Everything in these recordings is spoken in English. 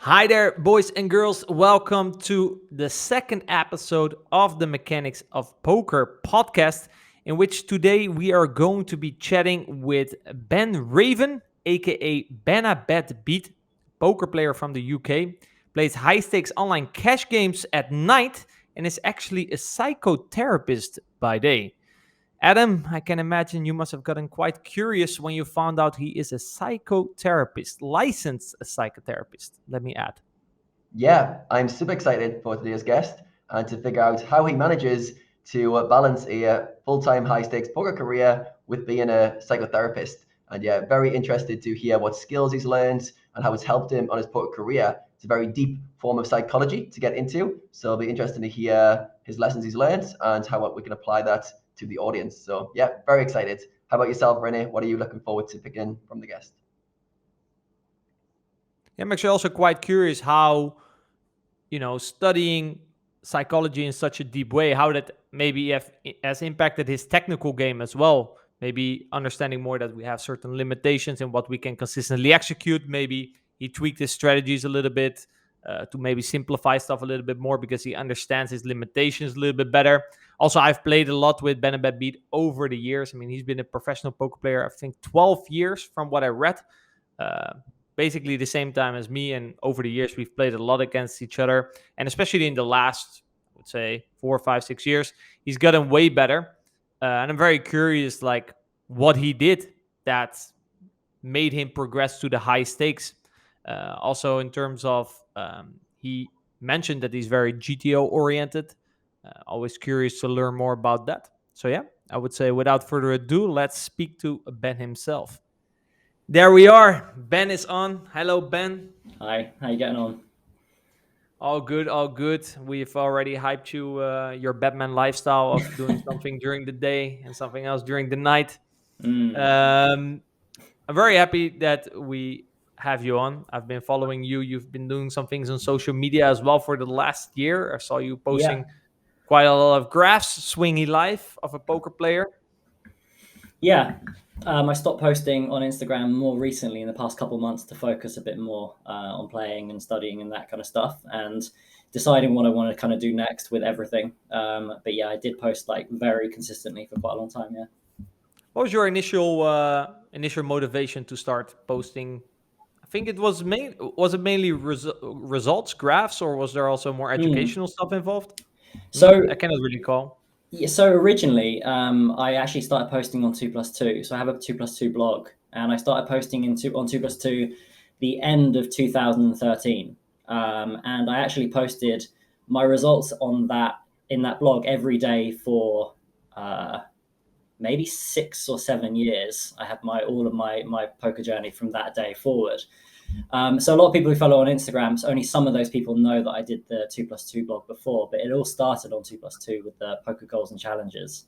Hi there, boys and girls. Welcome to the second episode of the Mechanics of Poker podcast, in which today we are going to be chatting with Ben Raven, aka BenABadBeat, poker player from the UK, plays high stakes online cash games at night, and is actually a psychotherapist by day. Adam, I can imagine you must have gotten quite curious when you found out he is a psychotherapist, licensed psychotherapist, let me add. Yeah, I'm super excited for today's guest and to figure out how he manages to balance a full-time high-stakes poker career with being a psychotherapist. And yeah, very interested to hear what skills he's learned and how it's helped him on his poker career. It's a very deep form of psychology to get into. So it'll be interesting to hear his lessons he's learned and how we can apply that to the audience. So yeah, very excited. How about yourself, Rene? What are you looking forward to picking from the guest? Yeah, I'm actually also quite curious how, studying psychology in such a deep way, how that maybe has impacted his technical game as well. Maybe understanding more that we have certain limitations in what we can consistently execute. Maybe he tweaked his strategies a little bit to maybe simplify stuff a little bit more because he understands his limitations a little bit better. Also, I've played a lot with BenABadBeat over the years. I mean, he's been a professional poker player, I think 12 years from what I read. Uh, Basically the same time as me, and over the years we've played a lot against each other, and especially in the last, I would say, 4 5 6 years, he's gotten way better. And I'm very curious, like, what he did that made him progress to the high stakes. Also in terms of, he mentioned that he's very GTO oriented. Always curious to learn more about that. So yeah, I would say without further ado, let's speak to Ben himself. There we are. Ben is on. Hello, Ben. Hi, how you getting on? All good, all good. We've already hyped you, your Batman lifestyle of doing something during the day and something else during the night. Mm, Um, I'm very happy that we have you on. I've been following you. You've been doing some things on social media as well for the last year. I saw you yeah, posting quite a lot of graphs, swingy life of a poker player. yeah. I stopped posting on Instagram more recently in the past couple of months to focus a bit more on playing and studying and that kind of stuff, and deciding what I want to kind of do next with everything. But yeah, I did post like very consistently for quite a long time. Yeah. What was your initial motivation to start posting? I think it was it mainly results graphs, or was there also more Mm. educational stuff involved? So I cannot really call. yeah, so originally, I actually started posting on 2+2. So I have a 2+2 blog, and I started posting on 2+2 the end of 2013. And I actually posted my results on that in that blog every day for uh, maybe 6 or 7 years. I had all of my poker journey from that day forward. So a lot of people who follow on Instagram, so only some of those people know that I did the 2+2 blog before, but it all started on 2+2 with the poker goals and challenges.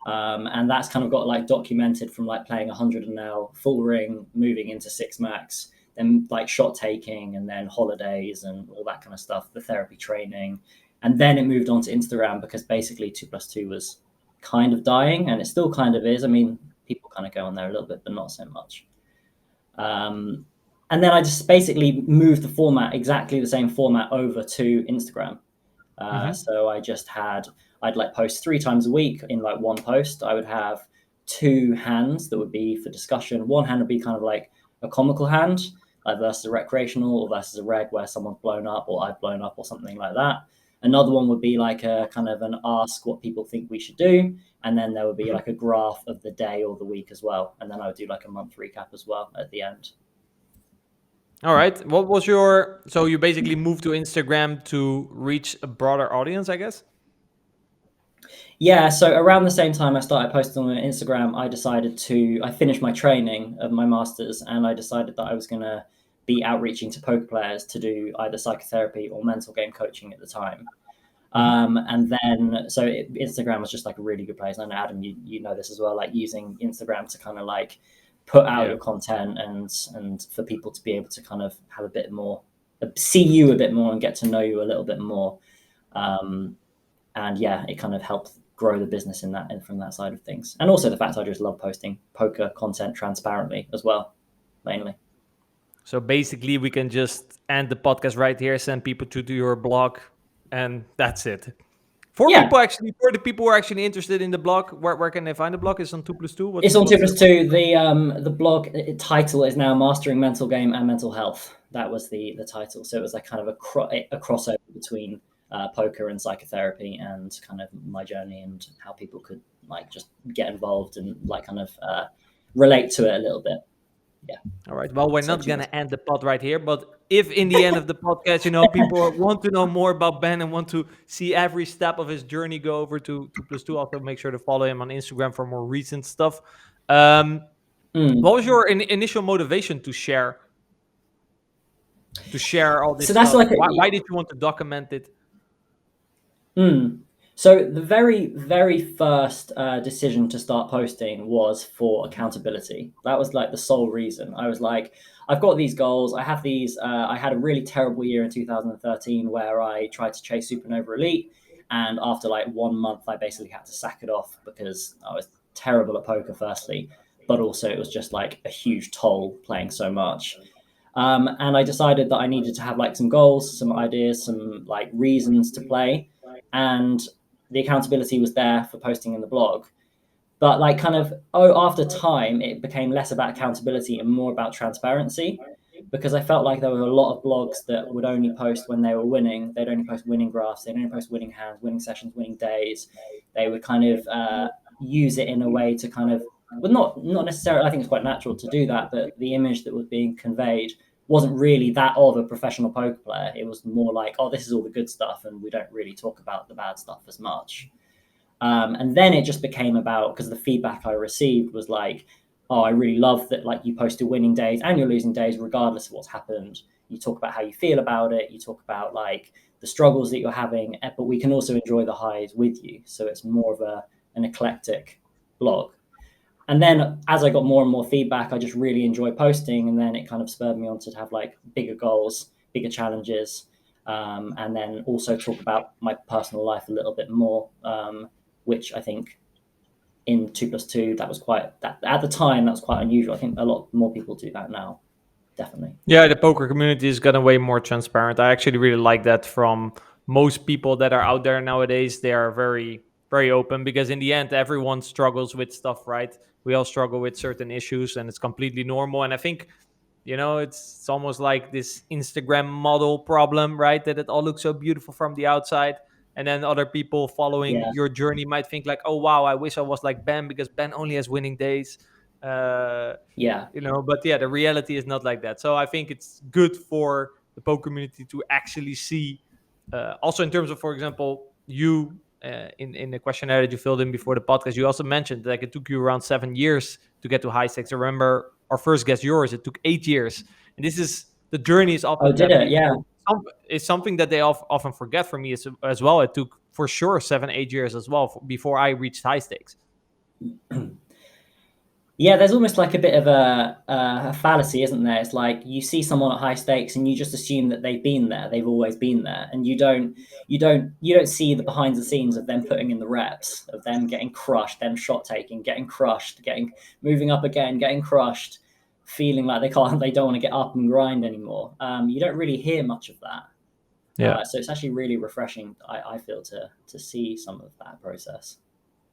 And that's kind of got like documented from like playing 100 and now full ring, moving into six max, then like shot taking, and then holidays and all that kind of stuff, the therapy training. And then it moved on to Instagram because basically 2+2 was kind of dying, and it still kind of is. I mean, people kind of go on there a little bit, but not so much. Um, and then I just basically moved the format, exactly the same format, over to Instagram. Mm-hmm. So I'd like post 3 times a week in like one post. I would have two hands that would be for discussion. One hand would be kind of like a comical hand, like versus a recreational, or versus a reg where someone's blown up or I've blown up or something like that. Another one would be like a kind of an ask what people think we should do. And then there would be like a graph of the day or the week as well. And then I would do like a month recap as well at the end. All right. What was your? So you basically moved to Instagram to reach a broader audience, I guess. Yeah, so around the same time I started posting on Instagram, I finished my training of my master's, and I decided that I was going to be outreaching to poker players to do either psychotherapy or mental game coaching at the time. Mm-hmm. And then, so Instagram was just like a really good place. And Adam, you know this as well, like using Instagram to kind of like put out Yeah. your content and for people to be able to kind of have a bit more, see you a bit more and get to know you a little bit more. And yeah, it kind of helped grow the business in that and from that side of things. And also the fact I just love posting poker content transparently as well, mainly. So basically, we can just end the podcast right here, send people to your blog, and that's it. For Yeah. for the people who are actually interested in the blog, where can they find the blog? It's on 2+2. It's on 2+2. The blog title is now Mastering Mental Game and Mental Health. That was the title. So it was like kind of a crossover between poker and psychotherapy, and kind of my journey and how people could like just get involved and like kind of relate to it a little bit. Yeah. All right. Well, we're not going to end the pod right here, but if in the end of the podcast, people want to know more about Ben and want to see every step of his journey, go over to 2+2. Also, make sure to follow him on Instagram for more recent stuff. What was your initial motivation to share all this stuff? Why did you want to document it? So the very, very first decision to start posting was for accountability. That was like the sole reason. I was like, I've got these goals. I have these. I had a really terrible year in 2013 where I tried to chase Supernova Elite. And after like 1 month, I basically had to sack it off because I was terrible at poker, firstly. But also it was just like a huge toll playing so much. And I decided that I needed to have like some goals, some ideas, some like reasons to play. And the accountability was there for posting in the blog. But like kind of, after time, it became less about accountability and more about transparency, because I felt like there were a lot of blogs that would only post when they were winning. They'd only post winning graphs. They'd only post winning hands, winning sessions, winning days. They would kind of use it in a way to kind of, but not necessarily, I think it's quite natural to do that, but the image that was being conveyed wasn't really that of a professional poker player. It was more like, oh, this is all the good stuff, and we don't really talk about the bad stuff as much. And then it just became about, because the feedback I received was like, oh, I really love that like you post your winning days and your losing days regardless of what's happened. You talk about how you feel about it. You talk about like the struggles that you're having, but we can also enjoy the highs with you. So it's more of an eclectic blog. And then as I got more and more feedback, I just really enjoyed posting. And then it kind of spurred me on to have like bigger goals, bigger challenges, and then also talk about my personal life a little bit more, which I think in 2+2, that was at the time, that was quite unusual. I think a lot more people do that now, definitely. Yeah, the poker community is getting way more transparent. I actually really like that from most people that are out there nowadays. They are very, very open, because in the end, everyone struggles with stuff, right? We all struggle with certain issues, and it's completely normal. And I think, it's almost like this Instagram model problem, right? That it all looks so beautiful from the outside. And then other people following your journey might think like, oh, wow, I wish I was like Ben, because Ben only has winning days. But the reality is not like that. So I think it's good for the poker community to actually see, also in terms of, for example, you in the questionnaire that you filled in before the podcast, you also mentioned like it took you around 7 years to get to high stakes. I remember our first guest, yours, it took 8 years. And this is the journey is often. Oh, did it? Yeah. It's something that they often forget from me as well. It took for sure 7-8 years as well before I reached high stakes. Yeah, there's almost like a bit of a fallacy, isn't there? It's like you see someone at high stakes and you just assume that they've been there, they've always been there, and you don't see the behind the scenes of them putting in the reps, of them getting crushed, them shot taking, getting crushed, moving up again, getting crushed, feeling like they don't want to get up and grind anymore. You don't really hear much of that. Yeah. So it's actually really refreshing, I feel, to see some of that process.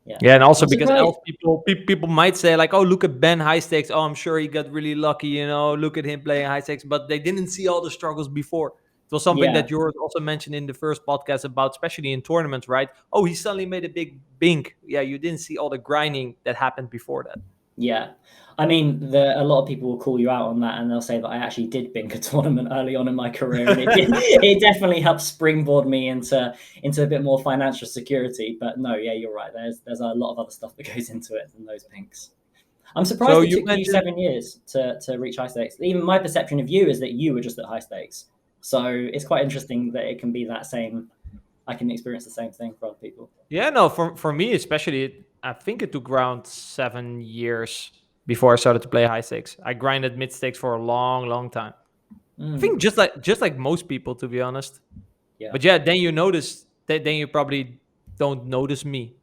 Yeah, and also because else people might say like, oh, look at Ben high stakes. Oh, I'm sure he got really lucky, look at him playing high stakes, but they didn't see all the struggles before. It was something that yours also mentioned in the first podcast about, especially in tournaments, right? Oh, he suddenly made a big bink. Yeah, you didn't see all the grinding that happened before that. Yeah. I mean, a lot of people will call you out on that, and they'll say that I actually did bink a tournament early on in my career, and it definitely helped springboard me into a bit more financial security. But no, yeah, you're right. There's a lot of other stuff that goes into it than those binks. I'm surprised it took you 7 years to reach high stakes. Even my perception of you is that you were just at high stakes. So it's quite interesting that it can be that same. I can experience the same thing for other people. Yeah, no, for me especially, I think it took around 7 years before I started to play high stakes. I grinded mid stakes for a long, long time. I think just like most people, to be honest. Yeah. But yeah, then you notice that then you probably don't notice me,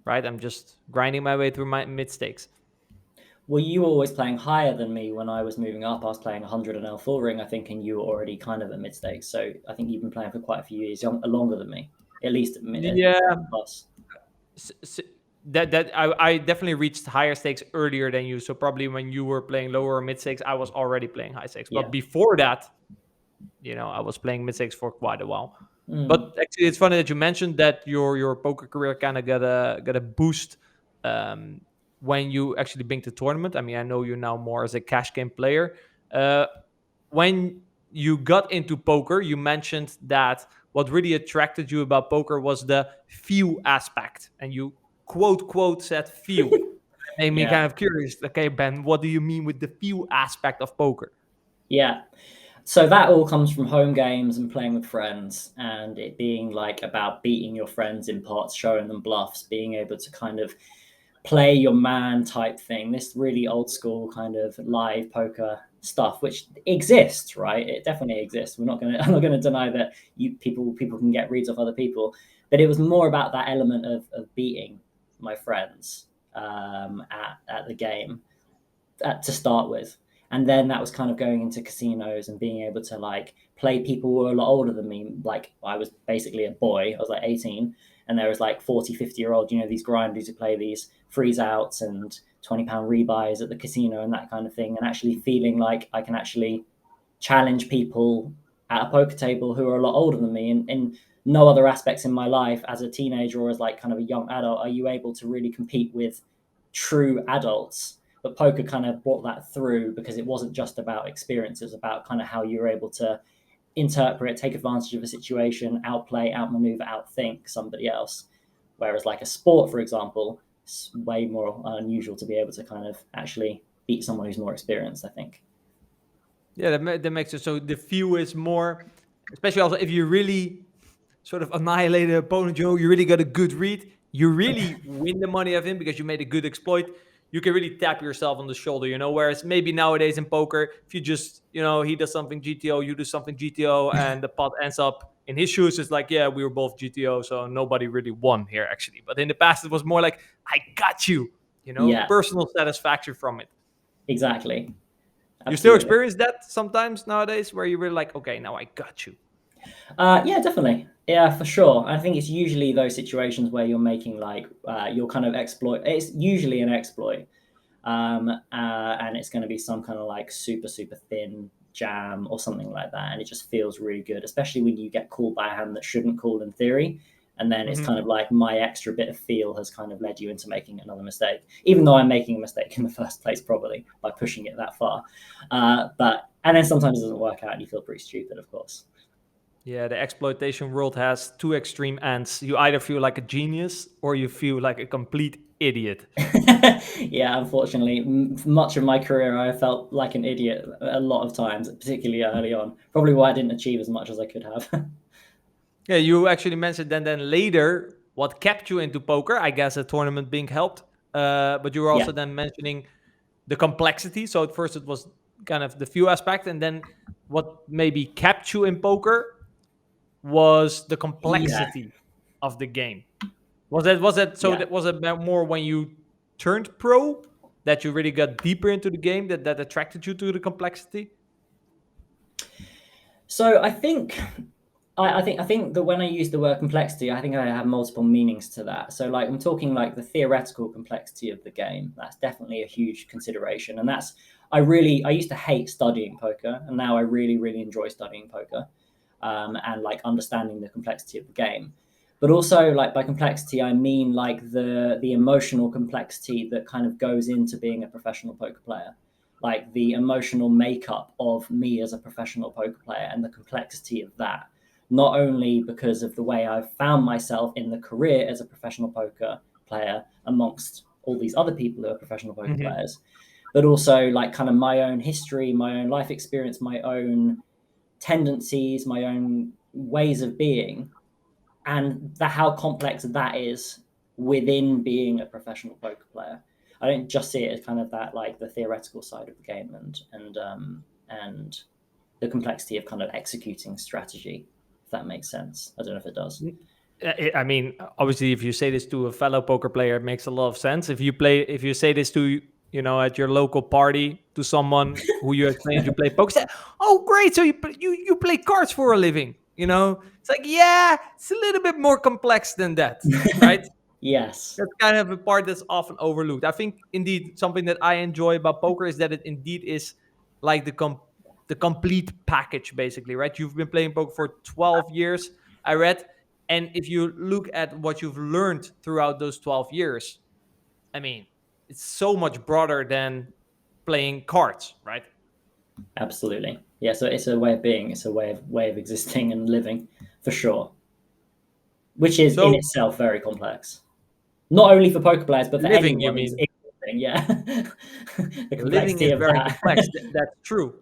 right? I'm just grinding my way through my mid stakes. Well, you were always playing higher than me when I was moving up. I was playing 100 and L4 ring, I think, and you were already kind of at mid stakes. So I think you've been playing for quite a few years longer than me, at least at mid Yeah, plus. s- s- I definitely reached higher stakes earlier than you. So probably when you were playing lower or mid stakes, I was already playing high stakes. Yeah. But before that, I was playing mid stakes for quite a while. Mm. But actually, it's funny that you mentioned that your poker career kind of got a boost when you actually been to tournament. I mean, I know you now more as a cash game player. When you got into poker, you mentioned that what really attracted you about poker was the feel aspect, and you quote said feel. It made me Yeah. kind of curious. Okay, Ben, what do you mean with the feel aspect of poker? Yeah. So that all comes from home games and playing with friends, and it being like about beating your friends in pots, showing them bluffs, being able to kind of play your man type thing. This really old school kind of live poker stuff, which exists, right? It definitely exists. I'm not gonna deny that people can get reads off other people, but it was more about that element of beating my friends at the game to start with. And then that was kind of going into casinos and being able to like play people who were a lot older than me. Like I was basically a boy. I was like 18, and there was like 40, 50-year-old, these grinders who play these freeze outs and £20 rebuys at the casino and that kind of thing. And actually feeling like I can actually challenge people at a poker table who are a lot older than me. And in no other aspects in my life as a teenager or as like kind of a young adult are you able to really compete with true adults. But poker kind of brought that through because it wasn't just about experience. It was about kind of how you were able to interpret, take advantage of a situation, outplay, outmaneuver, outthink somebody else. Whereas like a sport, for example, it's way more unusual to be able to kind of actually beat someone who's more experienced, I think. Yeah, that makes it so the feel is more, especially also if you really sort of annihilate an opponent, you really got a good read, you really win the money of him because you made a good exploit. You can really tap yourself on the shoulder, whereas maybe nowadays in poker, if you just, he does something GTO, you do something GTO, and the pot ends up in his shoes, it's like, yeah, we were both GTO, so nobody really won here, actually. But in the past, it was more like, I got you, Yeah, personal satisfaction from it. exactly. You still Absolutely. experience that sometimes nowadays where you're really like, okay, now I got you. Yeah, definitely. Yeah, for sure. I think it's usually those situations where you're making like your kind of exploit. It's usually an exploit, and it's going to be some kind of like super thin jam or something like that, and it just feels really good, especially when you get called by a hand that shouldn't call in theory, and then it's kind of like my extra bit of feel has kind of led you into making another mistake, even though I'm making a mistake in the first place probably by pushing it that far. And then sometimes it doesn't work out, and you feel pretty stupid, of course. Yeah, the exploitation world has two extreme ends. You either feel like a genius or you feel like a complete idiot. Yeah, unfortunately, much of my career I felt like an idiot a lot of times, particularly early on. Probably why I didn't achieve as much as I could have. Yeah, you actually mentioned then later what kept you into poker. I guess a tournament being helped, but you were also then mentioning the complexity. So at first it was kind of the few aspect, and then what maybe kept you in poker was the Yeah. complexity of the game. Was it so? Yeah. That was it more when you turned pro that you really got deeper into the game that attracted you to the complexity? So I think that when I use the word complexity, I think I have multiple meanings to that. So like I'm talking like the theoretical complexity of the game. That's definitely a huge consideration. And I used to hate studying poker, and now I really enjoy studying poker, and like understanding the complexity of the game. But also like by complexity, I mean like the emotional complexity that kind of goes into being a professional poker player. Like the emotional makeup of me as a professional poker player and the complexity of that, not only because of the way I've found myself in the career as a professional poker player amongst all these other people who are professional poker players, but also like kind of my own history, my own life experience, my own tendencies, my own ways of being, and how complex that is within being a professional poker player. I don't just see it as kind of that like the theoretical side of the game and the complexity of kind of executing strategy, if that makes sense. I don't know if it does. I mean, obviously, if you say this to a fellow poker player, it makes a lot of sense. If you say this to at your local party to someone who you explain you play poker. Say, oh, great! So you play cards for a living? It's like, yeah, it's a little bit more complex than that, right? Yes. That's kind of a part that's often overlooked. I think indeed something that I enjoy about poker is that it indeed is like the complete package, basically, right? You've been playing poker for 12 years, I read, and if you look at what you've learned throughout those 12 years, I mean, it's so much broader than playing cards, right? Absolutely. Yeah, so it's a way of being, it's a way of existing and living, for sure. Which is in So itself very complex. Not only for poker players, but for living, you anyone who's mean? existing. Yeah. The Living complexity is of very that. complex. That's true.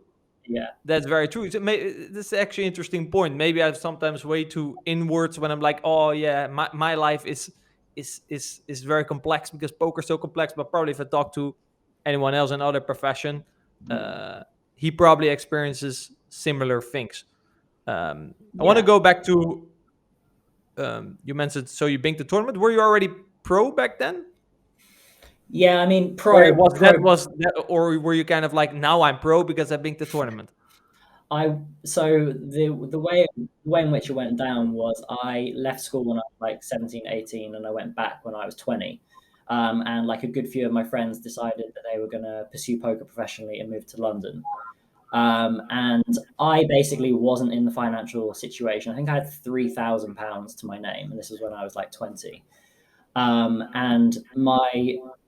Yeah. That's very true. This is actually an interesting point. Maybe I'm sometimes way too inwards when I'm like, oh yeah, my life is very complex because poker's so complex. But probably if I talk to anyone else in other profession, he probably experiences similar things. I want to go back to you mentioned, so you banked the tournament. Were you already pro back then? Yeah, I mean, Or was that, or were you kind of like, now I'm pro because I banked the tournament? So the way in which it went down was I left school when I was like 17, 18, and I went back when I was 20. And like a good few of my friends decided that they were going to pursue poker professionally and move to London. And I basically wasn't in the financial situation. I think I had £3,000 to my name, and this was when I was like 20. And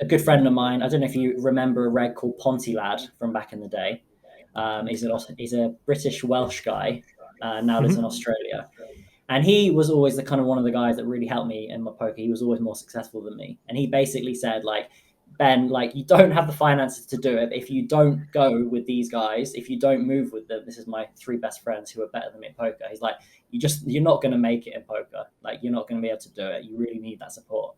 a good friend of mine, I don't know if you remember a reg called Ponty Lad from back in the day. He's a British Welsh guy, now lives in Australia. And he was always the kind of one of the guys that really helped me in my poker. He was always more successful than me. And he basically said, like, Ben, like, you don't have the finances to do it. But if you don't go with these guys, if you don't move with them, this is my three best friends who are better than me at poker. He's like, you're not going to make it in poker. Like, you're not going to be able to do it. You really need that support.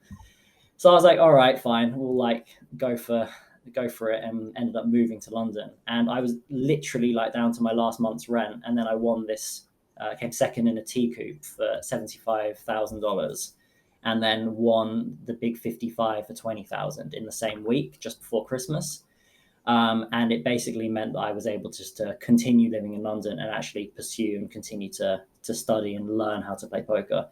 So I was like, all right, fine. We'll like go for it, and ended up moving to London. And I was literally like down to my last month's rent. And then I won this, came second in a T Coupe for $75,000, and then won the big 55 for 20,000 in the same week, just before Christmas. And it basically meant that I was able just to continue living in London and actually pursue and continue to study and learn how to play poker.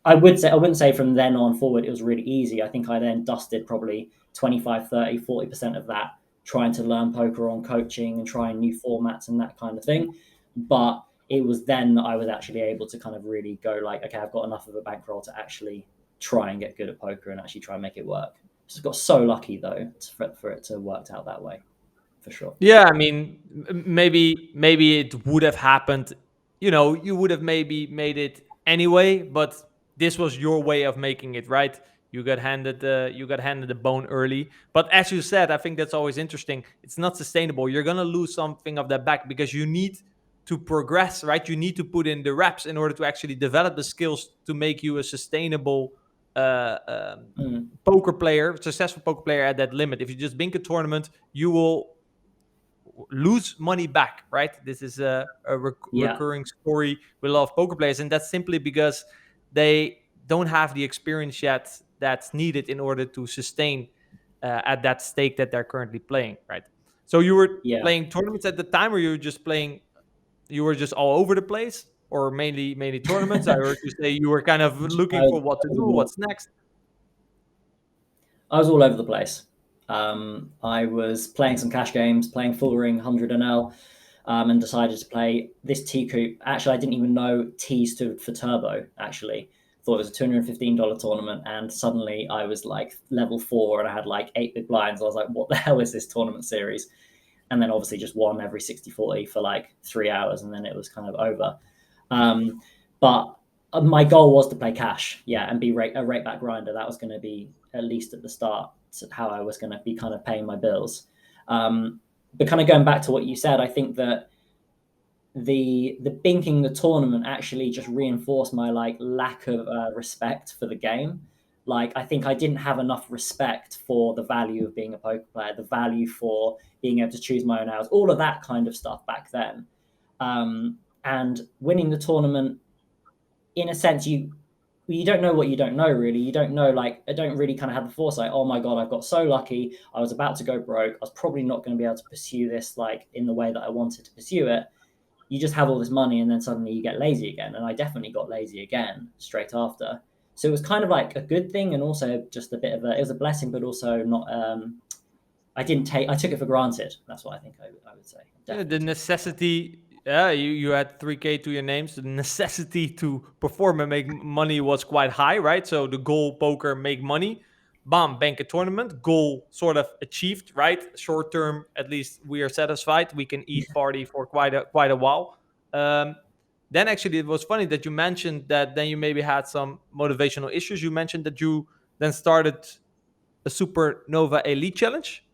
I wouldn't say from then on forward it was really easy. I think I then dusted probably 25, 30, 40% of that trying to learn poker on coaching and trying new formats and that kind of thing. But it was then that I was actually able to kind of really go like, okay, I've got enough of a bankroll to actually try and get good at poker and actually try and make it work. Just got so lucky though for it to work out that way, for sure. Yeah, I mean, maybe it would have happened. You would have maybe made it anyway, but this was your way of making it, right? You got handed the bone early. But as you said, I think that's always interesting. It's not sustainable. You're gonna lose something of that back because you need to progress, right? You need to put in the reps in order to actually develop the skills to make you a sustainable poker player, successful poker player at that limit. If you just bink a tournament, you will lose money back, right? This is a recurring story with a lot of poker players, and that's simply because they don't have the experience yet that's needed in order to sustain at that stake that they're currently playing, right? So you were playing tournaments at the time, or you were just all over the place, or mainly tournaments? I heard you say you were kind of looking for what to do, what's next. I was all over the place. I was playing some cash games, playing full ring 100 NL, and decided to play this T Coupe. Actually, I didn't even know T stood for turbo, actually. Thought it was a $215 tournament, and suddenly I was like level 4 and I had like 8 big blinds. I was like, what the hell is this tournament series? And then obviously just won every 60-40 for like 3 hours, and then it was kind of over. But my goal was to play cash, and be a rate back grinder. That was going to be, at least at the start, how I was going to be kind of paying my bills. But kind of going back to what you said, I think that the binking the tournament actually just reinforced my like lack of respect for the game. Like, I think I didn't have enough respect for the value of being a poker player, the value for being able to choose my own hours, all of that kind of stuff back then. And winning the tournament, in a sense, you don't know what you don't know, really. You don't know, like, I don't really kind of have the foresight. Oh my God, I've got so lucky. I was about to go broke. I was probably not going to be able to pursue this like in the way that I wanted to pursue it. You just have all this money and then suddenly you get lazy again. And I definitely got lazy again straight after. So it was kind of like a good thing and also just a bit of it was a blessing, but also not, I took it for granted. That's what I think I would say. Yeah, the Definitely. necessity. Yeah, you had 3K to your names. The necessity to perform and make money was quite high, right? So the goal, poker, make money. Bam, bank a tournament. Goal sort of achieved, right? Short term, at least we are satisfied. We can eat, party for quite a while. Then actually, it was funny that you mentioned that then you maybe had some motivational issues. You mentioned that you then started a Supernova Elite challenge.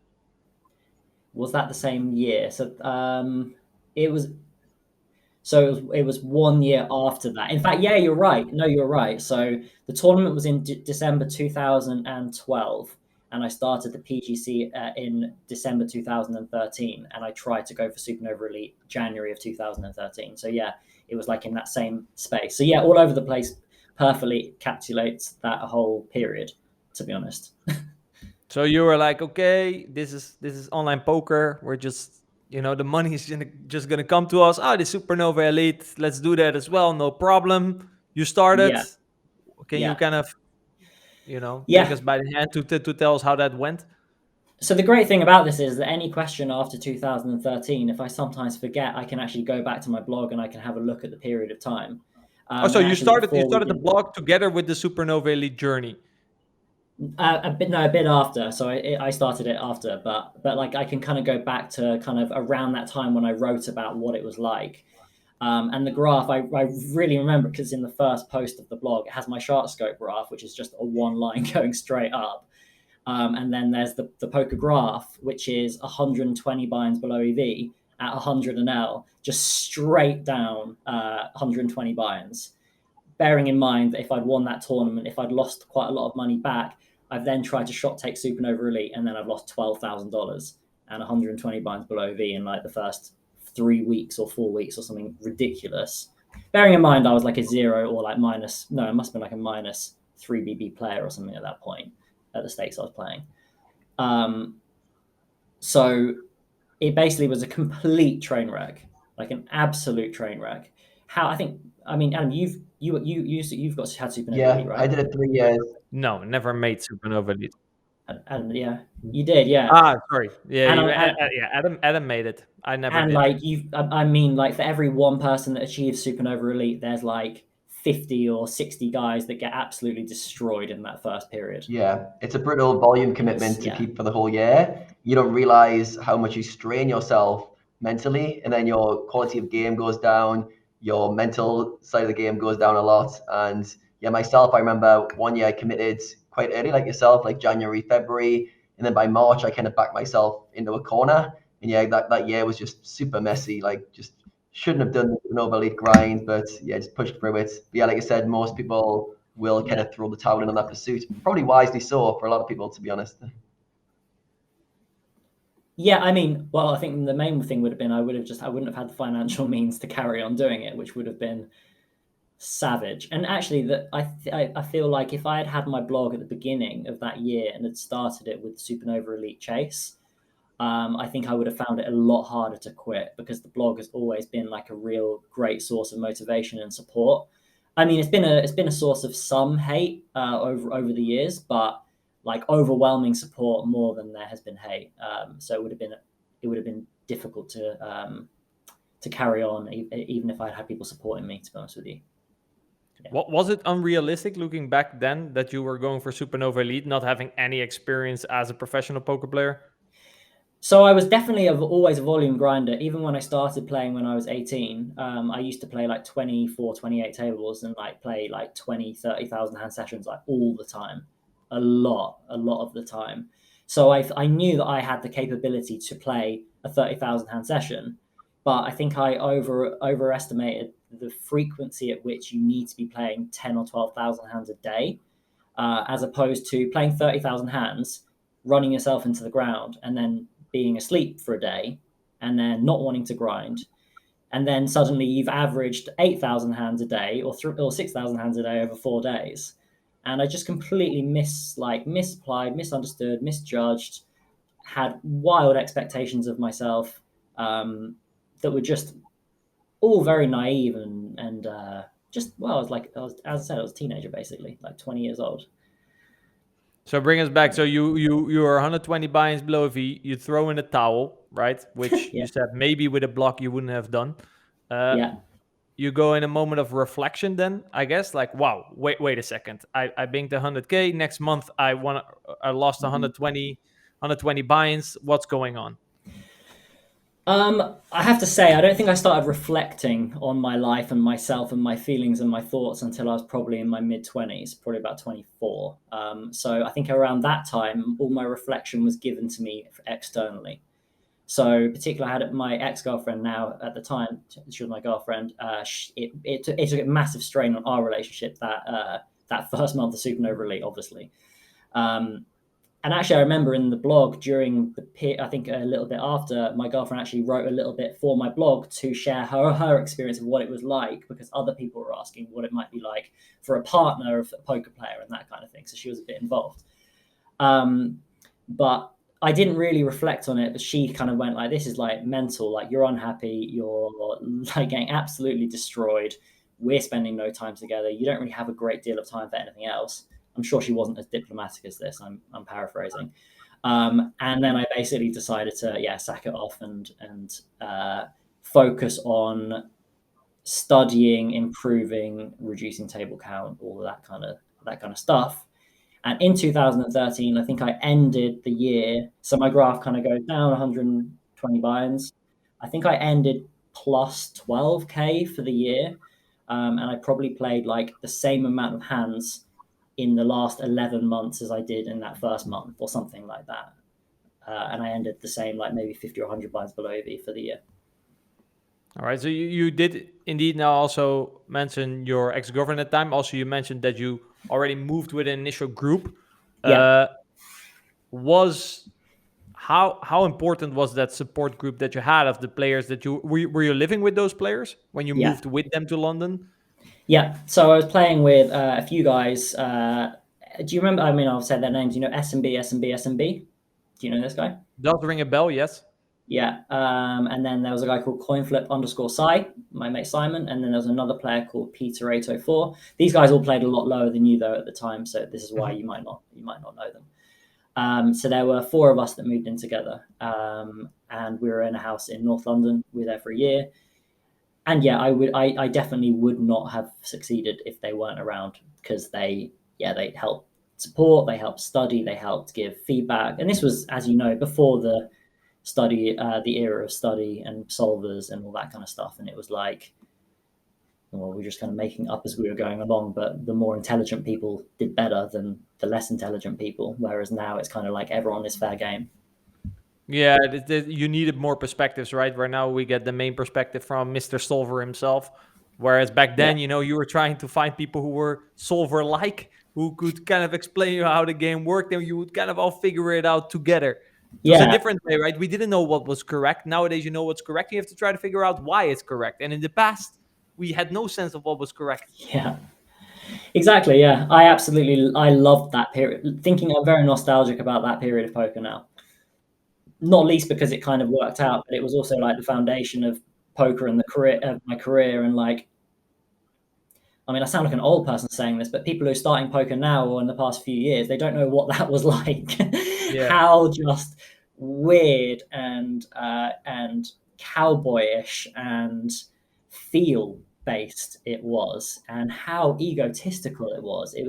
Was that the same year? It was it was 1 year after that. In fact, yeah, you're right. No, you're right. So the tournament was in December 2012, and I started the PGC in December 2013, and I tried to go for Supernova Elite January of 2013. So yeah, it was like in that same space. So yeah, all over the place, perfectly encapsulates that whole period, to be honest. So you were like, okay, this is online poker. We're just, the money is just gonna come to us. Oh, the Supernova Elite, let's do that as well. No problem. You started. Yeah, Can you yeah, kind of, take yeah. us by the hand to tell us how that went? So the great thing about this is that any question after 2013, if I sometimes forget, I can actually go back to my blog and I can have a look at the period of time. Oh, so And you actually, started before we the did blog together with the Supernova Elite journey. a bit after. So I started it after, but like I can kind of go back to kind of around that time when I wrote about what it was like. And the graph, I really remember because in the first post of the blog, it has my shark scope graph, which is just a one line going straight up. And then there's the poker graph, which is 120 binds below EV at 100 and L, just straight down 120 binds. Bearing in mind that if I'd won that tournament, if I'd lost quite a lot of money back, I've then tried to shot take Supernova Elite and then I've lost $12,000 and 120 binds below EV in like the first 3 weeks or 4 weeks or something ridiculous. Bearing in mind I was like a zero or like minus, no, it must have been like a minus 3 BB player or something at that point at the stakes I was playing. So it basically was a complete train wreck, like an absolute train wreck. Adam, you've got had Supernova Elite, Yeah, I right? did it 3 years. No, never made Supernova Elite. And yeah, you did, yeah. Ah, sorry. Yeah, And I, yeah. Adam made it. I never and did. like I mean, like for every one person that achieves Supernova Elite, there's like 50 or 60 guys that get absolutely destroyed in that first period. Yeah, it's a brutal volume commitment to Yeah. keep for the whole year. You don't realize how much you strain yourself mentally, and then your quality of game goes down, your mental side of the game goes down a lot. And yeah, myself, I remember one year I committed quite early, like yourself, like January, February, and then by March I kind of backed myself into a corner. And yeah, that year was just super messy, like just shouldn't have done the Nova Elite grind, but yeah, just pushed through it. But yeah, like I said, most people will kind Yeah. of throw the towel in on that pursuit. Probably wisely so for a lot of people, to be honest. Yeah, I mean, well, I think the main thing would have been I wouldn't have had the financial means to carry on doing it, which would have been savage. And actually, I feel like if I had had my blog at the beginning of that year and had started it with Supernova Elite Chase, I think I would have found it a lot harder to quit because the blog has always been like a real great source of motivation and support. I mean, it's been a source of some hate over the years, but like overwhelming support more than there has been hate. So it would have been difficult to carry on even if I had people supporting me. To be honest with you. Yeah. What was it unrealistic looking back then that you were going for Supernova Elite, not having any experience as a professional poker player? So I was definitely always a volume grinder. Even when I started playing when I was 18, I used to play like 24, 28 tables and like play like 20, 30,000 hand sessions like all the time. A lot of the time. So I knew that I had the capability to play a 30,000 hand session, but I think I overestimated the frequency at which you need to be playing 10 or 12,000 hands a day, as opposed to playing 30,000 hands, running yourself into the ground and then being asleep for a day and then not wanting to grind and then suddenly you've averaged 8,000 hands a day or 6,000 hands a day over 4 days. And I just completely misapplied, misunderstood, misjudged, had wild expectations of myself that were just all very naive and just, well, as I said, I was a teenager, basically, like 20 years old. So bring us back. So you are 120 buy-ins below V. You throw in a towel, right? Which Yeah. you said maybe with a block you wouldn't have done. Yeah. You go in a moment of reflection then, I guess, like, wow, wait a second. I banked 100K. Next month I lost 120 buy-ins. What's going on? I have to say, I don't think I started reflecting on my life and myself and my feelings and my thoughts until I was probably in my mid-20s, probably about 24. So I think around that time, all my reflection was given to me externally. So particularly, I had my ex-girlfriend now at the time, she was my girlfriend. It took a massive strain on our relationship that first month of Supernova Elite, obviously. And actually, I remember in the blog during I think a little bit after, my girlfriend actually wrote a little bit for my blog to share her experience of what it was like, because other people were asking what it might be like for a partner of a poker player and that kind of thing. So she was a bit involved. But I didn't really reflect on it, but she kind of went like, this is like mental, like you're unhappy, you're like getting absolutely destroyed. We're spending no time together. You don't really have a great deal of time for anything else. I'm sure she wasn't as diplomatic as this. I'm paraphrasing. And then I basically decided to sack it off and focus on studying, improving, reducing table count, all of that kind of stuff. And in 2013, I think I ended the year. So my graph kind of goes down 120 buy-ins. I think I ended plus 12K for the year. And I probably played like the same amount of hands in the last 11 months as I did in that first month or something like that. And I ended the same, like maybe 50 or 100 buy-ins below EV for the year. All right. So you did indeed now also mention your ex-girlfriend at the time. Also, you mentioned that you already moved with an initial group. Yeah. How important was that support group that you had of the players that were you living with those players when you moved with them to London? Yeah, so I was playing with a few guys. Do you remember? I mean, I'll say their names. You know, SMB. Do you know this guy? Does ring a bell? Yes. Yeah. And then there was a guy called coinflip_Psy, my mate Simon, and then there was another player called Peter804. These guys all played a lot lower than you though at the time, so this is why you might not know them. So there were 4 of us that moved in together, and we were in a house in North London. We were there for a year. And yeah, I definitely would not have succeeded if they weren't around, because they helped support, they helped study, they helped give feedback. And this was, as you know, before the era of study and solvers and all that kind of stuff. And it was like, well, we were just kind of making up as we were going along, but the more intelligent people did better than the less intelligent people. Whereas now it's kind of like everyone is fair game. Yeah, you needed more perspectives, right? Where now we get the main perspective from Mr. Solver himself. Whereas back then, you were trying to find people who were Solver-like, who could kind of explain you how the game worked, and you would kind of all figure it out together. It was a different way, right? We didn't know what was correct. Nowadays, you know what's correct. You have to try to figure out why it's correct. And in the past, we had no sense of what was correct. Yeah. Exactly, yeah. I loved that period. I'm very nostalgic about that period of poker now. Not least because it kind of worked out, but it was also like the foundation of poker and my career. And like, I mean, I sound like an old person saying this, but people who are starting poker now or in the past few years, they don't know what that was like. Yeah. How just weird and cowboyish and feel based it was, and how egotistical it was. I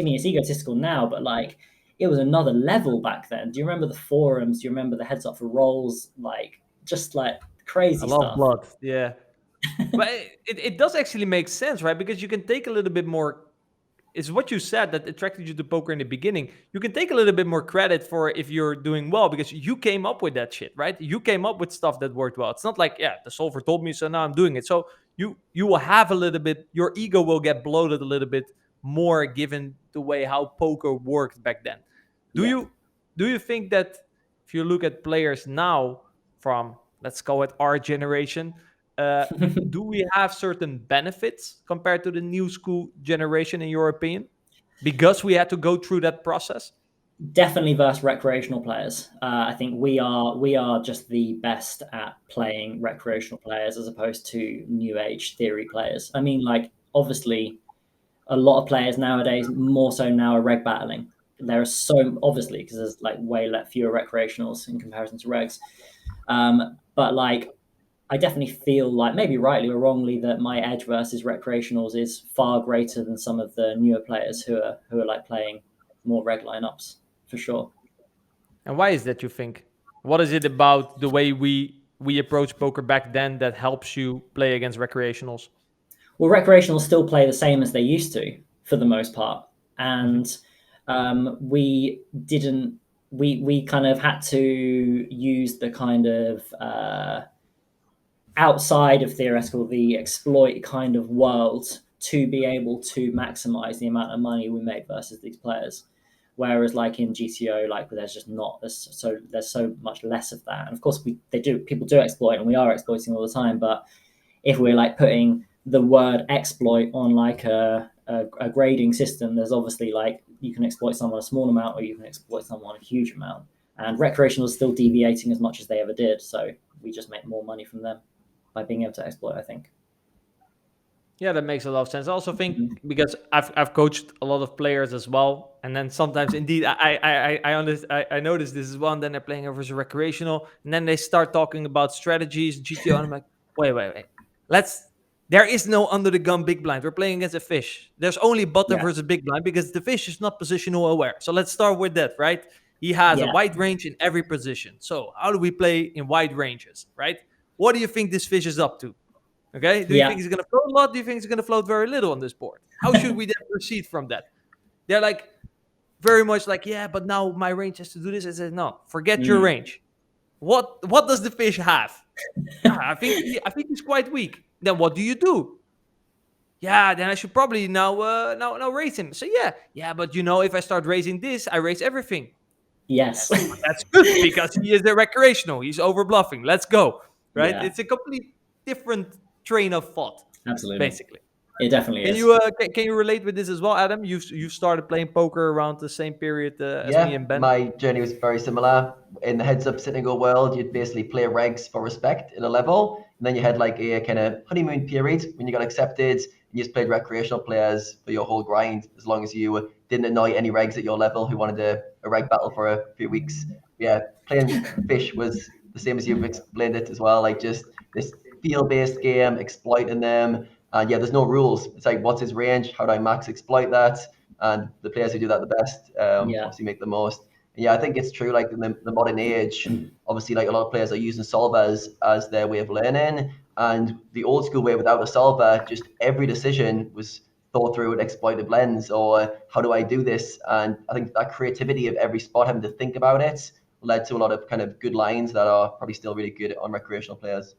mean, it's egotistical now, but like, it was another level back then. Do you remember the forums? Do you remember the heads up for rolls? Like, just like crazy stuff. A lot of blood, yeah. But it does actually make sense, right? Because you can take a little bit more. It's what you said that attracted you to poker in the beginning. You can take a little bit more credit for if you're doing well, because you came up with that shit, right? You came up with stuff that worked well. It's not like, the solver told me, so now I'm doing it. So you will have a little bit, your ego will get bloated a little bit more given the way how poker worked back then. Do you think that if you look at players now from, let's call it our generation, Do we have certain benefits compared to the new school generation, in your opinion, because we had to go through that process? Definitely versus recreational players. I think we are just the best at playing recreational players as opposed to new age theory players. I mean, like, obviously, a lot of players nowadays, more so now, are reg battling. There are so, obviously, because there's like way fewer recreationals in comparison to regs. But like, I definitely feel like, maybe rightly or wrongly, that my edge versus recreationals is far greater than some of the newer players who are like playing more reg lineups, for sure. And why is that, you think? What is it about the way we approach poker back then that helps you play against recreationals? Well, recreationals still play the same as they used to for the most part, and we didn't. We kind of had to use the kind of outside of theoretical, the exploit kind of world to be able to maximize the amount of money we made versus these players. Whereas, like in GTO, like there's just not there's so much less of that. And of course, people do exploit, and we are exploiting all the time. But if we're like putting the word exploit on like a grading system, there's obviously like you can exploit someone a small amount or you can exploit someone a huge amount. And recreational is still deviating as much as they ever did. So we just make more money from them by being able to exploit, I think. Yeah, that makes a lot of sense. I also think because I've coached a lot of players as well, and then sometimes indeed I notice this as well. And then they're playing versus recreational, and then they start talking about strategies, GTO, and I'm like, wait. There is no under the gun big blind. We're playing against a fish. There's only button versus big blind because the fish is not positional aware. So let's start with that, right? He has a wide range in every position. So how do we play in wide ranges, right? What do you think this fish is up to? Okay. Do you think he's going to float a lot? Do you think he's going to float very little on this board? How should we then proceed from that? They're like very much like, yeah, but now my range has to do this. I said, no, forget your range. What does the fish have? I think he's quite weak. Then what do you do? Yeah, then I should probably now raise him. So yeah, but if I start raising this, I raise everything. Yes. That's good because he is a recreational. He's over bluffing. Let's go. Right? Yeah. It's a complete different train of thought. Absolutely. Basically. It definitely is. Can you relate with this as well, Adam? You've started playing poker around the same period as me and Ben. My journey was very similar. In the heads-up sitting world, you'd basically play regs for respect in a level, and then you had like a kind of honeymoon period when you got accepted, and you just played recreational players for your whole grind, as long as you didn't annoy any regs at your level who wanted a reg battle for a few weeks. Yeah, playing fish was the same as you've explained it as well, like just this field-based game, exploiting them. And there's no rules. It's like, what's his range? How do I max exploit that? And the players who do that the best obviously make the most. And I think it's true, like in the modern age, obviously like a lot of players are using solvers as their way of learning. And the old school way without a solver, just every decision was thought through an exploitive lens, or how do I do this? And I think that creativity of every spot having to think about it led to a lot of kind of good lines that are probably still really good on recreational players.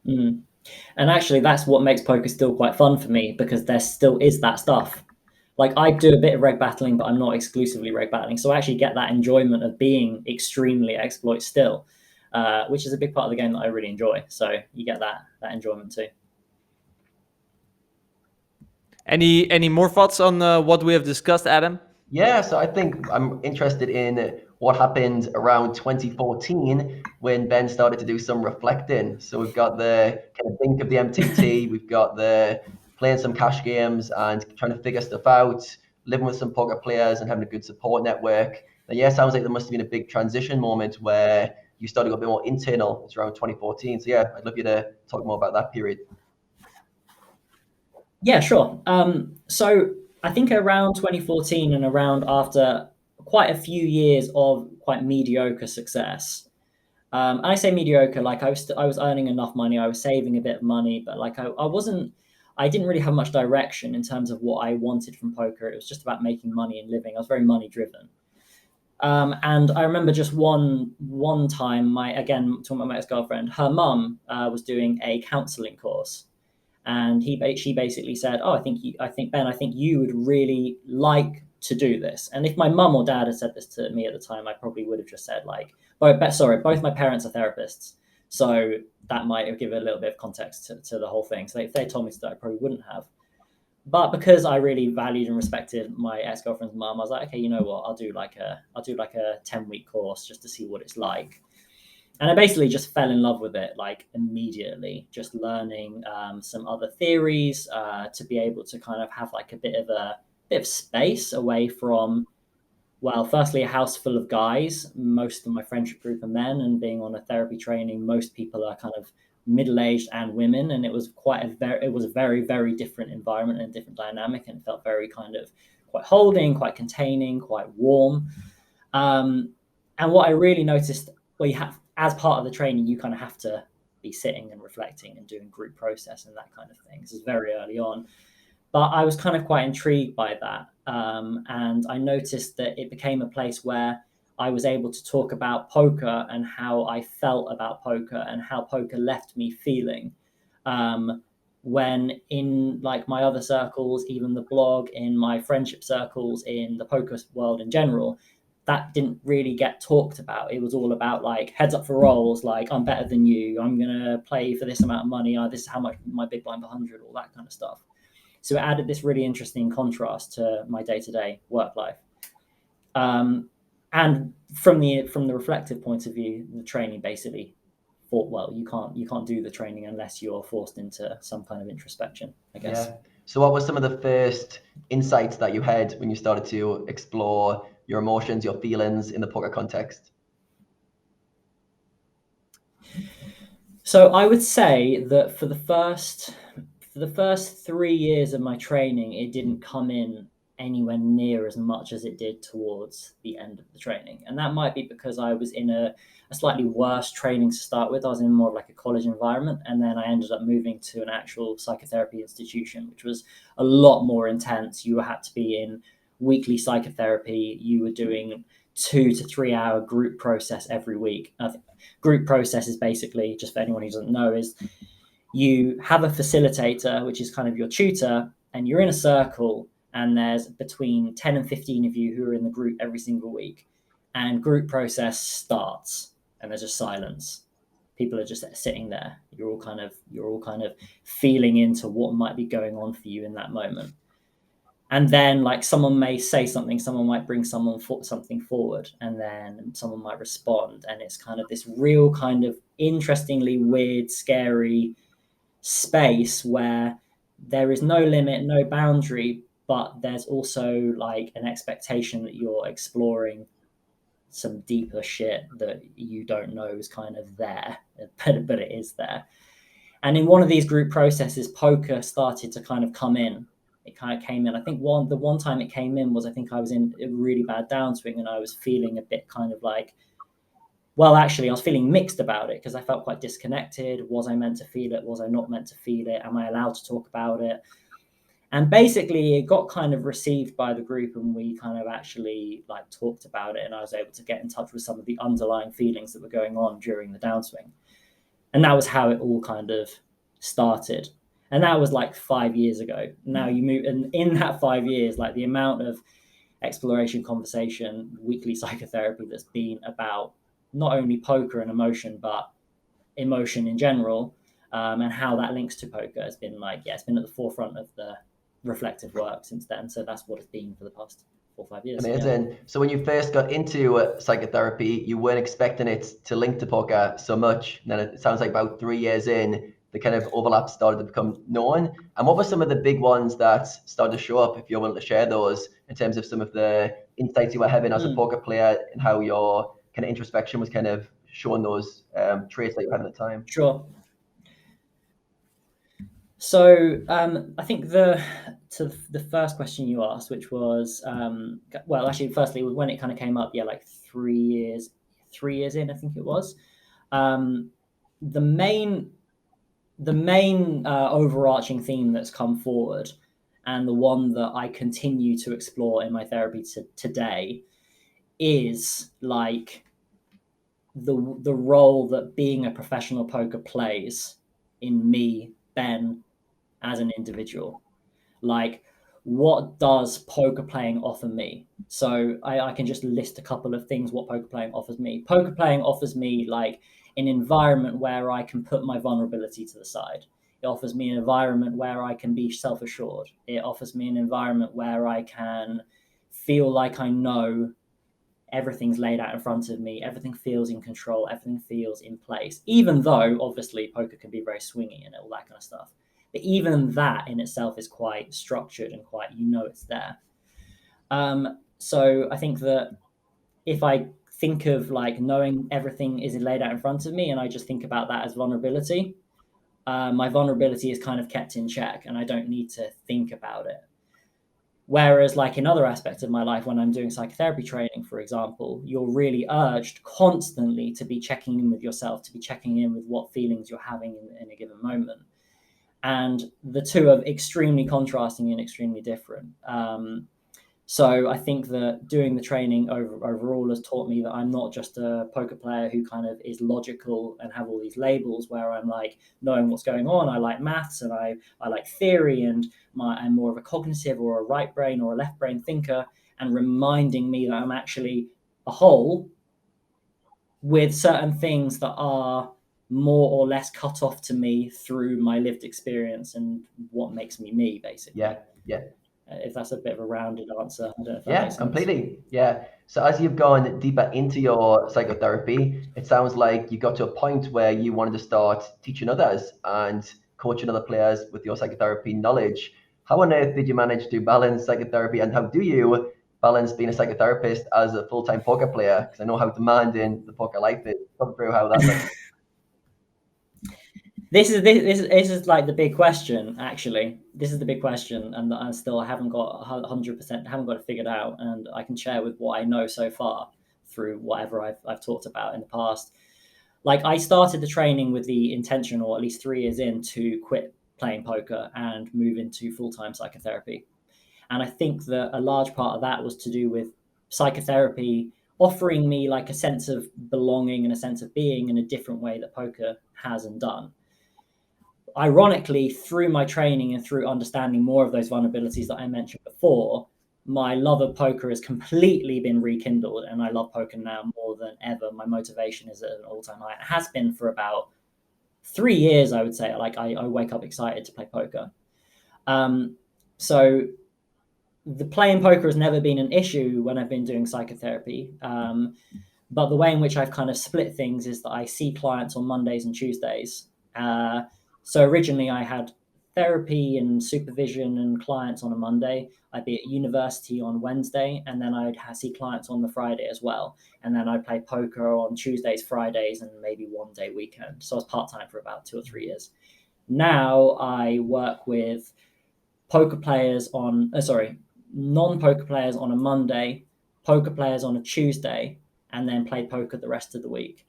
And actually, that's what makes poker still quite fun for me, because there still is that stuff. Like, I do a bit of reg battling, but I'm not exclusively reg battling. So I actually get that enjoyment of being extremely exploit still, which is a big part of the game that I really enjoy. So you get that enjoyment too. Any more thoughts on what we have discussed, Adam? Yeah, so I think I'm interested in what happened around 2014 when Ben started to do some reflecting. So we've got the kind of think of the MTT, we've got the playing some cash games and trying to figure stuff out, living with some poker players and having a good support network. And sounds like there must have been a big transition moment where you started to go a bit more internal. It's around 2014. So I'd love you to talk more about that period. Yeah, sure. So I think around 2014 and around after quite a few years of quite mediocre success. And I say mediocre, like I was earning enough money, I was saving a bit of money, but like I didn't really have much direction in terms of what I wanted from poker. It was just about making money and living. I was very money driven. And I remember just one time, talking about my ex-girlfriend, her mum was doing a counseling course. And she basically said, "Oh, I think Ben, I think you would really like to do this." And if my mum or dad had said this to me at the time, I probably would have just said like, both my parents are therapists, So that might give a little bit of context to the whole thing. So if they told me to do it, I probably wouldn't have. But because I really valued and respected my ex-girlfriend's mum, I was like, okay, you know what? I'll do like a 10-week course just to see what it's like. And I basically just fell in love with it like immediately, just learning some other theories to be able to kind of have like a bit of space away from, well, firstly, a house full of guys. Most of my friendship group are men, and being on a therapy training, most people are kind of middle-aged and women, and it was a very, very different environment and different dynamic, and it felt very kind of quite holding, quite containing, quite warm. And what I really noticed, well, you have, as part of the training, you kind of have to be sitting and reflecting and doing group process and that kind of thing. This is very early on. But I was kind of quite intrigued by that. And I noticed that it became a place where I was able to talk about poker and how I felt about poker and how poker left me feeling. When in like my other circles, even the blog, in my friendship circles, in the poker world in general, that didn't really get talked about. It was all about like heads up for rolls, like I'm better than you, I'm going to play for this amount of money, this is how much my big blind 100, all that kind of stuff. So it added this really interesting contrast to my day-to-day work life. And from the reflective point of view, the training basically thought, well, you can't do the training unless you're forced into some kind of introspection, I guess. Yeah. So what were some of the first insights that you had when you started to explore your emotions, your feelings in the poker context? So I would say that for the first 3 years of my training, it didn't come in anywhere near as much as it did towards the end of the training. And that might be because I was in a slightly worse training to start with. I was in more of like a college environment, and then I ended up moving to an actual psychotherapy institution, which was a lot more intense. You had to be in weekly psychotherapy. You were doing 2 to 3 hour group process every week. Group process is basically, just for anyone who doesn't know, is you have a facilitator, which is kind of your tutor, and you're in a circle, and there's between 10 and 15 of you who are in the group every single week. And group process starts, and there's just silence. People are just sitting there. You're all kind of feeling into what might be going on for you in that moment. And then like someone may say something, someone might bring something forward, and then someone might respond. And it's kind of this real kind of interestingly weird, scary space where there is no limit, no boundary, but there's also like an expectation that you're exploring some deeper shit that you don't know is kind of there, but it is there. And in one of these group processes, poker started to kind of come in. It kind of came in. I think the one time it came in was, I think I was in a really bad downswing, and I was feeling a bit kind of like, well, actually, I was feeling mixed about it because I felt quite disconnected. Was I meant to feel it? Was I not meant to feel it? Am I allowed to talk about it? And basically, it got kind of received by the group, and we kind of actually like talked about it, and I was able to get in touch with some of the underlying feelings that were going on during the downswing. And that was how it all kind of started. And that was like 5 years ago. Now you move, and in that 5 years, like the amount of exploration, conversation, weekly psychotherapy that's been about not only poker and emotion, but emotion in general, and how that links to poker has been like, it's been at the forefront of the reflective work since then. So that's what it's been for the past 4 or 5 years. Amazing. Yeah. So when you first got into psychotherapy, you weren't expecting it to link to poker so much. And then it sounds like about 3 years in, the kind of overlap started to become known. And what were some of the big ones that started to show up, if you're willing to share those, in terms of some of the insights you were having as a poker player, and how your kind of introspection was kind of showing those traits that you had at the time? Sure. So I think the first question you asked, which was, well, actually, firstly, when it kind of came up, like 3 years in, I think it was. The main overarching theme that's come forward, and the one that I continue to explore in my therapy today, is like the role that being a professional poker plays in me, Ben, as an individual. Like, what does poker playing offer me? So I can just list a couple of things what poker playing offers me. Poker playing offers me like an environment where I can put my vulnerability to the side. It offers me an environment where I can be self-assured. It offers me an environment where I can feel like I know everything's laid out in front of me. Everything feels in control. Everything feels in place, even though obviously poker can be very swingy and all that kind of stuff. But even that in itself is quite structured and quite, it's there. So I think that if I think of like knowing everything is laid out in front of me and I just think about that as vulnerability, my vulnerability is kind of kept in check and I don't need to think about it. Whereas like in other aspects of my life, when I'm doing psychotherapy training, for example, you're really urged constantly to be checking in with yourself, to be checking in with what feelings you're having in a given moment. And the two are extremely contrasting and extremely different. So I think that doing the training overall has taught me that I'm not just a poker player who kind of is logical and have all these labels where I'm like knowing what's going on. I like maths and I like theory and I'm more of a cognitive or a right brain or a left brain thinker, and reminding me that I'm actually a whole with certain things that are more or less cut off to me through my lived experience and what makes me, basically. Yeah. If that's a bit of a rounded answer. I don't know if that Yeah, makes sense. completely. Yeah. So as you've gone deeper into your psychotherapy, it sounds like you got to a point where you wanted to start teaching others and coaching other players with your psychotherapy knowledge. How on earth did you manage to balance psychotherapy, and how do you balance being a psychotherapist as a full-time poker player? Because I know how demanding the poker life is. Come through how that looks. This is like the big question, actually. This is the big question, and I haven't got 100%, haven't got it figured out, and I can share with what I know so far through whatever I've talked about in the past. Like I started the training with the intention, or at least 3 years in, to quit playing poker and move into full-time psychotherapy. And I think that a large part of that was to do with psychotherapy offering me like a sense of belonging and a sense of being in a different way that poker has and done. Ironically, through my training and through understanding more of those vulnerabilities that I mentioned before, my love of poker has completely been rekindled, and I love poker now more than ever. My motivation is at an all-time high. It has been for about 3 years, I would say. Like I wake up excited to play poker. So the playing poker has never been an issue when I've been doing psychotherapy. But the way in which I've kind of split things is that I see clients on Mondays and Tuesdays. So originally I had therapy and supervision and clients on a Monday. I'd be at university on Wednesday, and then I'd see clients on the Friday as well. And then I'd play poker on Tuesdays, Fridays, and maybe one day weekend. So I was part-time for about 2 or 3 years. Now I work with non-poker players on a Monday, poker players on a Tuesday, and then play poker the rest of the week.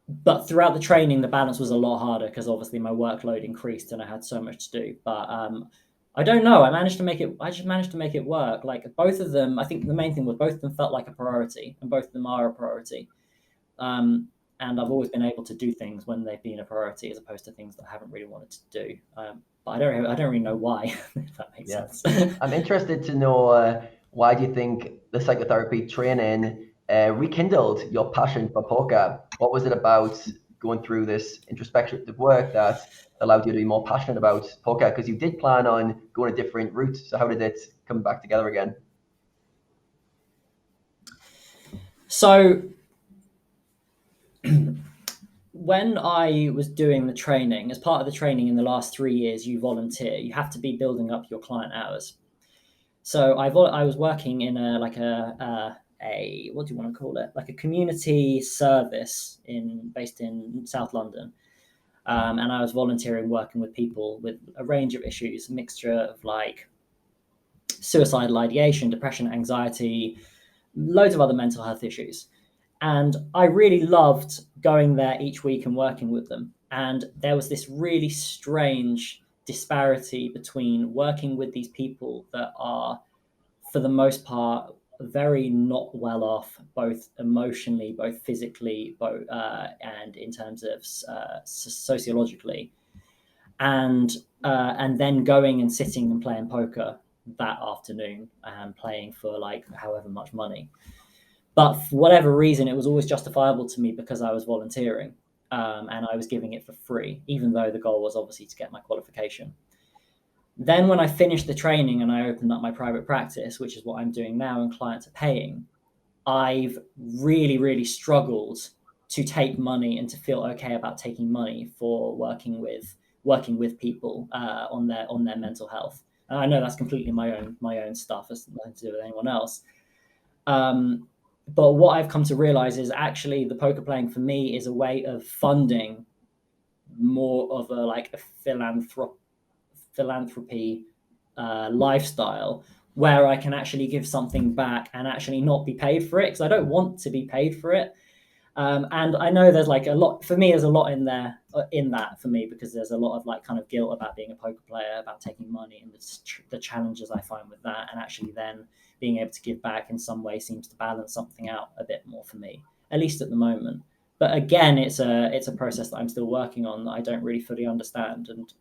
But throughout the training, the balance was a lot harder because obviously my workload increased and I had so much to do. But I don't know. I just managed to make it work. Like both of them, I think the main thing was both of them felt like a priority, and both of them are a priority. And I've always been able to do things when they've been a priority, as opposed to things that I haven't really wanted to do. But I don't really know why. If that makes sense. I'm interested to know why do you think the psychotherapy training rekindled your passion for poker? What was it about going through this introspective work that allowed you to be more passionate about poker? Because you did plan on going a different route. So how did it come back together again? So when I was doing the training, as part of the training in the last 3 years, you volunteer. You have to be building up your client hours. So I was working in what do you want to call it? Like a community service based in South London. And I was volunteering, working with people with a range of issues, a mixture of like suicidal ideation, depression, anxiety, loads of other mental health issues. And I really loved going there each week and working with them. And there was this really strange disparity between working with these people that are, for the most part, very not well off, both emotionally, both physically, and in terms of sociologically, and then going and sitting and playing poker that afternoon and playing for like however much money. But for whatever reason, it was always justifiable to me because I was volunteering, and I was giving it for free, even though the goal was obviously to get my qualification. Then when I finished the training and I opened up my private practice, which is what I'm doing now, and clients are paying, I've really, really struggled to take money and to feel okay about taking money for working with people on their mental health. And I know that's completely my own stuff. It's nothing to do with anyone else. But what I've come to realize is actually the poker playing for me is a way of funding more of a philanthropy lifestyle, where I can actually give something back and actually not be paid for it, because I don't want to be paid for it. And I know there's like a lot, for me, there's a lot in there, in that for me, because there's a lot of like kind of guilt about being a poker player, about taking money, and the challenges I find with that. And actually then being able to give back in some way seems to balance something out a bit more for me, at least at the moment. But again, it's a process that I'm still working on, that I don't really fully understand, and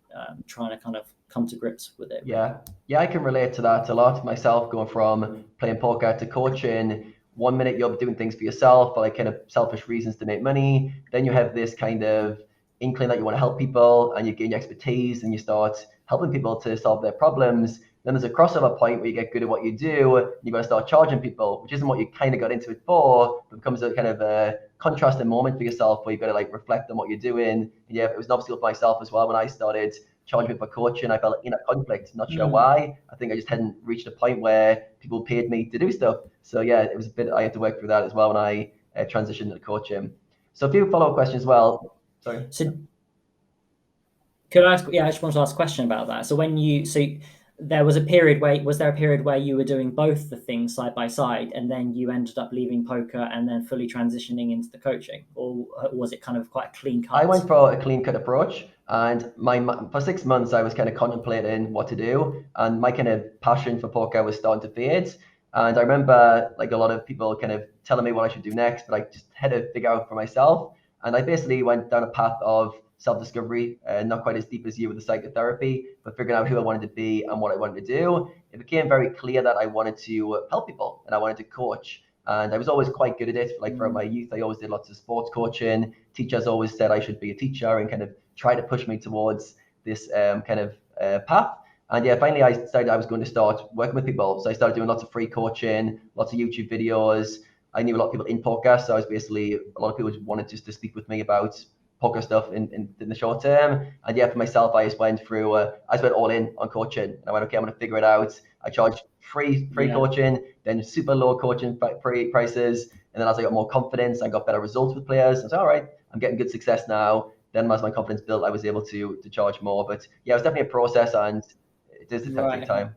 trying to kind of come to grips with it. Yeah, I can relate to that a lot myself, going from playing poker to coaching. 1 minute you're doing things for yourself for like kind of selfish reasons to make money. Then you have this kind of inkling that you want to help people, and you gain your expertise and you start helping people to solve their problems. Then there's a crossover point where you get good at what you do, and you've got to start charging people, which isn't what you kind of got into it for, but becomes a kind of a contrasting moment for yourself where you've got to like reflect on what you're doing. And yeah, it was an obstacle for myself as well when I started charging people for coaching. I felt in a conflict, not sure why. I think I just hadn't reached a point where people paid me to do stuff. So yeah, it was a bit, I had to work through that as well when I transitioned to coaching. So a few follow-up questions as well. Sorry. So could I ask, I just wanted to ask a question about that. So there was a period where you were doing both the things side by side, and then you ended up leaving poker and then fully transitioning into the coaching, or was it kind of quite a clean cut? I went for a clean cut approach, and for 6 months I was kind of contemplating what to do, and my kind of passion for poker was starting to fade. And I remember like a lot of people kind of telling me what I should do next, but I just had to figure out for myself. And I basically went down a path of self-discovery, not quite as deep as you with the psychotherapy, but figuring out who I wanted to be and what I wanted to do. It became very clear that I wanted to help people and I wanted to coach. And I was always quite good at it. Like throughout my youth, I always did lots of sports coaching. Teachers always said I should be a teacher and kind of try to push me towards this kind of path. And yeah, finally I decided I was going to start working with people. So I started doing lots of free coaching, lots of YouTube videos. I knew a lot of people in poker, so I was basically, a lot of people just wanted just to speak with me about poker stuff in the short term. And yeah, for myself, I just went through, I just went all in on coaching. And I went, okay, I'm going to figure it out. I charged free coaching, then super low coaching prices. And then as I got more confidence, I got better results with players. I was all right, I'm getting good success now. Then as my confidence built, I was able to charge more. But yeah, it was definitely a process, and it does take time.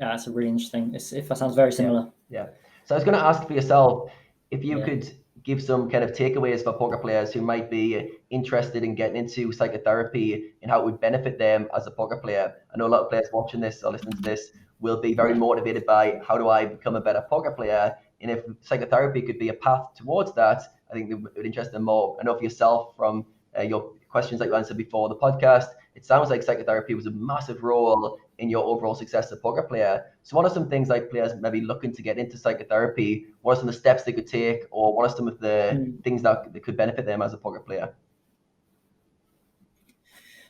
Yeah, that's a really interesting. That sounds very similar. Yeah. So I was going to ask for yourself, if you could give some kind of takeaways for poker players who might be interested in getting into psychotherapy and how it would benefit them as a poker player. I know a lot of players watching this or listening to this will be very motivated by, how do I become a better poker player? And if psychotherapy could be a path towards that, I think it would interest them more. I know for yourself, from your questions that you answered before the podcast, it sounds like psychotherapy was a massive role in your overall success as a poker player. So what are some things like players maybe looking to get into psychotherapy? What are some of the steps they could take, or what are some of the things that could benefit them as a poker player?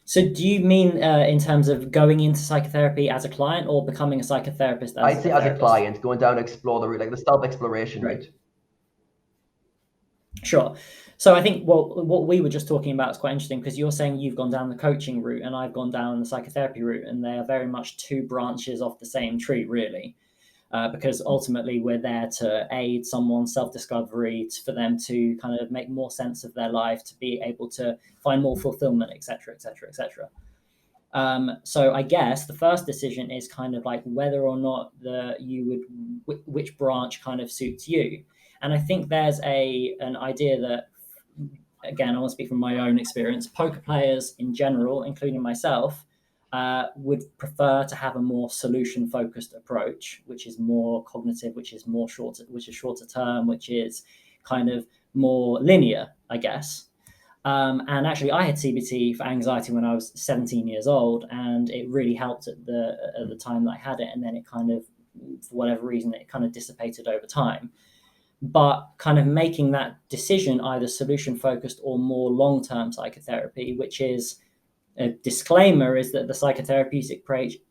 So do you mean in terms of going into psychotherapy as a client, or becoming a psychotherapist? I'd say as a client, going down to explore the route, like the self-exploration route. Sure. So I think what we were just talking about is quite interesting, because you're saying you've gone down the coaching route and I've gone down the psychotherapy route, and they are very much two branches of the same tree, really. Because ultimately we're there to aid someone's self-discovery, for them to kind of make more sense of their life, to be able to find more fulfillment, etc., etc., etc. So I guess the first decision is kind of like whether or not which branch kind of suits you. And I think there's an idea that, again, I want to speak from my own experience, poker players in general, including myself, would prefer to have a more solution-focused approach, which is more cognitive, which is shorter term, which is kind of more linear, I guess. And actually, I had CBT for anxiety when I was 17 years old, and it really helped at the time that I had it. And then it kind of for whatever reason, it kind of dissipated over time. But kind of making that decision either solution focused or more long-term psychotherapy, which is a disclaimer, is that the psychotherapeutic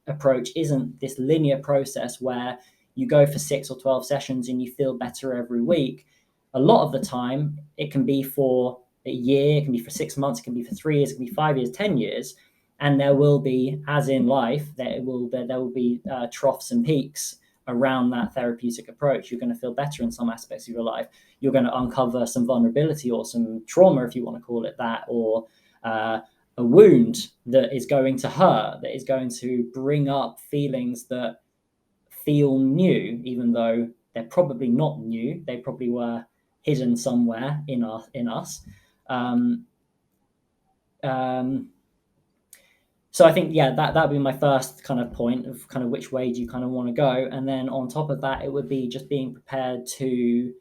approach isn't this linear process where you go for 6 or 12 sessions and you feel better every week. A lot of the time, it can be for a year, it can be for 6 months, it can be for 3 years, it can be 5 years, 10 years. And there will be, as in life, there will be troughs and peaks around that therapeutic approach. You're going to feel better in some aspects of your life. You're going to uncover some vulnerability or some trauma, if you want to call it that, or a wound that is going to hurt, that is going to bring up feelings that feel new, even though they're probably not new. They probably were hidden somewhere in us. So I think, that would be my first kind of point of kind of which way do you kind of want to go. And then on top of that, it would be just being prepared to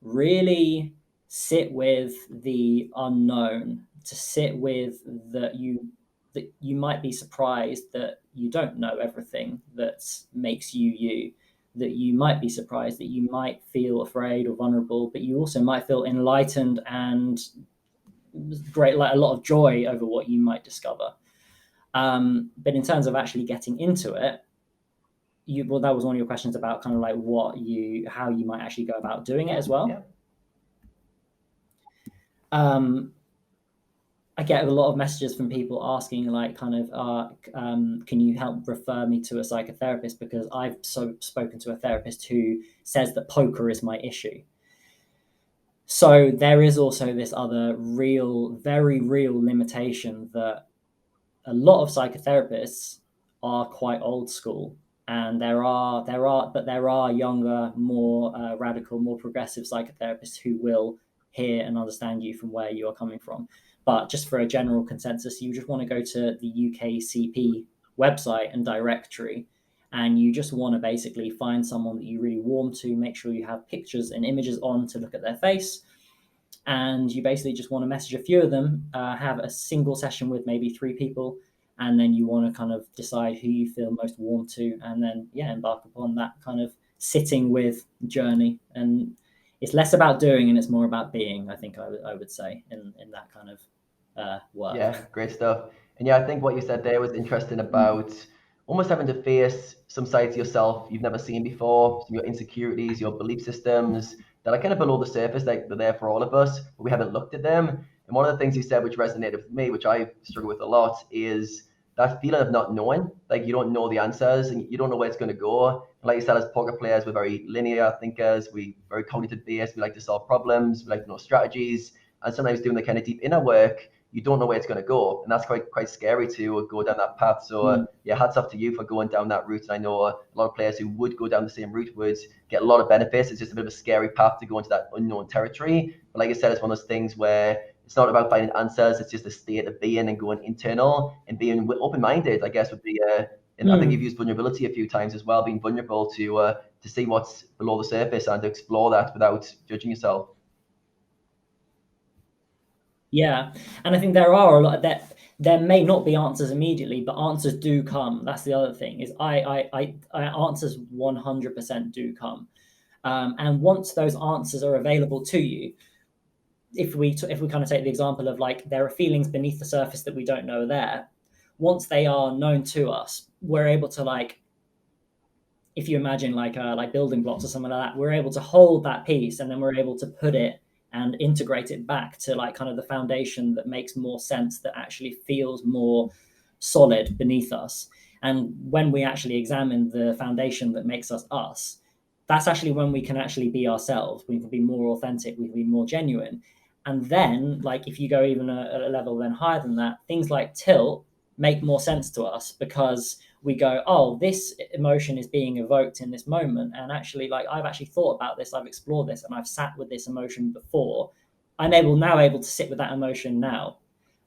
really sit with the unknown, to sit with that you might be surprised that you don't know everything that makes you, that you might be surprised that you might feel afraid or vulnerable, but you also might feel enlightened and great, like a lot of joy over what you might discover. But in terms of actually getting into it, that was one of your questions about kind of like how you might actually go about doing it as well. Yeah. I get a lot of messages from people asking like kind of, can you help refer me to a psychotherapist? Because I've spoken to a therapist who says that poker is my issue. So there is also this other very real limitation that a lot of psychotherapists are quite old school, and there are younger, more radical, more progressive psychotherapists who will hear and understand you from where you are coming from. But just for a general consensus, you just want to go to the UKCP website and directory, and you just want to basically find someone that you really warm to, make sure you have pictures and images on to look at their face. And you basically just want to message a few of them, have a single session with maybe 3 people, and then you want to kind of decide who you feel most warm to, and then embark upon that kind of sitting with journey. And it's less about doing and it's more about being, I think I would say, in that kind of work. Yeah, great stuff. And I think what you said there was interesting about almost having to face some sides of yourself you've never seen before, some of your insecurities, your belief systems that are kind of below the surface, like they're there for all of us, but we haven't looked at them. And one of the things you said, which resonated with me, which I struggle with a lot, is that feeling of not knowing. Like you don't know the answers and you don't know where it's going to go. Like you said, as poker players, we're very linear thinkers. We're very cognitive based. We like to solve problems. We like to know strategies. And sometimes doing the kind of deep inner work, you don't know where it's going to go, and that's quite scary to go down that path. So hats off to you for going down that route. And I know a lot of players who would go down the same route would get a lot of benefits. It's just a bit of a scary path to go into that unknown territory. But like I said, it's one of those things where it's not about finding answers. It's just a state of being and going internal and being open-minded, I guess, would be and I think you've used vulnerability a few times as well, being vulnerable to see what's below the surface and to explore that without judging yourself. Yeah, and I think there are a lot that there may not be answers immediately, but answers do come. That's the other thing, is I answers 100% do come, and once those answers are available to you, if we kind of take the example of like there are feelings beneath the surface that we don't know are there, once they are known to us, we're able to, like, if you imagine like building blocks or something like that, we're able to hold that piece and then we're able to put it and integrate it back to like kind of the foundation that makes more sense, that actually feels more solid beneath us. And when we actually examine the foundation that makes us us, that's actually when we can actually be ourselves. We can be more authentic, we can be more genuine. And then, like, if you go even a level then higher than that, things like tilt make more sense to us, because we go, oh, this emotion is being evoked in this moment. And actually, like, I've actually thought about this, I've explored this, and I've sat with this emotion before. I'm now able to sit with that emotion now.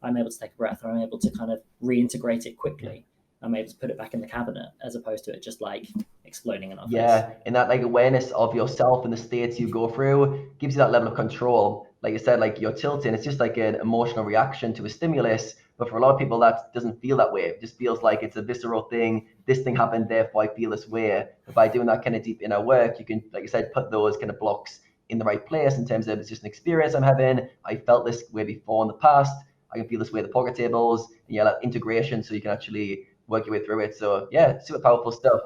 I'm able to take a breath, or I'm able to kind of reintegrate it quickly. I'm able to put it back in the cabinet, as opposed to it just like exploding in our face. And that like awareness of yourself and the states you go through gives you that level of control. like you said, like you're tilting. It's just like an emotional reaction to a stimulus. But for a lot of people, that doesn't feel that way. It just feels like it's a visceral thing. This thing happened, therefore I feel this way. But by doing that kind of deep inner work, you can, like you said, put those kind of blocks in the right place in terms of it's just an experience I'm having. I felt this way before in the past. I can feel this way at the poker tables. And yeah, that integration, so you can actually work your way through it. So yeah, super powerful stuff.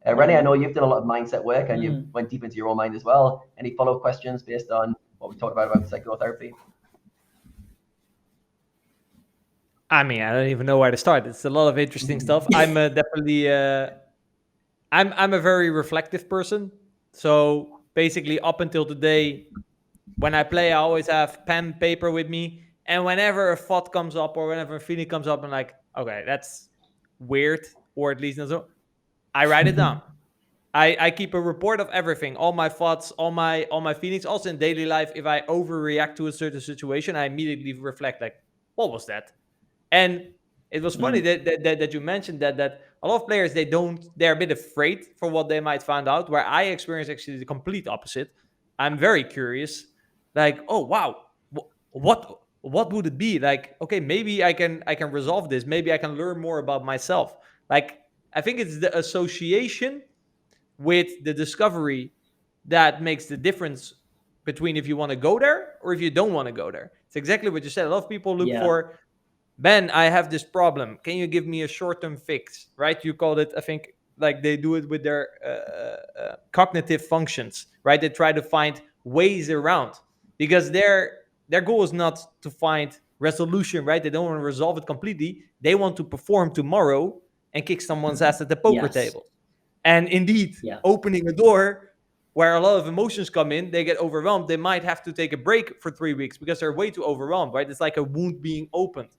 Rennie, I know you've done a lot of mindset work and you went deep into your own mind as well. Any follow-up questions based on what we talked about psychotherapy? I mean, I don't even know where to start. It's a lot of interesting stuff. I'm definitely, I'm a very reflective person. So basically, up until today, when I play, I always have pen, paper with me. And whenever a thought comes up or whenever a feeling comes up, I'm like, okay, that's weird, or at least not so. I write it down. I keep a report of everything, all my thoughts, all my feelings. Also in daily life, if I overreact to a certain situation, I immediately reflect, like, what was that? And it was funny that you mentioned that a lot of players, they're a bit afraid for what they might find out, where I experience actually the complete opposite. I'm very curious, like, oh wow, what would it be? Like, okay, maybe I can resolve this. Maybe I can learn more about myself. Like, I think it's the association with the discovery that makes the difference between if you want to go there or if you don't want to go there. It's exactly what you said. A lot of people look for, Ben, I have this problem. Can you give me a short-term fix? Right? You called it, I think, like they do it with their cognitive functions, right? They try to find ways around because their goal is not to find resolution, right? They don't want to resolve it completely. They want to perform tomorrow and kick someone's ass at the poker table. And indeed, opening a door where a lot of emotions come in, they get overwhelmed. They might have to take a break for 3 weeks because they're way too overwhelmed, right? It's like a wound being opened.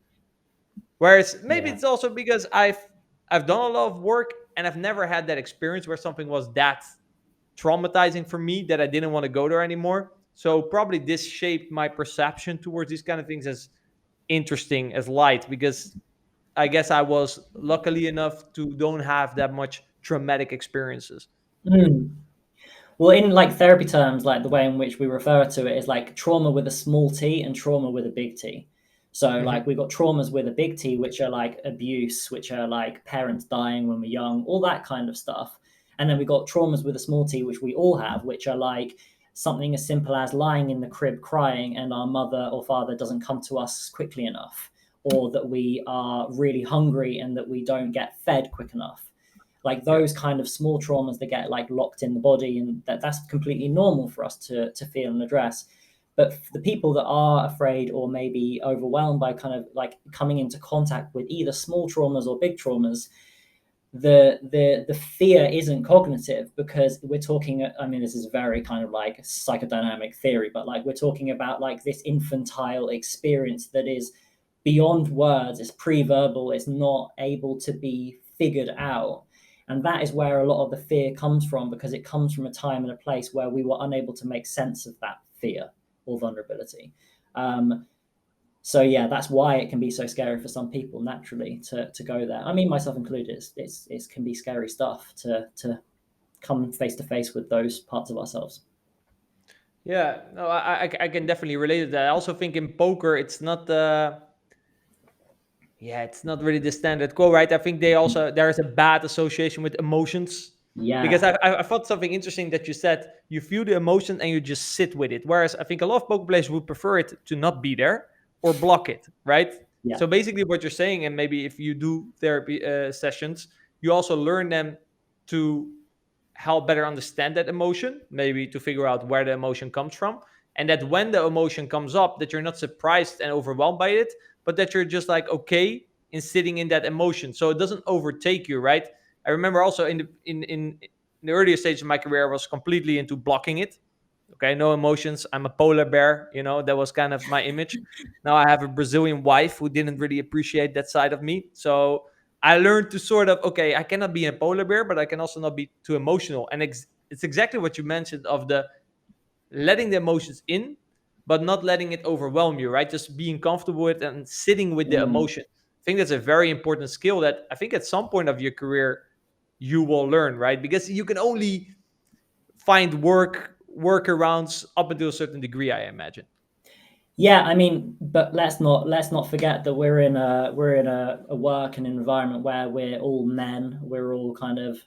Whereas maybe it's also because I've done a lot of work and I've never had that experience where something was that traumatizing for me that I didn't want to go there anymore. So probably this shaped my perception towards these kind of things as interesting, as light, because I guess I was luckily enough to don't have that much traumatic experiences. Well, in like therapy terms, like the way in which we refer to it is like trauma with a small t and trauma with a big T. So like we've got traumas with a big T, which are like abuse, which are like parents dying when we're young, all that kind of stuff. And then we've got traumas with a small t, which we all have, which are like something as simple as lying in the crib crying and our mother or father doesn't come to us quickly enough, or that we are really hungry and that we don't get fed quick enough. Like those kind of small traumas that get like locked in the body, and that's completely normal for us to feel and address. But for the people that are afraid or maybe overwhelmed by kind of like coming into contact with either small traumas or big traumas, the fear isn't cognitive, because we're talking, I mean, this is very kind of like psychodynamic theory, but like we're talking about like this infantile experience that is beyond words, it's pre-verbal, it's not able to be figured out. And that is where a lot of the fear comes from, because it comes from a time and a place where we were unable to make sense of that fear or vulnerability. So yeah, that's why it can be so scary for some people naturally to go there. I mean, myself included, it can be scary stuff to come face to face with those parts of ourselves. Yeah, no, I can definitely relate to that. I also think in poker, it's not it's not really the standard quote, right? I think there is a bad association with emotions. Yeah. Because I thought something interesting that you said, you feel the emotion and you just sit with it. Whereas I think a lot of poker players would prefer it to not be there or block it, right? Yeah. So basically what you're saying, and maybe if you do therapy sessions, you also learn them to help better understand that emotion, maybe to figure out where the emotion comes from. And that when the emotion comes up, that you're not surprised and overwhelmed by it, but that you're just like okay in sitting in that emotion, so it doesn't overtake you, right? I remember also in the earlier stage of my career, I was completely into blocking it. Okay, no emotions. I'm a polar bear. That was kind of my image. Now I have a Brazilian wife who didn't really appreciate that side of me, so I learned to sort of okay, I cannot be a polar bear, but I can also not be too emotional. And it's exactly what you mentioned of the letting the emotions in, but not letting it overwhelm you, right? Just being comfortable with it and sitting with the emotion. I think that's a very important skill that I think at some point of your career you will learn, right? Because you can only find workarounds up until a certain degree, I imagine. Yeah, I mean, but let's not forget that we're in a work and environment where we're all men. We're all kind of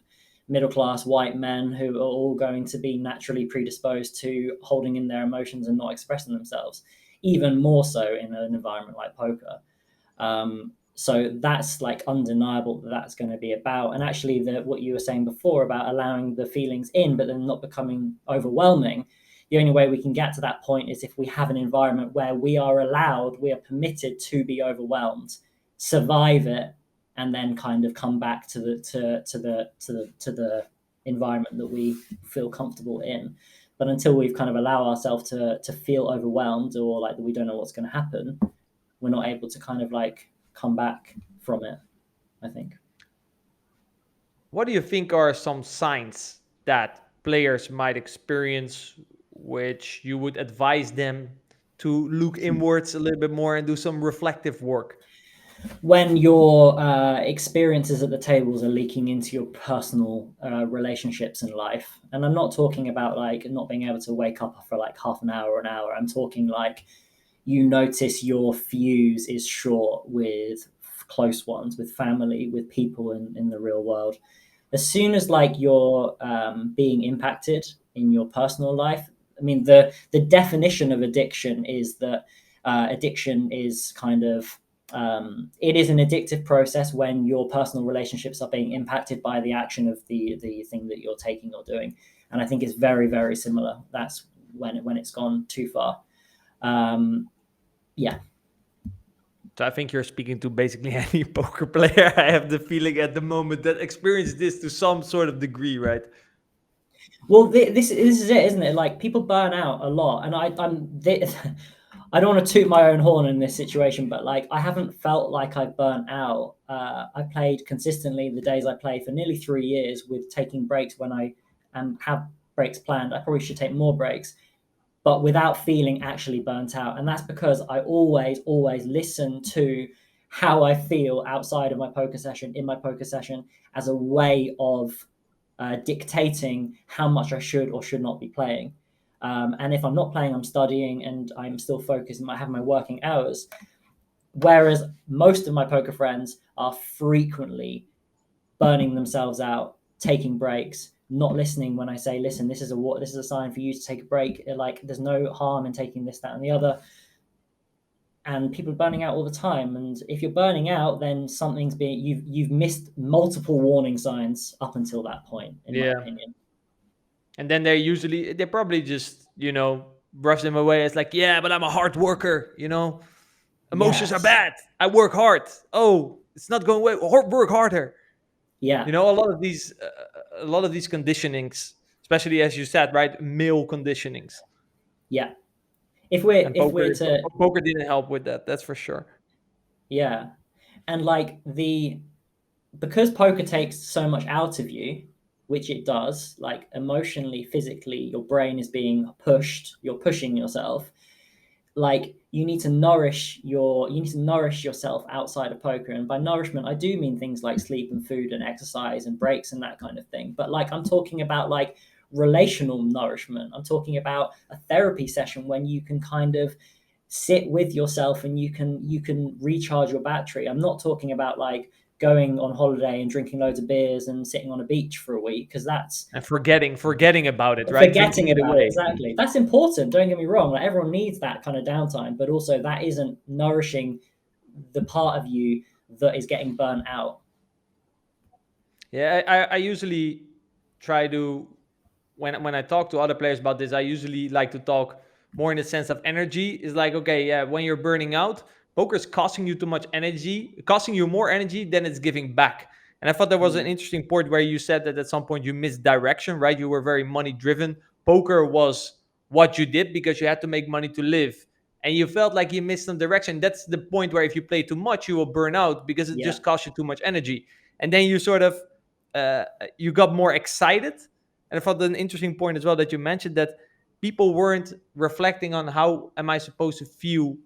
middle class white men who are all going to be naturally predisposed to holding in their emotions and not expressing themselves. Even more so in an environment like poker. So that's like undeniable that that's going to be about. And actually, what you were saying before about allowing the feelings in, but then not becoming overwhelming. The only way we can get to that point is if we have an environment where we are permitted to be overwhelmed, survive it, and then kind of come back to the environment that we feel comfortable in. But until we've kind of allowed ourselves to feel overwhelmed, or like we don't know what's going to happen, we're not able to kind of like come back from it, I think. What do you think are some signs that players might experience which you would advise them to look inwards a little bit more and do some reflective work? When your experiences at the tables are leaking into your personal relationships in life, and I'm not talking about like not being able to wake up for like half an hour or an hour, I'm talking like you notice your fuse is short with close ones, with family, with people in the real world. As soon as like you're being impacted in your personal life, I mean, the definition of addiction is that addiction is kind of it is an addictive process when your personal relationships are being impacted by the action of the thing that you're taking or doing. And I think it's very, very similar. That's when it's gone too far. Yeah. So I think you're speaking to basically any poker player. I have the feeling at the moment that experienced this to some sort of degree, right? Well, this is it, isn't it? Like people burn out a lot, and I don't want to toot my own horn in this situation, but like I haven't felt like I've burnt out. I played consistently the days I play for nearly 3 years with taking breaks when I have breaks planned. I probably should take more breaks, but without feeling actually burnt out. And that's because I always listen to how I feel outside of my poker session, in my poker session, as a way of dictating how much I should or should not be playing. And if I'm not playing, I'm studying and I'm still focused and I have my working hours. Whereas most of my poker friends are frequently burning themselves out, taking breaks, not listening when I say, listen, this is a sign for you to take a break. Like there's no harm in taking this, that, and the other. And people are burning out all the time. And if you're burning out, then you've missed multiple warning signs up until that point, in my opinion. And then they probably just, brush them away. It's like, yeah, but I'm a hard worker, Emotions are bad. I work hard. Oh, it's not going away. Work harder. Yeah. A lot of these conditionings, especially as you said, right? Male conditionings. Yeah. Poker didn't help with that. That's for sure. Yeah. And like because poker takes so much out of you, which it does, like emotionally, physically, your brain is being pushed, you're pushing yourself. Like you need to nourish yourself outside of poker. And by nourishment, I do mean things like sleep and food and exercise and breaks and that kind of thing. But like I'm talking about like relational nourishment. I'm talking about a therapy session when you can kind of sit with yourself and you can recharge your battery. I'm not talking about like going on holiday and drinking loads of beers and sitting on a beach for a week, because that's and forgetting about it, right? Forgetting about it, exactly. That's important. Don't get me wrong. Like everyone needs that kind of downtime, but also that isn't nourishing the part of you that is getting burnt out. Yeah, I usually try to when I talk to other players about this, I usually like to talk more in the sense of energy. Is like, okay, yeah, when you're burning out, poker is costing you too much energy, costing you more energy than it's giving back. And I thought there was an interesting point where you said that at some point you missed direction, right? You were very money driven. Poker was what you did because you had to make money to live. And you felt like you missed some direction. That's the point where if you play too much, you will burn out because it just costs you too much energy. And then you sort of, you got more excited. And I thought an interesting point as well that you mentioned that people weren't reflecting on how am I supposed to feel.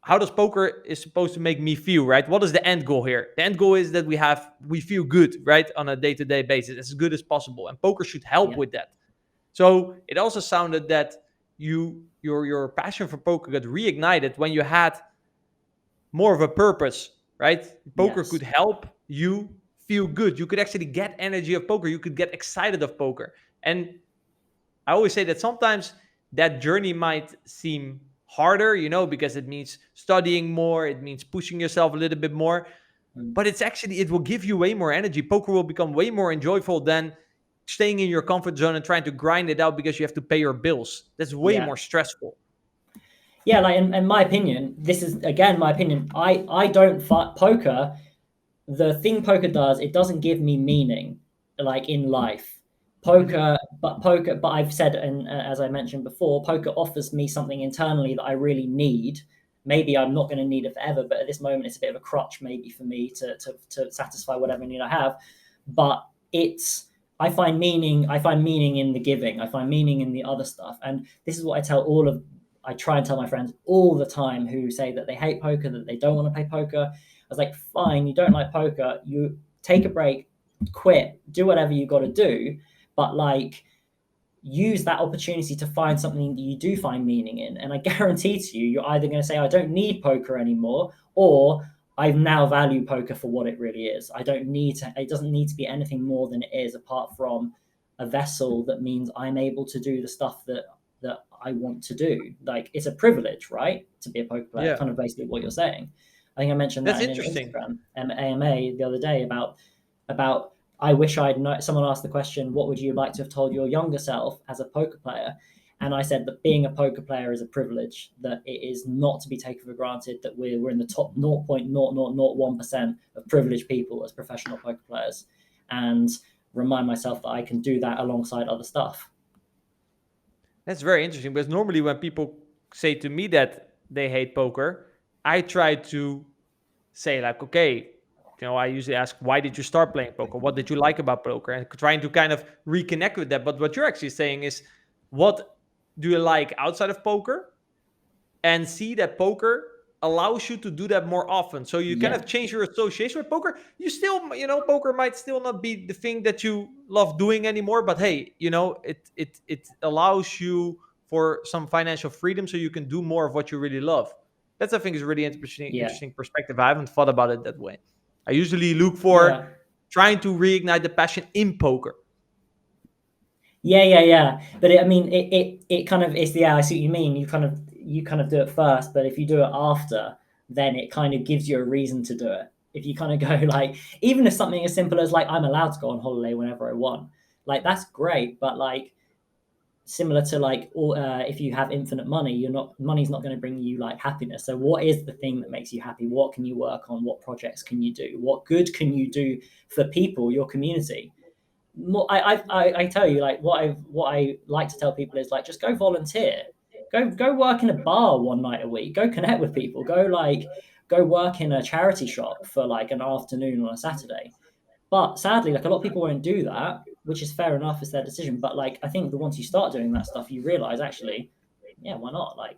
How does poker is supposed to make me feel, right? What is the end goal here? The end goal is that we feel good, right? On a day-to-day basis, as good as possible. And poker should help with that. So it also sounded that your passion for poker got reignited when you had more of a purpose, right? Poker Yes. could help you feel good. You could actually get energy of poker. You could get excited of poker. And I always say that sometimes that journey might seem harder, because it means studying more, it means pushing yourself a little bit more. But it will give you way more energy. Poker will become way more enjoyable than staying in your comfort zone and trying to grind it out because you have to pay your bills. That's way more stressful. Yeah, like in my opinion, this is again my opinion. I don't fight poker. The thing poker does, it doesn't give me meaning, like in life. Poker, but I've said, and as I mentioned before, poker offers me something internally that I really need. Maybe I'm not going to need it forever, but at this moment, it's a bit of a crutch, maybe for me to satisfy whatever need I have. But I find meaning in the giving. I find meaning in the other stuff, and this is what I try and tell my friends all the time who say that they hate poker, that they don't want to play poker. I was like, fine, you don't like poker, you take a break, quit, do whatever you got to do, but like use that opportunity to find something that you do find meaning in. And I guarantee to you, you're either going to say, I don't need poker anymore, or I now value poker for what it really is. It doesn't need to be anything more than it is, apart from a vessel that means I'm able to do the stuff that I want to do. Like, it's a privilege, right, to be a poker player. Kind of basically what you're saying. I think I mentioned that in an Instagram AMA the other day about I wish someone asked the question, what would you like to have told your younger self as a poker player? And I said that being a poker player is a privilege, that it is not to be taken for granted, that we're in the top 0.0001% of privileged people as professional poker players, and remind myself that I can do that alongside other stuff. That's very interesting, because normally when people say to me that they hate poker, I try to say like, okay, I usually ask, why did you start playing poker? What did you like about poker? And trying to kind of reconnect with that. But what you're actually saying is, what do you like outside of poker? And see that poker allows you to do that more often. So you kind of change your association with poker. You still, poker might still not be the thing that you love doing anymore. But hey, it allows you for some financial freedom, so you can do more of what you really love. That's, I think, is a really interesting perspective. I haven't thought about it that way. I usually look for trying to reignite the passion in poker. Yeah. But it kind of is. I see what you mean. You kind of do it first, but if you do it after, then it kind of gives you a reason to do it. If you kind of go like, even if something as simple as like, I'm allowed to go on holiday whenever I want, like that's great. But like, similar to like, if you have infinite money, money's not going to bring you like happiness. So what is the thing that makes you happy? What can you work on? What projects can you do? What good can you do for people, your community? I tell you, like, what I like to tell people is like, just go volunteer, go work in a bar one night a week, go connect with people, go work in a charity shop for like an afternoon on a Saturday. But sadly, like, a lot of people won't do that, which is fair enough, it's their decision. But like, I think that once you start doing that stuff, you realize actually, yeah, why not? Like,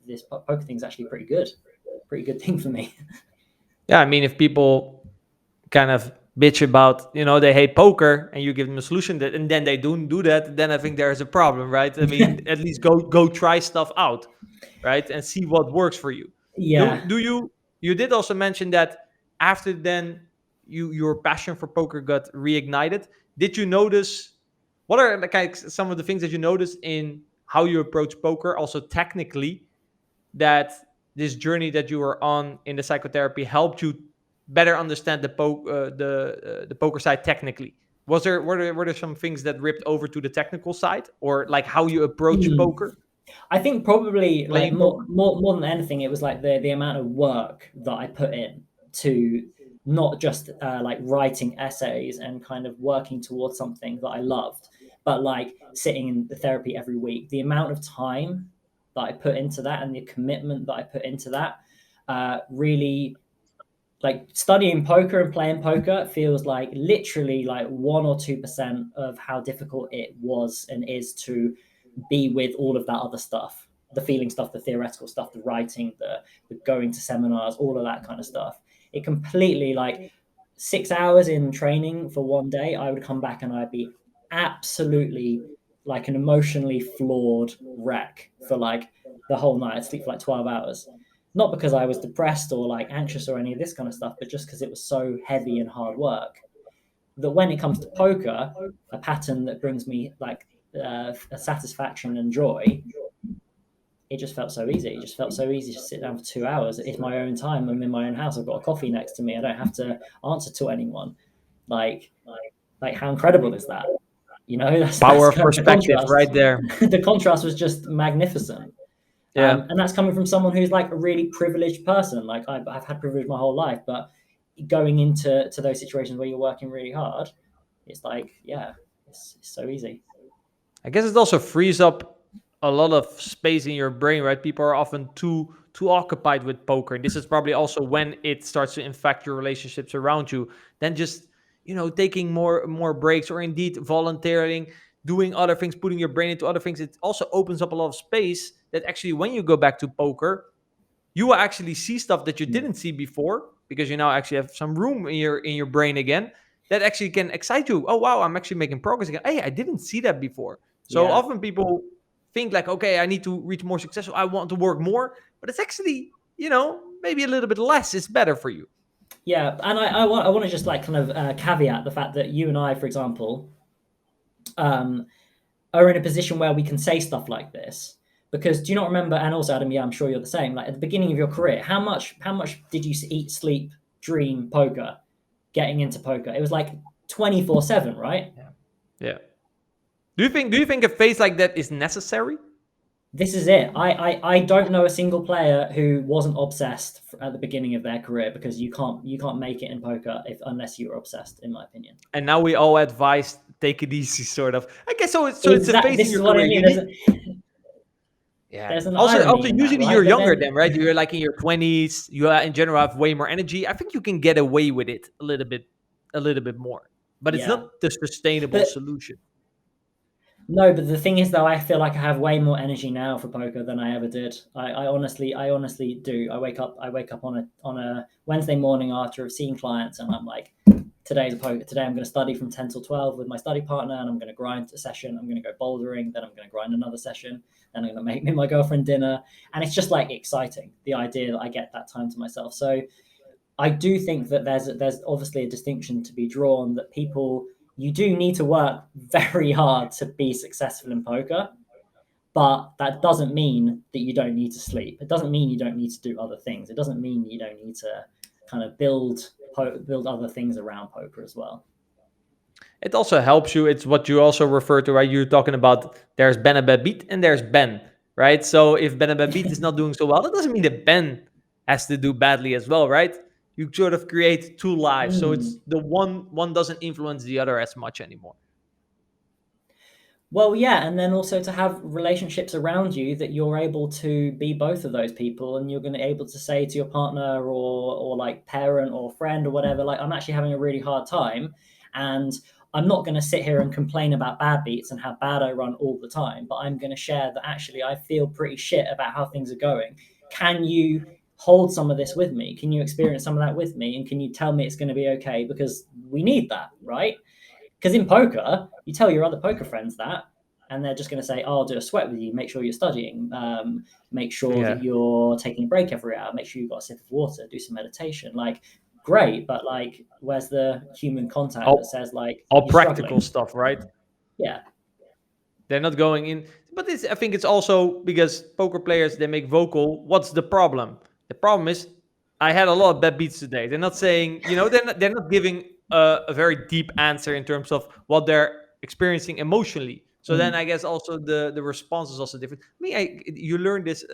this poker thing is actually pretty good thing for me. Yeah, I mean, if people kind of bitch about, they hate poker, and you give them a solution and then they don't do that, then I think there's a problem, right? I mean, at least go try stuff out, right, and see what works for you. Do you did also mention that after then your passion for poker got reignited. Did you notice, what are like some of the things that you noticed in how you approach poker, also technically, that this journey that you were on in the psychotherapy helped you better understand the poker side technically? Were there some things that ripped over to the technical side, or like how you approach poker? I think probably like Playing more than anything, it was like the amount of work that I put in to not just like writing essays and kind of working towards something that I loved, but like sitting in the therapy every week. The amount of time that I put into that and the commitment that I put into that really, like, studying poker and playing poker feels like literally like 1 or 2% of how difficult it was and is to be with all of that other stuff, the feeling stuff, the theoretical stuff, the writing, the going to seminars, all of that kind of stuff. It completely, like, 6 hours in training for one day, I would come back and I'd be absolutely like an emotionally flawed wreck for like the whole night. I'd sleep for like 12 hours. Not because I was depressed or like anxious or any of this kind of stuff, but just because it was so heavy and hard work. That when it comes to poker, a pattern that brings me like a satisfaction and joy, it just felt so easy. It just felt so easy to sit down for 2 hours. It's my own time. I'm in my own house. I've got a coffee next to me. I don't have to answer to anyone. Like how incredible is that? You know, that's Power of kind of perspective right there. The contrast was just magnificent. Yeah. And that's coming from someone who's like a really privileged person. Like I've had privilege my whole life, but going into those situations where you're working really hard, it's like, yeah, it's so easy. I guess it also frees up a lot of space in your brain, right? People are often too occupied with poker. And this is probably also when it starts to infect your relationships around you. Then just, taking more breaks, or indeed volunteering, doing other things, putting your brain into other things. It also opens up a lot of space that actually, when you go back to poker, you will actually see stuff that you didn't see before, because you now actually have some room in your brain again that actually can excite you. Oh wow, I'm actually making progress again. Hey, I didn't see that before. So often people think like, okay, I need to reach more success, so I want to work more, but it's actually, maybe a little bit less is better for you. Yeah, and I want to just like kind of caveat the fact that you and I, for example, are in a position where we can say stuff like this. Because do you not remember, and also Adam, yeah, I'm sure you're the same, like at the beginning of your career, how much did you eat, sleep, dream poker, getting into poker? It was like 24/7, right? Yeah. Do you think a phase like that is necessary? This is it. I don't know a single player who wasn't obsessed at the beginning of their career, because you can't make it in poker unless you're obsessed, in my opinion. And now we all advise take it easy, sort of. I guess so. It's a phase This in is your what career. I mean. There's an Also, irony in that, usually right? you're But younger then, then, right? You're like in your 20s. You in general have way more energy. I think you can get away with it a little bit more. But it's yeah. not the sustainable solution. No, but the thing is, though, I feel like I have way more energy now for poker than I ever did. I honestly do. I wake up on a Wednesday morning after I've seen clients, and I'm like, today's a poker. Today I'm going to study from 10 till 12 with my study partner, and I'm going to grind a session. I'm going to go bouldering, then I'm going to grind another session, then I'm going to make me and my girlfriend dinner, and it's just like exciting, the idea that I get that time to myself. So I do think that there's obviously a distinction to be drawn, that you do need to work very hard to be successful in poker, but that doesn't mean that you don't need to sleep. It doesn't mean you don't need to do other things. It doesn't mean you don't need to kind of build other things around poker as well. It also helps you. It's what you also refer to, right? You're talking about there's BenABadBeat and there's Ben, right? So if BenABadBeat is not doing so well, that doesn't mean that Ben has to do badly as well, right? You sort of create two lives. So it's the one doesn't influence the other as much anymore. Well, yeah, and then also to have relationships around you that you're able to be both of those people, and you're going to be able to say to your partner or like parent or friend or whatever, like, I'm actually having a really hard time, and I'm not going to sit here and complain about bad beats and how bad I run all the time, but I'm going to share that actually I feel pretty shit about how things are going. Can you hold some of this with me? Can you experience some of that with me? And can you tell me it's going to be okay? Because we need that, right? Because in poker, you tell your other poker friends that, and they're just going to say, oh, I'll do a sweat with you. Make sure you're studying. Make sure that you're taking a break every hour. Make sure you've got a sip of water. Do some meditation. Like, great, but like, where's the human contact that says like all practical struggling? stuff, right? Yeah. They're not going in. But I think it's also because poker players, they make vocal. What's the problem? The problem is I had a lot of bad beats today. They're not saying, they're not giving a very deep answer in terms of what they're experiencing emotionally. So then I guess also the response is also different. You learn this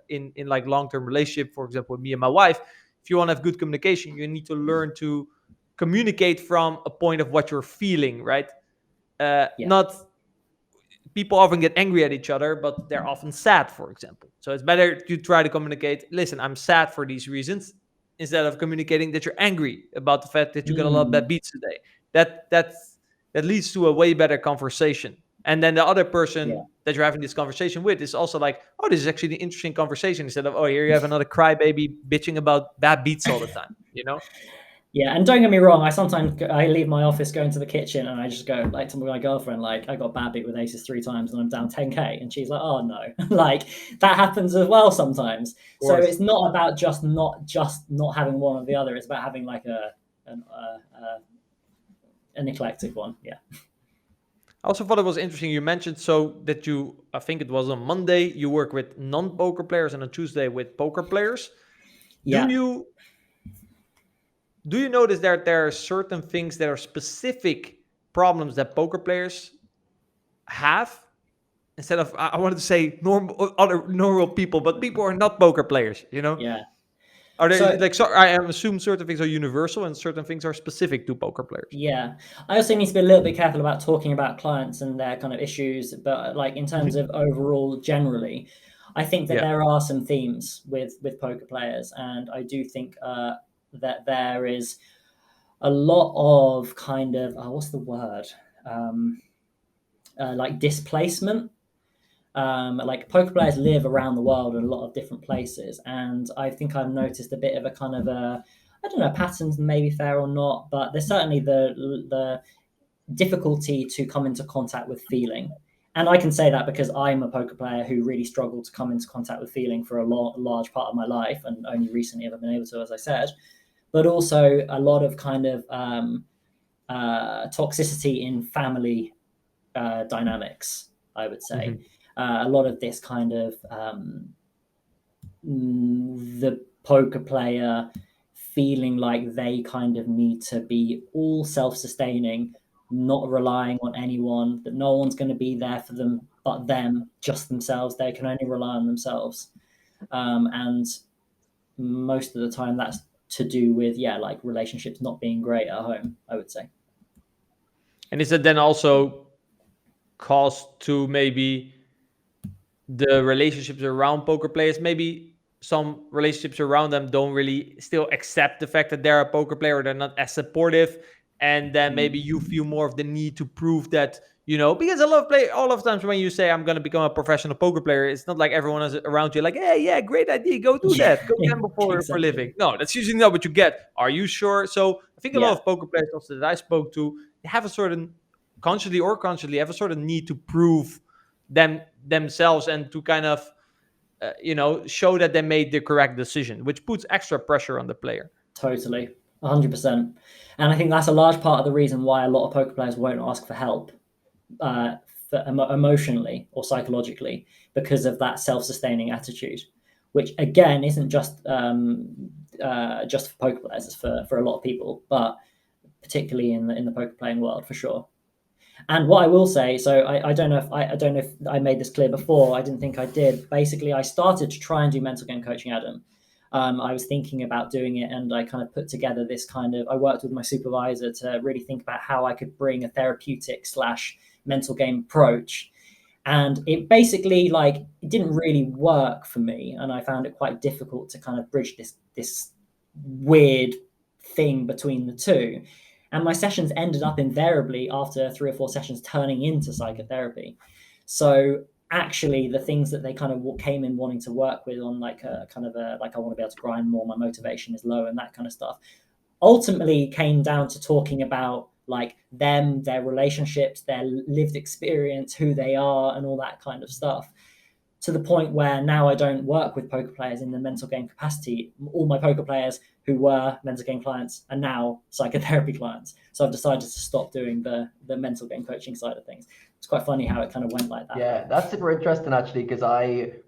in like long-term relationship, for example, with me and my wife. If you want to have good communication, you need to learn to communicate from a point of what you're feeling, right? Not people often get angry at each other, but they're often sad, for example. So it's better to try to communicate, listen, I'm sad for these reasons, instead of communicating that you're angry about the fact that you got a lot of bad beats today. That leads to a way better conversation. And then the other person that you're having this conversation with is also like, oh, this is actually an interesting conversation, instead of, oh, here you have another crybaby bitching about bad beats all the time, Yeah, and don't get me wrong, I leave my office, go into the kitchen, and I just go like to my girlfriend, like, I got bad beat with aces 3 times and I'm down 10k, and she's like, oh no. Like, that happens as well sometimes. Of So course. it's not about just not having one or the other. It's about having like an eclectic one. Yeah. I also thought it was interesting. You mentioned so that you, I think it was on Monday, you work with non-poker players, and on Tuesday with poker players. Yeah. Do you notice that there are certain things that are specific problems that poker players have? Instead of, I wanted to say normal people, but people are not poker players, you know? Yeah. Are they So like, so I assume certain things are universal and certain things are specific to poker players. yeah, I also need to be a little bit careful about talking about clients and their kind of issues, but like in terms of overall generally, I think that Yeah. there are some themes with poker players, and I do think that there is a lot of kind of what's the word, like displacement. Like poker players live around the world in a lot of different places, and I think I've noticed a bit of a kind of a, I don't know, patterns maybe fair or not, but there's certainly the difficulty to come into contact with feeling. And I can say that because I'm a poker player who really struggled to come into contact with feeling for a large part of my life, and only recently have I been able to, as I said. But also a lot of kind of toxicity in family dynamics, I would say. Mhm. A lot of this kind of the poker player feeling like they kind of need to be all self-sustaining, not relying on anyone, that no one's going to be there for them but them, just themselves. They can only rely on themselves. And most of the time that's to do with, like relationships not being great at home, I would say. And is it then also caused to maybe the relationships around poker players? Maybe some relationships around them don't really still accept the fact that they're a poker player, or they're not as supportive, and then maybe you feel more of the need to prove that, because all of times when you say I'm going to become a professional poker player, it's not like everyone is around you like, hey, yeah, great idea, go do that, go gamble for a living. No, that's usually not what you get. Are you sure? So I think a lot of poker players also that I spoke to, they have a certain, consciously or consciously, have a sort of need to prove themselves, and to kind of show that they made the correct decision, which puts extra pressure on the player. Totally, 100%. And I think that's a large part of the reason why a lot of poker players won't ask for help emotionally or psychologically, because of that self-sustaining attitude, which again isn't just for poker players, it's for a lot of people, but particularly in the poker playing world, for sure. And what I will say, so I don't know if I made this clear before. I didn't think I did. Basically, I started to try and do mental game coaching, Adam. I was thinking about doing it, and I kind of put together this kind of, I worked with my supervisor to really think about how I could bring a therapeutic / mental game approach. And it basically, it didn't really work for me. And I found it quite difficult to kind of bridge this weird thing between the two. And my sessions ended up invariably, after 3 or 4 sessions, turning into psychotherapy. So actually the things that they kind of came in wanting to work with on like a kind of a, like, I want to be able to grind more, my motivation is low, and that kind of stuff, ultimately came down to talking about like them, their relationships, their lived experience, who they are, and all that kind of stuff. To the point where now I don't work with poker players in the mental game capacity. All my poker players who were mental game clients are now psychotherapy clients. So I've decided to stop doing the mental game coaching side of things. It's quite funny how it kind of went like that. Yeah, that's super interesting actually, because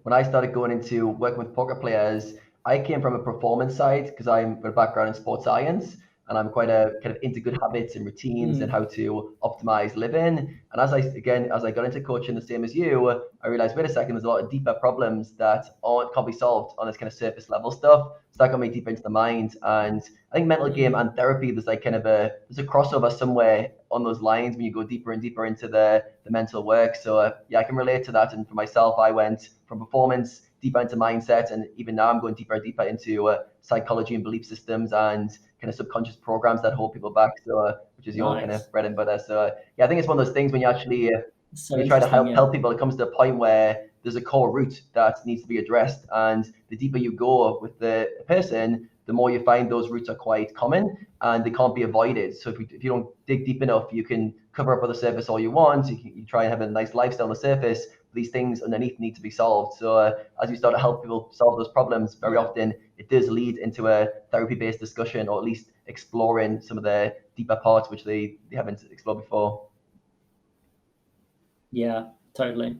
when I started going into working with poker players, I came from a performance side because I'm got a background in sports science, and I'm quite a kind of into good habits and routines and how to optimize living. And as I got into coaching, the same as you, I realized, wait a second, there's a lot of deeper problems that can't be solved on this kind of surface level stuff. So that got me deeper into the mind. And I think mental game and therapy, there's like kind of there's a crossover somewhere on those lines when you go deeper and deeper into the mental work. So yeah, I can relate to that. And for myself, I went from performance deeper into mindset, and even now I'm going deeper and deeper into psychology and belief systems and kind of subconscious programs that hold people back. So which is your kind of bread and butter. So yeah, I think it's one of those things when you actually So when you try to interesting, help people, it comes to a point where there's a core root that needs to be addressed. And the deeper you go with the person, the more you find those roots are quite common and they can't be avoided. So if you don't dig deep enough, you can cover up on the surface all you want. You try and have a nice lifestyle on the surface. These things underneath need to be solved. So as you start to help people solve those problems, very often it does lead into a therapy-based discussion, or at least exploring some of the deeper parts which they haven't explored before. Yeah, totally.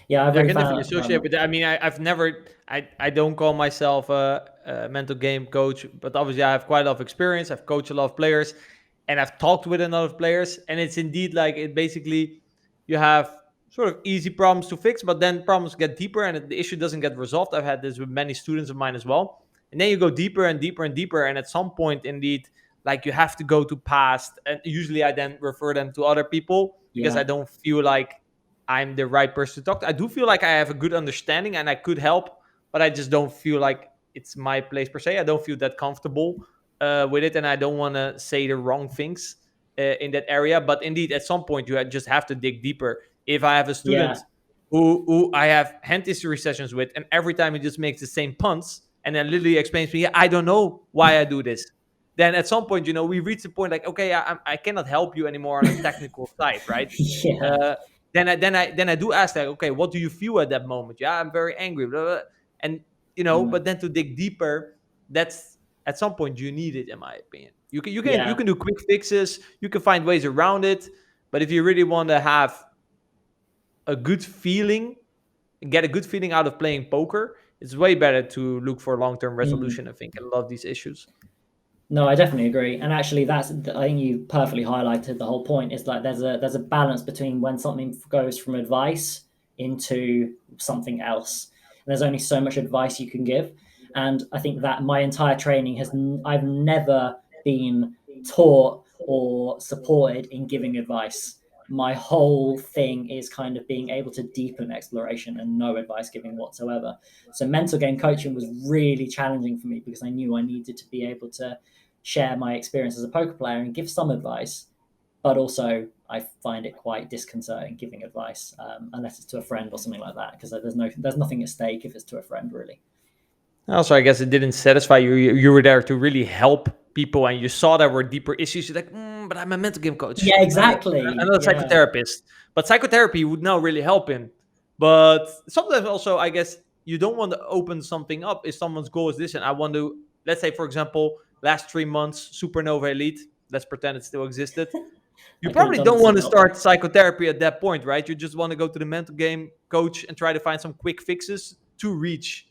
Yeah, I've I really can definitely found associate with that. I mean, I don't call myself a mental game coach, but obviously I have quite a lot of experience. I've coached a lot of players, and I've talked with a lot of players, and it's indeed like it basically you have sort of easy problems to fix, but then problems get deeper and the issue doesn't get resolved. I've had this with many students of mine as well. And then you go deeper and deeper and deeper, and at some point, indeed, like you have to go to past, and usually I then refer them to other people because I don't feel like I'm the right person to talk to. I do feel like I have a good understanding and I could help, but I just don't feel like it's my place per se. I don't feel that comfortable with it, and I don't want to say the wrong things in that area. But indeed, at some point, you just have to dig deeper. If I have a student who I have hand history sessions with, and every time he just makes the same puns and then literally explains to me, I don't know why I do this. Then at some point, we reach the point like, okay, I cannot help you anymore on a technical side, right? Then I do ask that, okay, what do you feel at that moment? Yeah, I'm very angry, blah, blah. And but then to dig deeper, that's at some point you need it, in my opinion. You can do quick fixes, you can find ways around it, but if you really want to have a good feeling, get a good feeling out of playing poker, it's way better to look for long-term resolution. I think, in a lot of these issues. No, I definitely agree. And actually, I think you perfectly highlighted the whole point. Is like there's a balance between when something goes from advice into something else. And there's only so much advice you can give. And I think that my entire training I've never been taught or supported in giving advice. My whole thing is kind of being able to deepen exploration and no advice giving whatsoever. So mental game coaching was really challenging for me because I knew I needed to be able to share my experience as a poker player and give some advice, but also I find it quite disconcerting giving advice unless it's to a friend or something like that, because there's nothing at stake if it's to a friend, really. Also, I guess it didn't satisfy you. You were there to really help people, and you saw there were deeper issues. You're like, but I'm a mental game coach. Yeah, exactly. I'm not a psychotherapist. But psychotherapy would now really help him. But sometimes also, I guess, you don't want to open something up if someone's goal is this. And I want to, let's say, for example, last 3 months, Supernova Elite. Let's pretend it still existed. You probably don't want to start psychotherapy at that point, right? You just want to go to the mental game coach and try to find some quick fixes to reach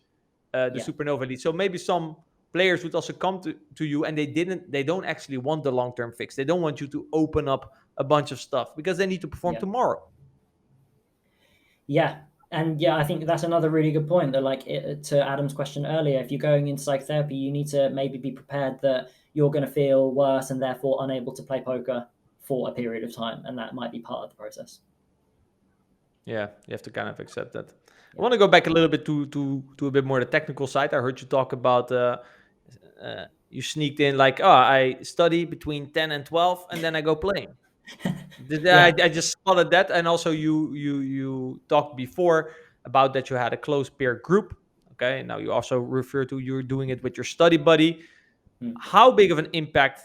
the Supernova Elite. So maybe some players would also come to you and they don't actually want the long-term fix. They don't want you to open up a bunch of stuff because they need to perform tomorrow. Yeah. And I think that's another really good point, that to Adam's question earlier, if you're going into psychotherapy, you need to maybe be prepared that you're going to feel worse and therefore unable to play poker for a period of time. And that might be part of the process. Yeah, you have to kind of accept that. I want to go back a little bit to a bit more the technical side. I heard you talk about you sneaked in like, I study between 10 and 12 and then I go playing. I just spotted that. And also you talked before about that you had a close peer group. Okay, now you also refer to you're doing it with your study buddy. How big of an impact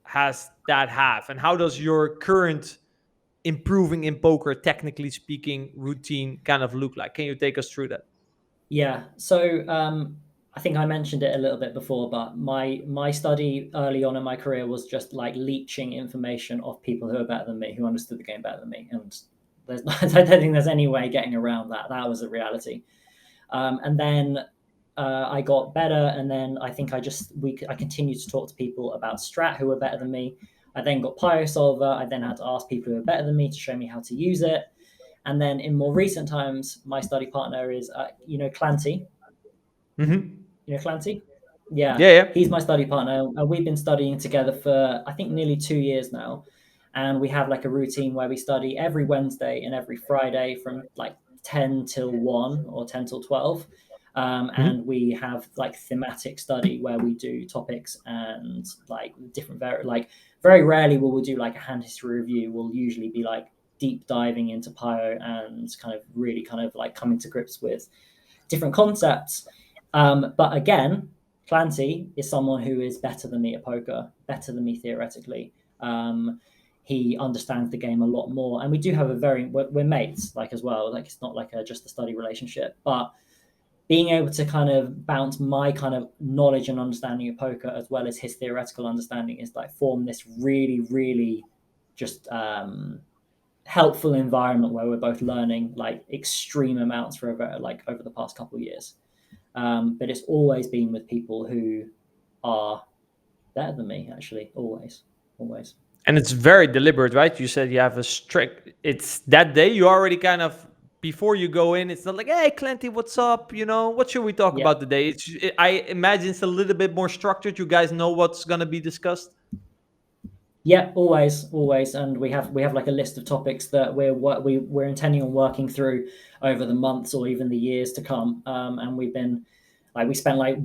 has that have? And how does your current improving in poker, technically speaking, routine kind of look like? Can you take us through that? Yeah. So I think I mentioned it a little bit before, but my study early on in my career was just like leeching information off people who are better than me, who understood the game better than me. And I don't think there's any way getting around that. That was a reality. And then I got better, and then I think I continued to talk to people about strat who were better than me. I then got PioSolver. I then had to ask people who are better than me to show me how to use it. And then in more recent times, my study partner is, Clanty. Mm-hmm. You know Clanty? Yeah. Yeah. He's my study partner. We've been studying together for, I think, nearly 2 years now. And we have like a routine where we study every Wednesday and every Friday from like 10 till 1 or 10 till 12. And we have like thematic study where we do topics and like different, very rarely will we do like a hand history review. We'll usually be like deep diving into Pio and kind of really kind of like coming to grips with different concepts. But again, Clanty is someone who is better than me at poker, better than me theoretically. He understands the game a lot more, and we do have we're mates like as well. Like it's not like just a study relationship, but being able to kind of bounce my kind of knowledge and understanding of poker as well as his theoretical understanding is like form this really, really just helpful environment where we're both learning like extreme amounts for over the past couple of years. But it's always been with people who are better than me, actually, always. And it's very deliberate, right? You said you have a strict, it's that day you already kind of, before you go in, it's not like, hey, Clanty, what's up? What should we talk about today? I imagine it's a little bit more structured. You guys know what's going to be discussed. Yeah, always. And we have like a list of topics that we're intending on working through over the months or even the years to come. And we spent like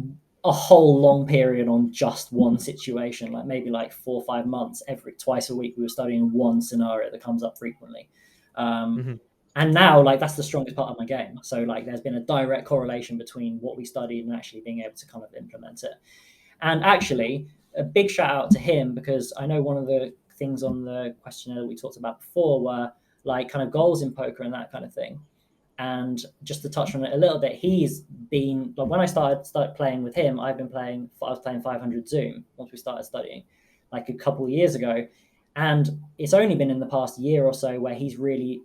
a whole long period on just one situation, like maybe like 4 or 5 months. Twice a week we were studying one scenario that comes up frequently. And now like that's the strongest part of my game. So like there's been a direct correlation between what we studied and actually being able to kind of implement it. And actually a big shout out to him, because I know one of the things on the questionnaire that we talked about before were like kind of goals in poker and that kind of thing. And just to touch on it a little bit, he's been like, when I started playing with him, I was playing 500 Zoom once we started studying, like a couple of years ago. And it's only been in the past year or so where he's really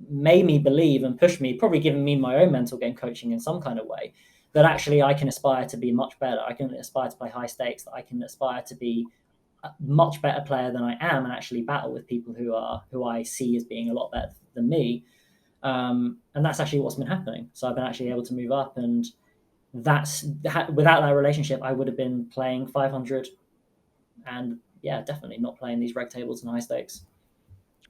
made me believe and pushed me, probably given me my own mental game coaching in some kind of way, that actually I can aspire to be much better. I can aspire to play high stakes, that I can aspire to be a much better player than I am and actually battle with people who I see as being a lot better than me. And that's actually what's been happening. So I've been actually able to move up, and without that relationship, I would have been playing 500 and definitely not playing these reg tables and high stakes.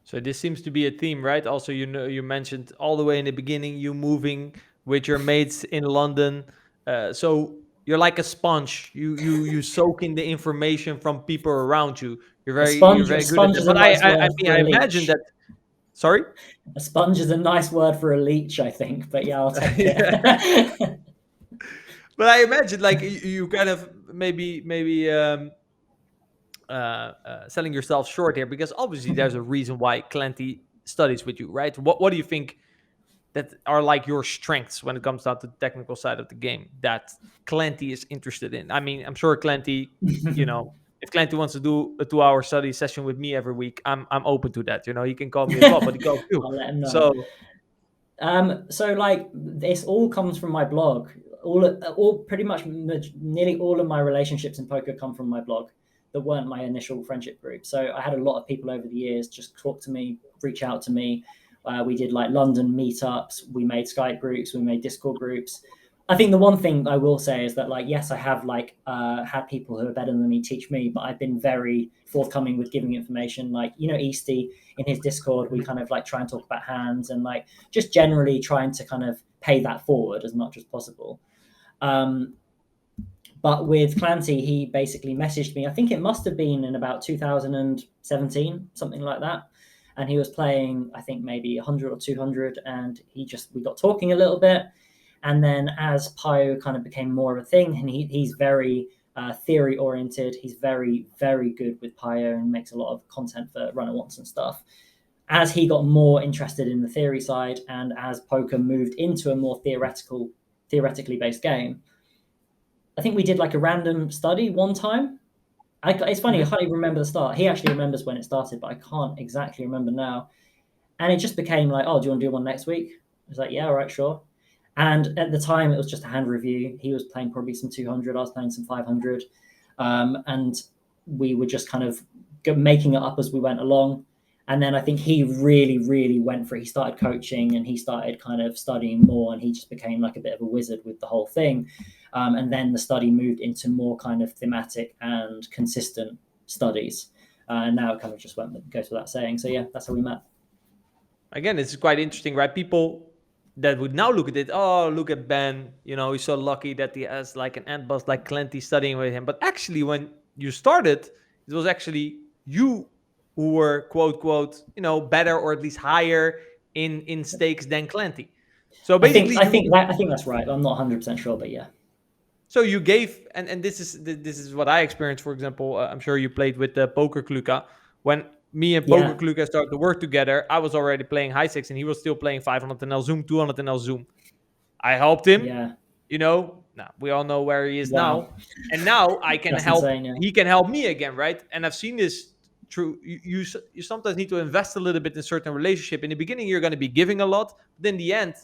So this seems to be a theme, right? Also, you mentioned all the way in the beginning, you moving with your mates in London. So you're like a sponge. You soak in the information from people around you. You're very good at that. But I imagine that. Sorry? A sponge is a nice word for a leech, I think. But yeah, I'll take it. But I imagine like you kind of maybe selling yourself short here, because obviously there's a reason why Clanty studies with you, right? What do you think that are like your strengths when it comes down to the technical side of the game that Clanty is interested in? I mean, I'm sure Clanty, if Clanty wants to do a 2-hour study session with me every week, I'm open to that. He can call me as well, but he calls you. I'll let him know. So like this all comes from my blog. All pretty much nearly all of my relationships in poker come from my blog that weren't my initial friendship group. So I had a lot of people over the years just talk to me, reach out to me. We did like London meetups. We made Skype groups. We made Discord groups. I think the one thing I will say is that, like, yes, I have had people who are better than me teach me, but I've been very forthcoming with giving information. Like, Easty in his Discord, we kind of like try and talk about hands and like just generally trying to kind of pay that forward as much as possible. But with Clanty, he basically messaged me. I think it must have been in about 2017, something like that. And he was playing, I think maybe 100 or 200, and we got talking a little bit. And then as Pio kind of became more of a thing, and he's very theory oriented, he's very, very good with Pio and makes a lot of content for Runner Wants and stuff. As he got more interested in the theory side, and as poker moved into a more theoretically based game, I think we did like a random study one time. It's funny, I can't even remember the start. He actually remembers when it started, but I can't exactly remember now. And it just became like, oh, do you want to do one next week? I was like, yeah, all right, sure. And at the time, it was just a hand review. He was playing probably some 200. I was playing some 500. And we were just kind of making it up as we went along. And then I think he really, really went for it. He started coaching and he started kind of studying more, and he just became like a bit of a wizard with the whole thing. And then the study moved into more kind of thematic and consistent studies. And now it kind of just goes without saying. So yeah, that's how we met. Again, it's quite interesting, right? People that would now look at it, oh, look at Ben, he's so lucky that he has like an ant boss like Clanty studying with him. But actually, when you started, it was actually you who were quote quote, better or at least higher in stakes than Clanty. So basically, I think that's right. I'm not 100% sure, but yeah. so you gave, and this is what I experienced. For example, I'm sure you played with Poker Kluka. When me and Poker Kluka started to work together, I was already playing high stakes, and he was still playing 500 NL Zoom, 200 NL Zoom. I helped him. Yeah. Now we all know where he is Wow. now, and now I can That's help. insane, yeah. He can help me again, right? And I've seen this true. You sometimes need to invest a little bit in certain relationship. In the beginning, you're going to be giving a lot, but in the end,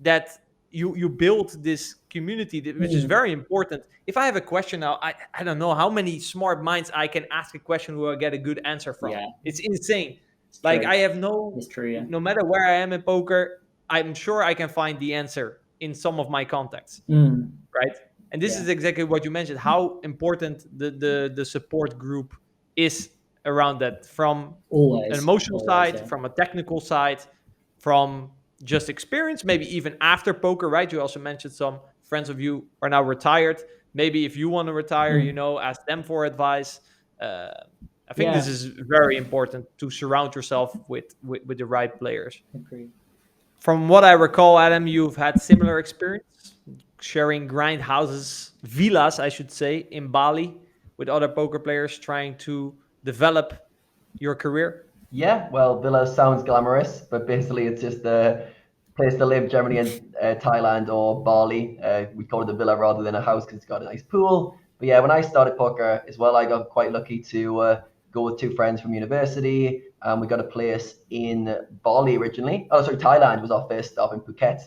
that you build this community, which is very important. If I have a question now, I don't know how many smart minds I can ask a question who I get a good answer from. Yeah. It's insane. It's Like true. I have no, It's true, yeah. no matter where I am in poker, I'm sure I can find the answer in some of my contacts, right? And this is exactly what you mentioned, how important the support group is around that, from Always. an emotional side, Yeah. from a technical side, from just experience, maybe even after poker, right? You also mentioned some friends of you are now retired. Maybe if you want to retire, ask them for advice. I think this is very important, to surround yourself with the right players. Agreed. From what I recall, Adam, you've had similar experience sharing grind houses, villas, I should say, in Bali with other poker players trying to develop your career. Yeah, well, Villa sounds glamorous, but basically it's just a place to live, generally in Thailand or Bali. We call it a villa rather than a house because it's got a nice pool. But yeah, when I started poker as well, I got quite lucky to go with two friends from university. We got a place in Bali originally. Oh, sorry, Thailand was our first stop in Phuket.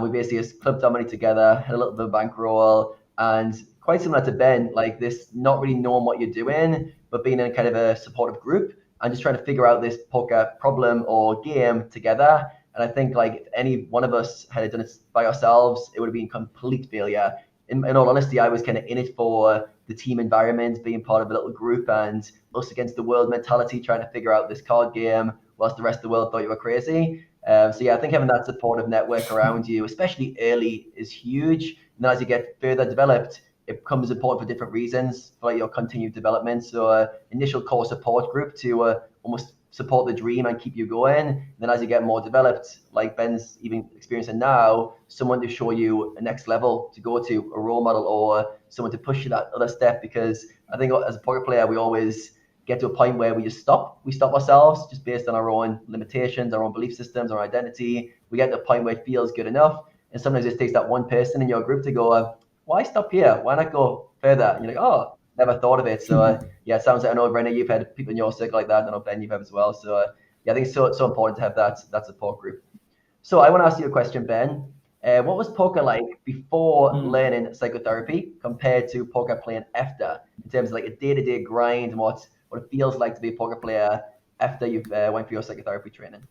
We basically just clubbed our money together, had a little bit of bankroll, and quite similar to Ben, like this, not really knowing what you're doing, but being in kind of a supportive group and just trying to figure out this poker problem or game together. And I think like if any one of us had done it by ourselves, it would have been complete failure. In all honesty, I was kind of in it for the team environment, being part of a little group and us against the world mentality, trying to figure out this card game whilst the rest of the world thought you were crazy. So yeah, I think having that supportive network around you, especially early, is huge. And then as you get further developed, it becomes important for different reasons for like your continued development. So initial core support group to almost support the dream and keep you going. And then as you get more developed, like Ben's even experiencing now, someone to show you a next level to go to, a role model or someone to push you that other step. Because I think as a poker player, we always get to a point where we just stop. We stop ourselves just based on our own limitations, our own belief systems, our identity. We get to a point where it feels good enough. And sometimes it takes that one person in your group to go, why stop here? Why not go further? And you're like, oh, never thought of it. So yeah, it sounds like, I know, Brenna, you've had people in your circle like that. I know, Ben, you've had as well. So yeah, I think it's so important to have that support group. So I want to ask you a question, Ben. What was poker like before learning psychotherapy compared to poker playing after, in terms of like a day-to-day grind and what it feels like to be a poker player after you've went for your psychotherapy training?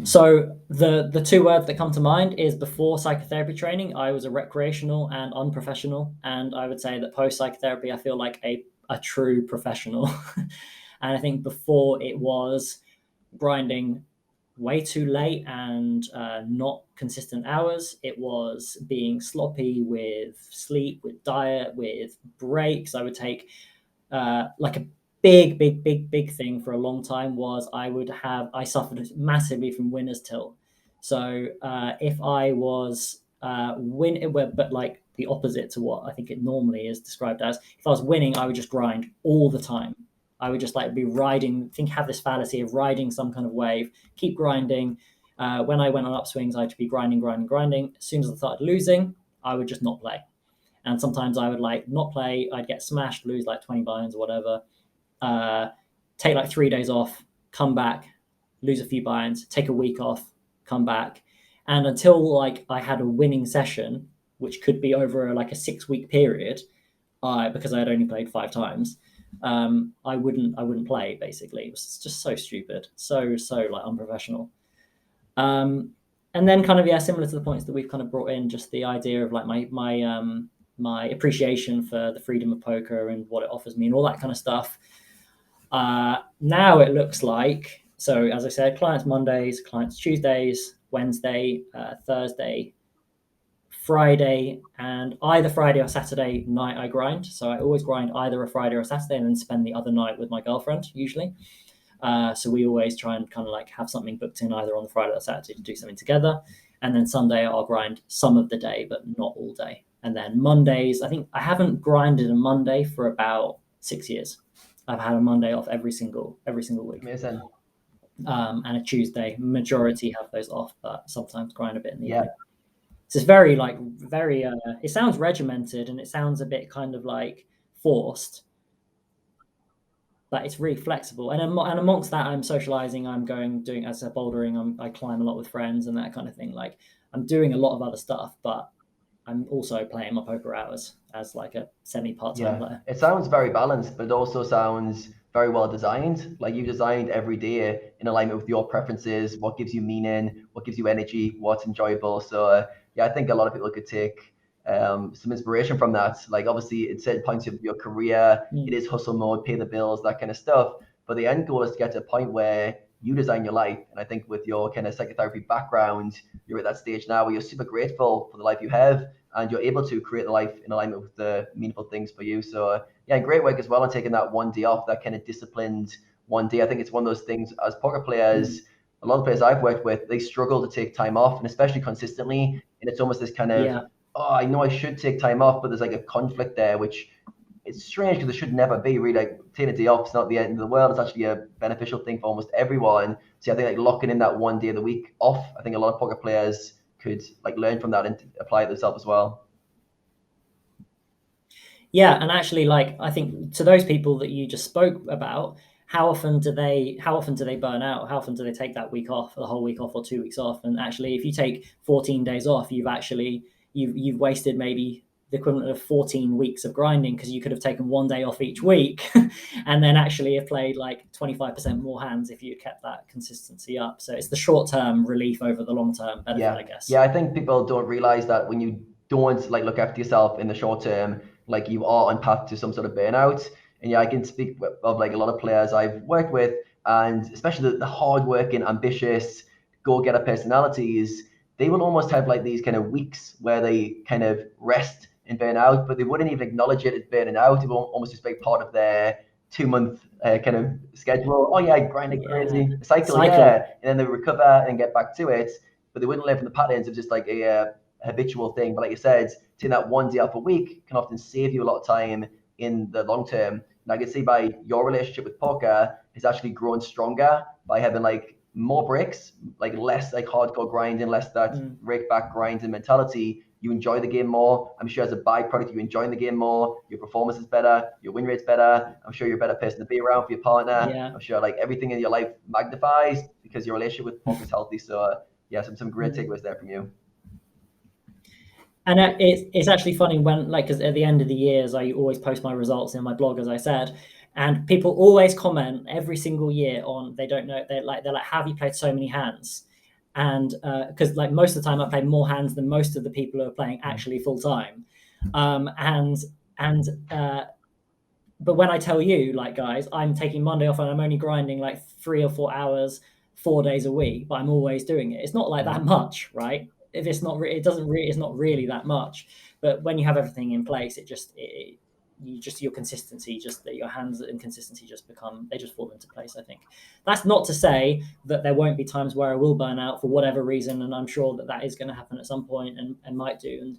So the two words that come to mind is before psychotherapy training, I was a recreational and unprofessional. And I would say that post psychotherapy, I feel like a true professional. And I think before it was grinding way too late and not consistent hours. It was being sloppy with sleep, with diet, with breaks. I would take like a big thing for a long time was I suffered massively from winner's tilt. So if I was but like the opposite to what I think it normally is described as, if I was winning, I would just grind all the time. I would just like be riding, have this fallacy of riding some kind of wave, keep grinding. When I went on upswings, I'd be grinding. As soon as I started losing, I would just not play. And sometimes I would like not play. I'd get smashed, lose like 20 buy-ins or whatever. Take like 3 days off, come back, lose a few buy-ins, take a week off, come back. And until like I had a winning session, which could be over like a 6-week period, because I had only played 5 times, I wouldn't play. Basically, it was just so stupid, so like unprofessional. And then kind of similar to the points that we've kind of brought in, just the idea of like my appreciation for the freedom of poker and what it offers me and all that kind of stuff. Now it looks like, so as I said, clients Mondays, clients Tuesdays, Wednesday, Thursday, Friday, and either Friday or Saturday night I grind. So I always grind either a Friday or a Saturday and then spend the other night with my girlfriend usually. So we always try and kind of like have something booked in either on the Friday or Saturday to do something together. And then Sunday I'll grind some of the day, but not all day. And then Mondays, I think I haven't grinded a Monday for about 6 years. I've had a Monday off every single week. Amazing. And a Tuesday. Majority have those off, but sometimes grind a bit in the Yeah. evening. So it's very it sounds regimented and it sounds a bit kind of like forced, but it's really flexible. And amongst that, I'm socializing, I'm doing, as I said, bouldering, I climb a lot with friends and that kind of thing. Like I'm doing a lot of other stuff, but I'm also playing my poker hours as like a semi-part-time player. It sounds very balanced, but it also sounds very well designed. Like you designed every day in alignment with your preferences, what gives you meaning, what gives you energy, what's enjoyable. So yeah, I think a lot of people could take some inspiration from that. Like obviously it said points of your career, it is hustle mode, pay the bills, that kind of stuff. But the end goal is to get to a point where you design your life. And I think with your kind of psychotherapy background, you're at that stage now where you're super grateful for the life you have and you're able to create a life in alignment with the meaningful things for you. So yeah, great work as well on taking that one day off, that kind of disciplined one day. I think it's one of those things as poker players, a lot of players I've worked with, they struggle to take time off, and especially consistently. And it's almost this kind of, oh, I know I should take time off, but there's like a conflict there, which it's strange because it should never be really. Like taking a day off is not the end of the world. It's actually a beneficial thing for almost everyone. So I think like locking in that one day of the week off, I think a lot of poker players could like learn from that and apply it themselves as well. Yeah, and actually, like I think to those people that you just spoke about, how often do they burn out? How often do they take that week off, the whole week off, or 2 weeks off? And actually, if you take 14 days off, you've wasted maybe the equivalent of 14 weeks of grinding, because you could have taken 1 day off each week and then actually have played like 25% more hands if you kept that consistency up. So it's the short-term relief over the long-term benefit, I guess. Yeah, I think people don't realize that when you don't like look after yourself in the short term, like you are on path to some sort of burnout. And yeah, I can speak of like a lot of players I've worked with, and especially the hardworking, ambitious, go-getter personalities, they will almost have like these kind of weeks where they kind of rest and burn out, but they wouldn't even acknowledge it as burning out. It will almost just be part of their 2-month kind of schedule. Oh yeah, I grind like crazy, cycle, yeah, and then they recover and get back to it. But they wouldn't live in the patterns of just like a habitual thing. But like you said, taking that one day off a week can often save you a lot of time in the long term. And I can see by your relationship with poker is actually grown stronger by having like more breaks, like less like hardcore grinding, less that rake back grinding mentality. You enjoy the game more. I'm sure as a byproduct, you enjoying the game more. Your performance is better. Your win rate's better. I'm sure you're a better person to be around for your partner. Yeah. I'm sure like everything in your life magnifies because your relationship with poker is healthy. So yeah, some great takeaways there from you. And it's actually funny when, like, because at the end of the years, I always post my results in my blog, as I said, and people always comment every single year on, they don't know, they're like, how have you played so many hands? And because like most of the time I play more hands than most of the people who are playing actually full time. But when I tell you, like, guys, I'm taking Monday off and I'm only grinding like 3 or 4 hours, 4 days a week, but I'm always doing it. It's not like that much, right? If it's not, it's not really that much. But when you have everything in place, your consistency, just that your hands and consistency they just fall into place. I think that's not to say that there won't be times where I will burn out for whatever reason, and I'm sure that is going to happen at some point and might do.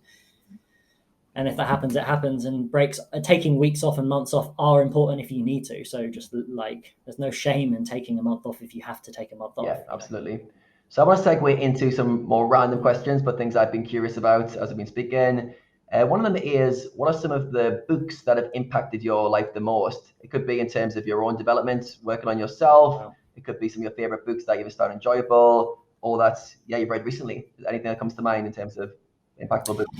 And if that happens, it happens. And breaks, taking weeks off and months off are important if you need to. So just like, there's no shame in taking a month off if you have to take a month off. Yeah, absolutely. So I want to segue into some more random questions, but things I've been curious about as I've been speaking. One of them is, what are some of the books that have impacted your life the most? It could be in terms of your own development, working on yourself. Wow. It could be some of your favorite books that you've found enjoyable, or that's, you've read recently. Anything that comes to mind in terms of impactful books?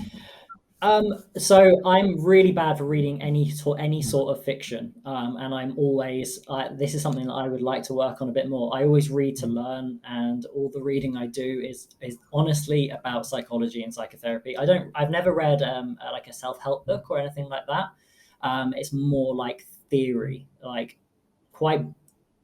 So I'm really bad for reading any sort of fiction, and I'm always this is something that I would like to work on a bit more. I always read to learn, and all the reading I do is honestly about psychology and psychotherapy. I've never read like a self-help book or anything like that. It's more like theory, like quite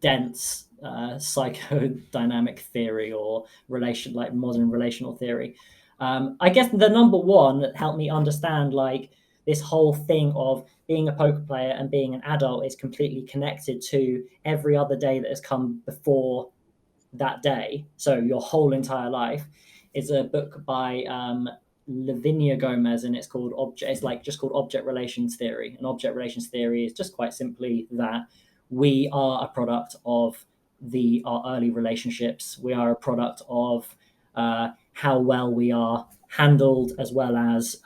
dense psychodynamic theory or modern relational theory. I guess the number one that helped me understand like this whole thing of being a poker player and being an adult is completely connected to every other day that has come before that day. So your whole entire life is a book by Lavinia Gomez, and it's called Object. It's like just called Object Relations Theory. And Object Relations Theory is just quite simply that we are a product of our early relationships. We are a product of how well we are handled, as well as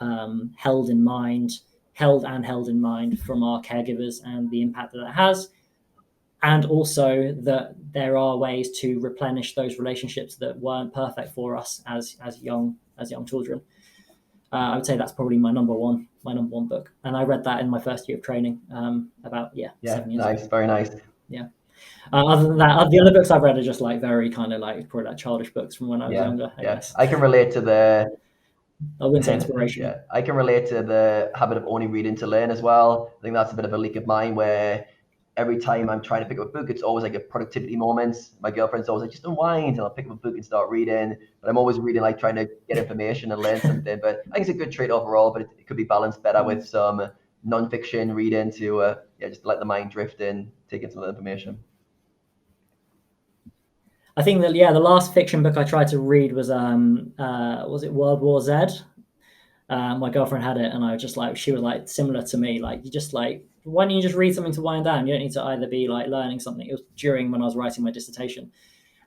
held in mind from our caregivers and the impact that it has. And also that there are ways to replenish those relationships that weren't perfect for us as young children. I would say that's probably my number one book, and I read that in my first year of training. About 7 years nice, ago. very nice. Yeah. Other than that, the other books I've read are just like very kind of like probably like childish books from when I was younger. I guess. I can relate to the. I wouldn't say inspiration. Yeah, I can relate to the habit of only reading to learn as well. I think that's a bit of a leak of mine where every time I'm trying to pick up a book, it's always like a productivity moment. My girlfriend's always like, just unwind, and I'll pick up a book and start reading. But I'm always reading, like trying to get information and learn something. But I think it's a good trait overall, but it could be balanced better with some non-fiction reading to just let the mind drift in, taking some of the information. I think that the last fiction book I tried to read was it World War Z? My girlfriend had it, and she was like similar to me, like you just like, why don't you just read something to wind down? You don't need to either be like learning something. It was during when I was writing my dissertation,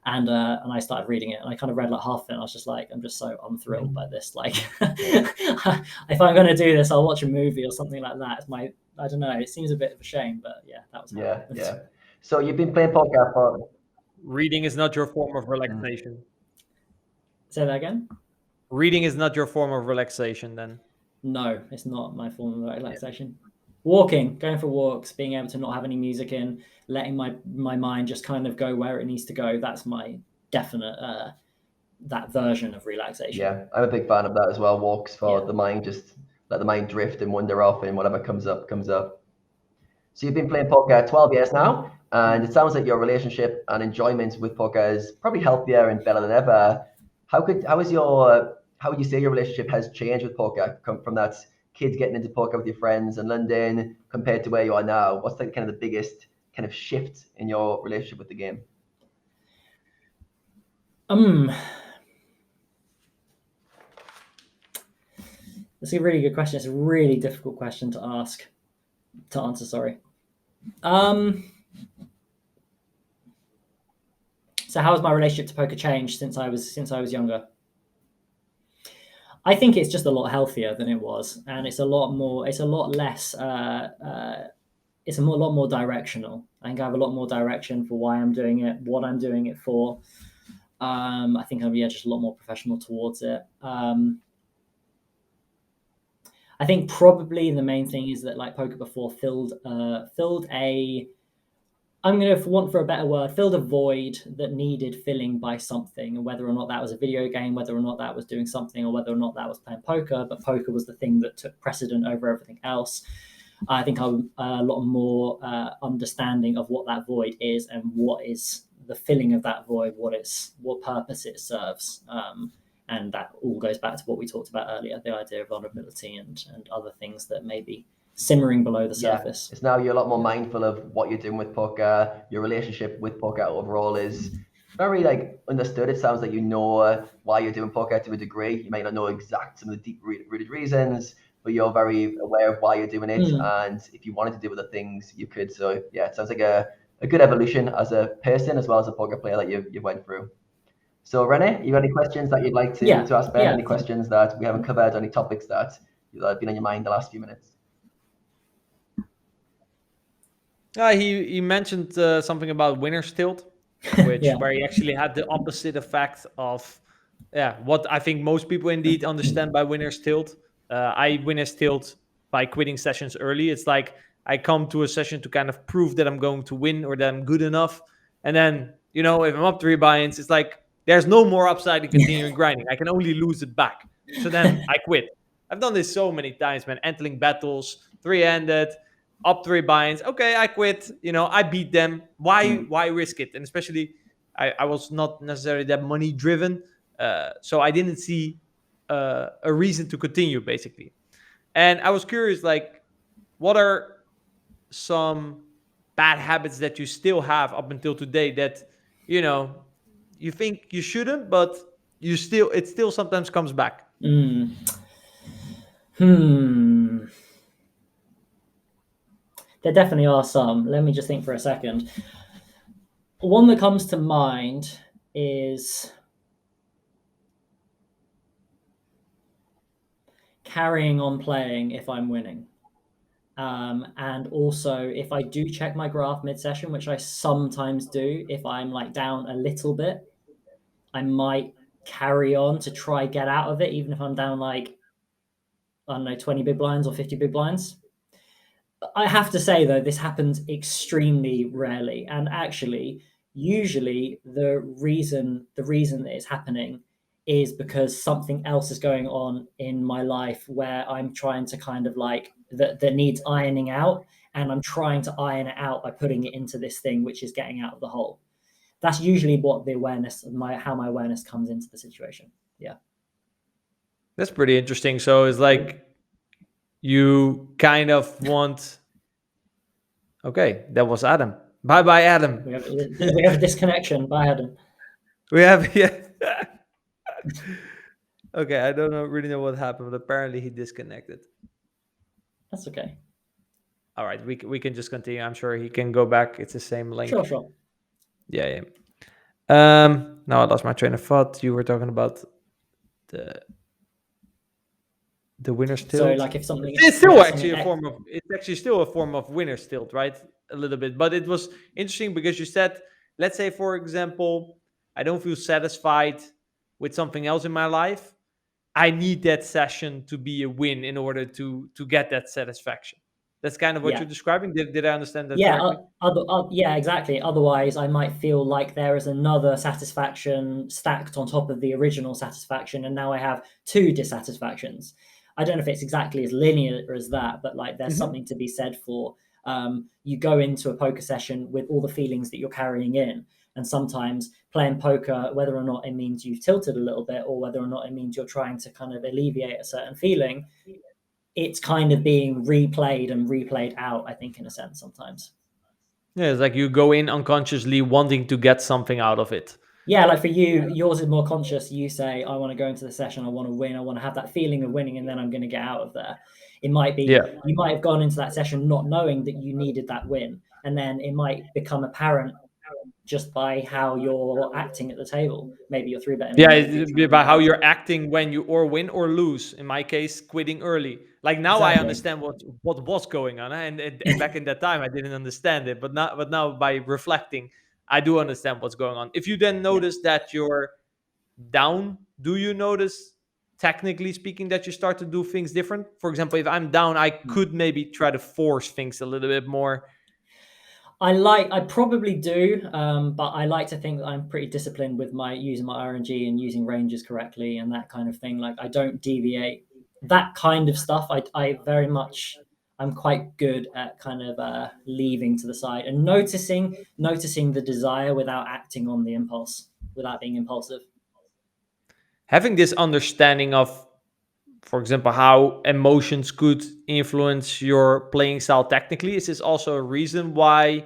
and I started reading it, and I kind of read like half of it, and I was just like, I'm just so unthrilled by this. Like, if I'm going to do this, I'll watch a movie or something like that. It's I don't know. It seems a bit of a shame, but that was yeah. So you've been playing poker for. Reading is not your form of relaxation. Say that again? Reading is not your form of relaxation then? No, it's not my form of relaxation. Walking, going for walks, being able to not have any music in, letting my mind just kind of go where it needs to go. That's my definite that version of relaxation. Yeah, I'm a big fan of that as well. Walks for the mind, just let the mind drift and wander off, and whatever comes up, comes up. So you've been playing poker 12 years now, and it sounds like your relationship and enjoyment with poker is probably healthier and better than ever. How would you say your relationship has changed with poker from that kid getting into poker with your friends in London compared to where you are now? What's like kind of the biggest kind of shift in your relationship with the game? That's a really good question. It's a really difficult question to answer. Sorry. So how has my relationship to poker changed since I was younger? I think it's just a lot healthier than it was, and it's a lot less. It's a lot more directional. I think I have a lot more direction for why I'm doing it, what I'm doing it for. I think I'm just a lot more professional towards it. I think probably the main thing is that like poker before filled a, I'm going to want for a better word, filled a void that needed filling by something, and whether or not that was a video game, whether or not that was doing something, or whether or not that was playing poker, but poker was the thing that took precedent over everything else. I think I'm a lot more understanding of what that void is and what is the filling of that void, what purpose it serves. And that all goes back to what we talked about earlier, the idea of vulnerability and other things that may be simmering below the surface. It's now you're a lot more mindful of what you're doing with poker. Your relationship with poker overall is very like understood. It sounds like you know why you're doing poker to a degree. You might not know some of the deep rooted reasons, but you're very aware of why you're doing it. And if you wanted to do other things, you could. So yeah, it sounds like a good evolution as a person as well as a poker player that you went through. So Rene, you got any questions that you'd like to ask Ben? Any questions that we haven't covered? Any topics that have been on your mind the last few minutes? He mentioned something about winner's tilt, where he actually had the opposite effect of what I think most people indeed understand by winner's tilt. I winner's tilt by quitting sessions early. It's like I come to a session to kind of prove that I'm going to win or that I'm good enough. And then, if I'm up 3 buy-ins, it's like there's no more upside in continuing grinding. I can only lose it back. So then I quit. I've done this so many times, man. Entering battles, 3-handed, up 3 buy-ins. Okay, I quit. I beat them. Why risk it? And especially, I was not necessarily that money driven. So I didn't see a reason to continue, basically. And I was curious, like, what are some bad habits that you still have up until today that you think you shouldn't, but it still sometimes comes back? There definitely are some. Let me just think for a second. One that comes to mind is carrying on playing if I'm winning. And also, if I do check my graph mid-session, which I sometimes do, if I'm like down a little bit, I might carry on to try get out of it, even if I'm down like, I don't know, 20 big blinds or 50 big blinds. I have to say, though, this happens extremely rarely. And actually, usually the reason that it's happening is because something else is going on in my life where I'm trying to kind of like that needs ironing out, and I'm trying to iron it out by putting it into this thing which is getting out of the hole. That's usually what the awareness of how my awareness comes into the situation. Yeah, That's pretty interesting. So it's like you kind of want. Okay, that was Adam. Bye, Adam. we have a disconnection. Bye, Adam. We have yeah. Okay, I don't really know what happened, but apparently he disconnected. That's okay. All right, we can just continue. I'm sure he can go back. It's the same link. Sure. Yeah. Now I lost my train of thought. You were talking about the winner's tilt. So, like, if something, it's still actually a form of. It's actually still a form of winner's tilt, right? A little bit, but it was interesting because you said, let's say, for example, I don't feel satisfied with something else in my life. I need that session to be a win in order to get that satisfaction. That's kind of what you're describing. Did I understand that correctly? Yeah, exactly. Otherwise, I might feel like there is another satisfaction stacked on top of the original satisfaction, and now I have two dissatisfactions. I don't know if it's exactly as linear as that, but like there's something to be said for you go into a poker session with all the feelings that you're carrying in. And sometimes playing poker, whether or not it means you've tilted a little bit or whether or not it means you're trying to kind of alleviate a certain feeling, it's kind of being replayed and replayed out, I think, in a sense sometimes. Yeah, it's like you go in unconsciously wanting to get something out of it. Yeah, like for you, yours is more conscious. You say, I want to go into the session, I want to win, I want to have that feeling of winning, and then I'm going to get out of there. It might be, you might have gone into that session not knowing that you needed that win. And then it might become apparent just by how you're acting at the table. Maybe you're 3-betting. Yeah, by how you're acting when you or win or lose. In my case, quitting early. Like now I understand what was going on. And back in that time, I didn't understand it. But now by reflecting, I do understand what's going on. If you then notice that you're down, do you notice, technically speaking, that you start to do things different? For example, if I'm down, I could maybe try to force things a little bit more. I probably do, but I like to think that I'm pretty disciplined with using my RNG and using ranges correctly and that kind of thing. Like I don't deviate. That kind of stuff, I'm quite good at kind of leaving to the side and noticing the desire without acting on the impulse, without being impulsive. Having this understanding of, for example, how emotions could influence your playing style technically, is this also a reason why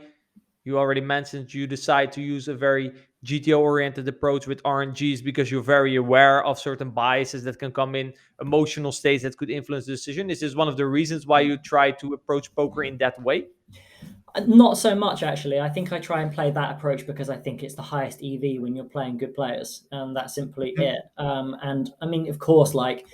you already mentioned you decide to use a very GTO-oriented approach with RNGs, because you're very aware of certain biases that can come in, emotional states that could influence the decision? Is this one of the reasons why you try to approach poker in that way? Not so much, actually. I think I try and play that approach because I think it's the highest EV when you're playing good players, and that's simply it. And I mean, of course, like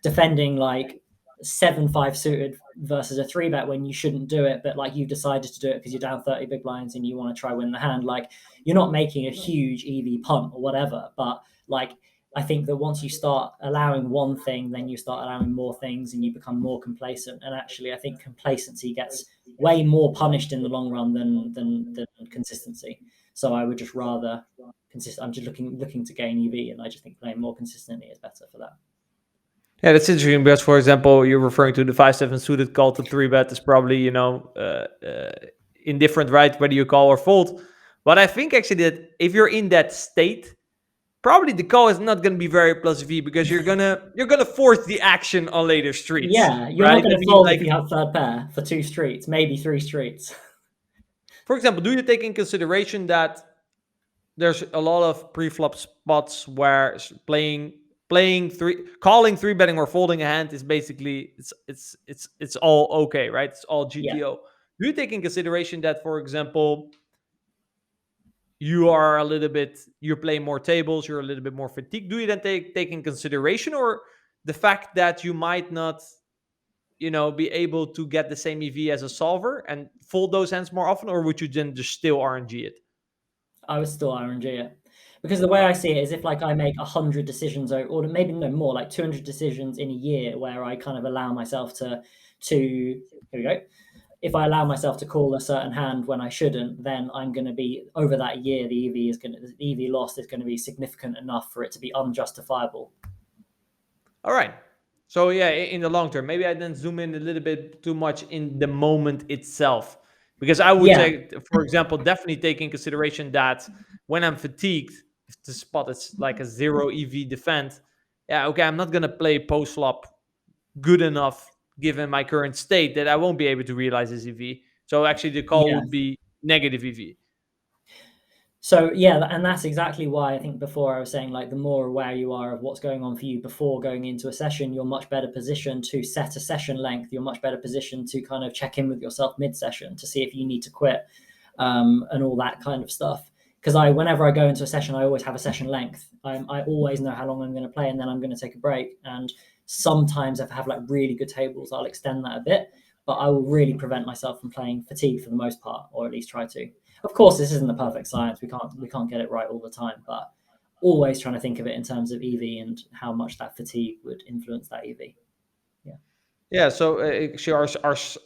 defending like 7-5 suited versus a 3-bet when you shouldn't do it, but like you've decided to do it because you're down 30 big blinds and you want to try win the hand, like you're not making a huge EV punt or whatever. But like I think that once you start allowing one thing, then you start allowing more things and you become more complacent. And actually, I think complacency gets way more punished in the long run than consistency. So I would just rather I'm just looking to gain EV, and I just think playing more consistently is better for that. Yeah, that's interesting because, for example, you're referring to the 5-7 suited call to 3-bet is probably, indifferent, right? Whether you call or fold. But I think actually that if you're in that state, probably the call is not going to be very plus V, because you're gonna force the action on later streets. Yeah, you're right? not going I to mean, fold like, if you have third pair for 2 streets, maybe 3 streets. for example, do you take in consideration that there's a lot of pre-flop spots where calling 3-betting or folding a hand is basically it's all okay, right? It's all GTO. Yeah. Do you take in consideration that, for example, you're playing more tables, you're a little bit more fatigued? Do you then take in consideration, or the fact that you might not, be able to get the same EV as a solver and fold those hands more often, or would you then just still RNG it? I would still RNG it. Because the way I see it is, if like I make 100 decisions, or maybe no more, like 200 decisions in a year, where I kind of allow myself to here we go. If I allow myself to call a certain hand when I shouldn't, then I'm going to be, over that year, the EV loss is going to be significant enough for it to be unjustifiable. All right. So yeah, in the long term, maybe I then zoom in a little bit too much in the moment itself, because I would say, for example, definitely take in consideration that when I'm fatigued, if the spot is like a 0 EV defend, yeah, okay, I'm not gonna play post flop good enough given my current state that I won't be able to realize this EV. So actually, the call would be negative EV. So yeah, and that's exactly why I think before I was saying, like, the more aware you are of what's going on for you before going into a session, you're much better positioned to set a session length. You're much better positioned to kind of check in with yourself mid-session to see if you need to quit, and all that kind of stuff. Because whenever I go into a session, I always have a session length. I always know how long I'm going to play, and then I'm going to take a break. And sometimes if I have like really good tables, I'll extend that a bit, but I will really prevent myself from playing fatigue for the most part, or at least try to. Of course, this isn't the perfect science. We can't get it right all the time, but always trying to think of it in terms of EV and how much that fatigue would influence that EV. Yeah. So actually,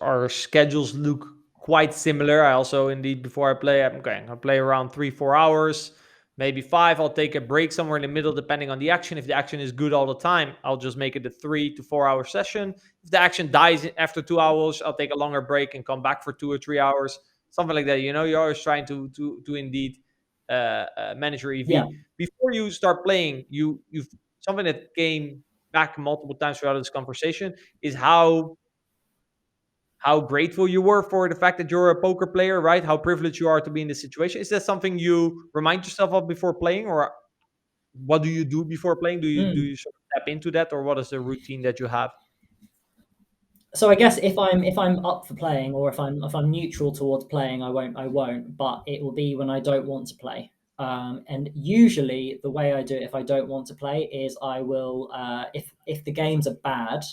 our schedules look quite similar. I also, indeed, before I play, I'll play around 3-4 hours, maybe 5. I'll take a break somewhere in the middle, depending on the action. If the action is good all the time, I'll just make it a 3 to 4 hour session. If the action dies after 2 hours, I'll take a longer break and come back for 2 or 3 hours. Something like that. You're always trying to indeed manage your EV. Yeah. Before you start playing, you've something that came back multiple times throughout this conversation is how grateful you were for the fact that you're a poker player, right? How privileged you are to be in this situation. Is that something you remind yourself of before playing, or what do you do before playing? Do you sort of tap into that, or what is the routine that you have? So I guess if I'm up for playing, or if I'm neutral towards playing, I won't. But it will be when I don't want to play. And usually the way I do it, if I don't want to play, is I will, if the games are bad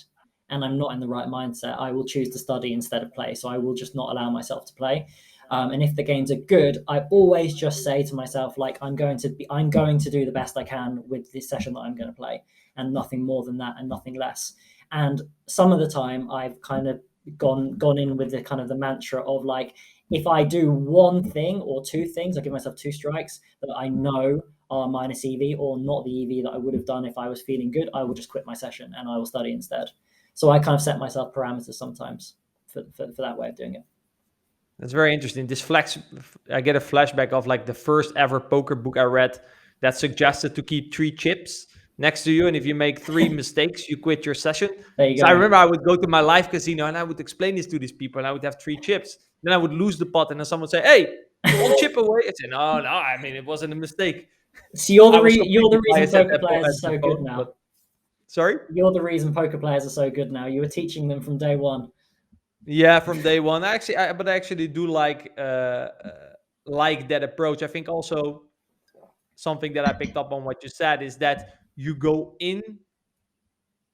and I'm not in the right mindset, I will choose to study instead of play. So I will just not allow myself to play. And if the games are good, I always just say to myself, like, I'm going to do the best I can with this session that I'm going to play, and nothing more than that, and nothing less. And some of the time I've kind of gone in with the kind of the mantra of, like, if I do one thing or 2 things, I give myself 2 strikes that I know are minus EV or not the EV that I would have done if I was feeling good, I will just quit my session and I will study instead. So I kind of set myself parameters sometimes for that way of doing it. That's very interesting. I get a flashback of like the first ever poker book I read that suggested to keep 3 chips next to you, and if you make 3 mistakes, you quit your session. There you go. I remember I would go to my live casino and I would explain this to these people, and I would have 3 chips. Then I would lose the pot, and then someone would say, "Hey, 1 chip away." I said, "No, I mean, it wasn't a mistake." So you're the reason poker players are so good now. But, sorry? You're the reason poker players are so good now. You were teaching them from day one. Yeah, from day one. I actually do like that approach. I think also something that I picked up on what you said is that you go in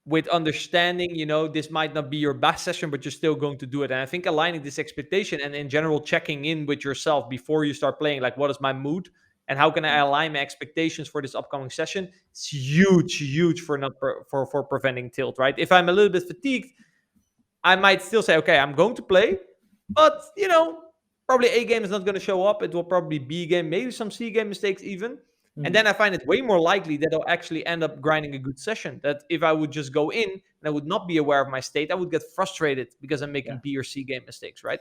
with understanding, this might not be your best session, but you're still going to do it. And I think aligning this expectation and in general checking in with yourself before you start playing, like, what is my mood and how can I align my expectations for this upcoming session? It's huge for preventing tilt, right? If I'm a little bit fatigued, I might still say, okay, I'm going to play, but, probably A game is not going to show up. It will probably be B game, maybe some C game mistakes even. And then I find it way more likely that I'll actually end up grinding a good session. That if I would just go in and I would not be aware of my state, I would get frustrated because I'm making B or C game mistakes, right?